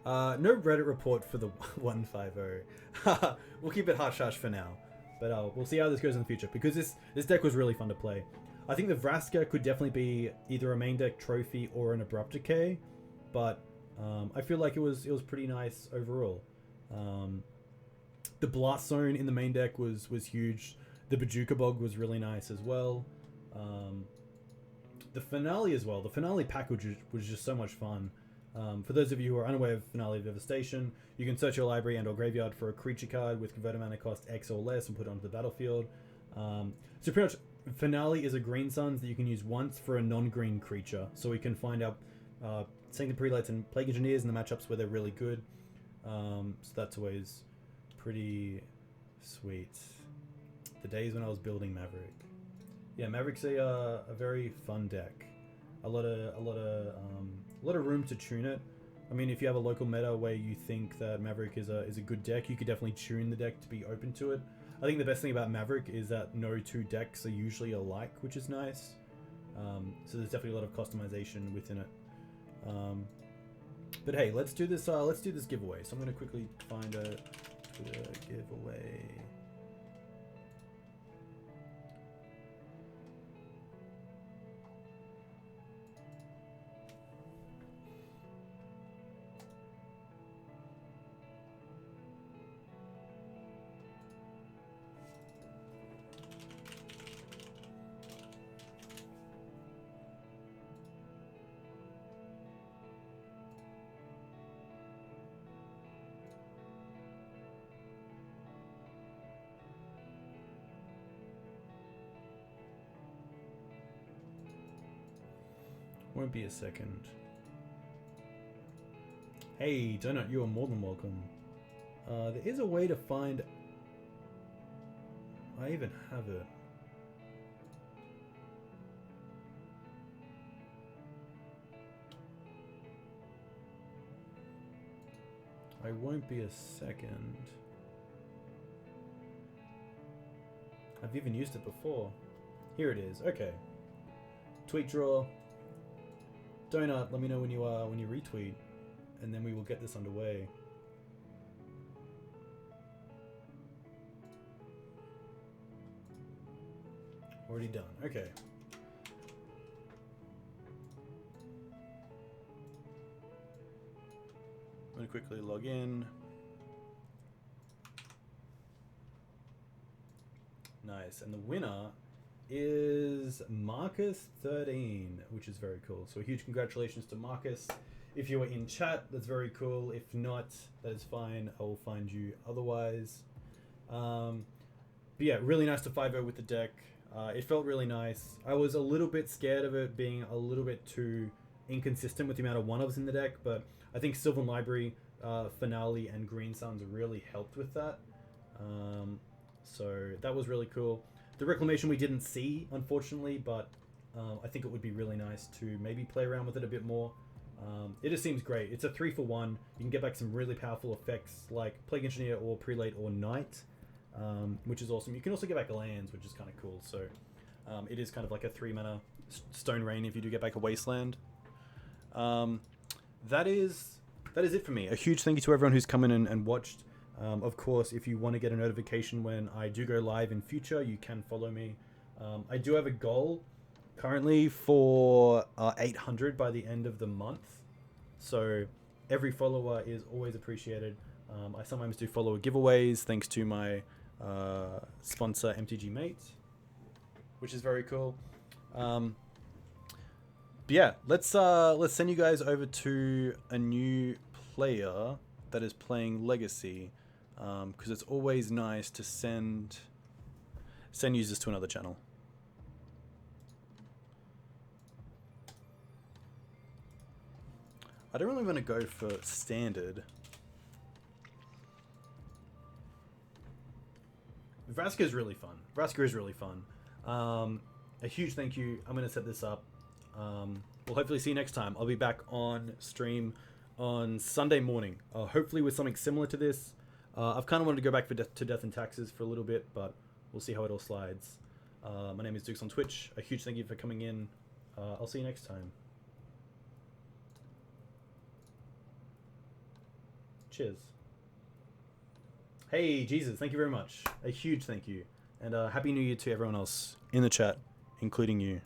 Speaker 1: No Reddit report for the 150. We'll keep it hush-hush for now. But we'll see how this goes in the future. Because this deck was really fun to play. I think the Vraska could definitely be either a main deck trophy or an Abrupt Decay. But I feel like it was pretty nice overall. The Blast Zone in the main deck was huge. The Bojuka Bog was really nice as well. The Finale as well. The Finale package was just so much fun. For those of you who are unaware of Finale of Devastation, you can search your library and or graveyard for a creature card with converted mana cost X or less and put it onto the battlefield. So pretty much, Finale is a green suns that you can use once for a non-green creature. So we can find out Sanctum Prelates and Plague Engineers in the matchups where they're really good. So that's always pretty sweet. The days when I was building Maverick. Yeah, Maverick's a very fun deck. A lot of room to tune it. I mean, if you have a local meta where you think that Maverick is a good deck, you could definitely tune the deck to be open to it. I think the best thing about Maverick is that no two decks are usually alike, which is nice. So there's definitely a lot of customization within it. But hey, let's do this. Let's do this giveaway. So I'm going to quickly find a Twitter giveaway. Won't be a second. Hey, Donut, you are more than welcome. There is a way to find... I even have it. I won't be a second. I've even used it before. Here it is. Okay. Tweet draw. Donut, let me know when you retweet, and then we will get this underway. Already done. Okay. I'm going to quickly log in. Nice. And the winner is Marcus13, which is very cool. So a huge congratulations to Marcus. If you are in chat, that's very cool. If not, that is fine. I will find you otherwise. But yeah, really nice to 5-0 with the deck. It felt really nice. I was a little bit scared of it being a little bit too inconsistent with the amount of one-ofs in the deck, but I think Sylvan Library, Finale, and Green Suns really helped with that. So that was really cool. The Reclamation we didn't see, unfortunately, but I think it would be really nice to maybe play around with it a bit more. It just seems great. It's a 3-for-1. You can get back some really powerful effects like Plague Engineer or Prelate or Knight, which is awesome. You can also get back lands, which is kind of cool. So it is kind of like a 3-mana Stone Rain if you do get back a Wasteland. That is it for me. A huge thank you to everyone who's come in and watched. Of course, if you want to get a notification when I do go live in future, you can follow me. I do have a goal currently for 800 by the end of the month. So every follower is always appreciated. I sometimes do follower giveaways thanks to my sponsor MTG Mate, which is very cool. But yeah, let's send you guys over to a new player that is playing Legacy, because it's always nice to send users to another channel. I don't really want to go for standard. Vraska is really fun. Vraska is really fun. A huge thank you. I'm going to set this up. We'll hopefully see you next time. I'll be back on stream on Sunday morning, hopefully with something similar to this. I've kind of wanted to go back to Death and Taxes for a little bit, but we'll see how it all slides. My name is Dukes on Twitch. A huge thank you for coming in. I'll see you next time. Cheers. Hey, Jesus, thank you very much. A huge thank you. And Happy New Year to everyone else in the chat, including you.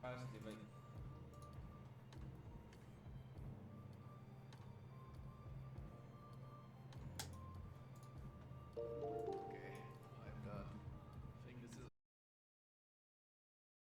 Speaker 2: Positive,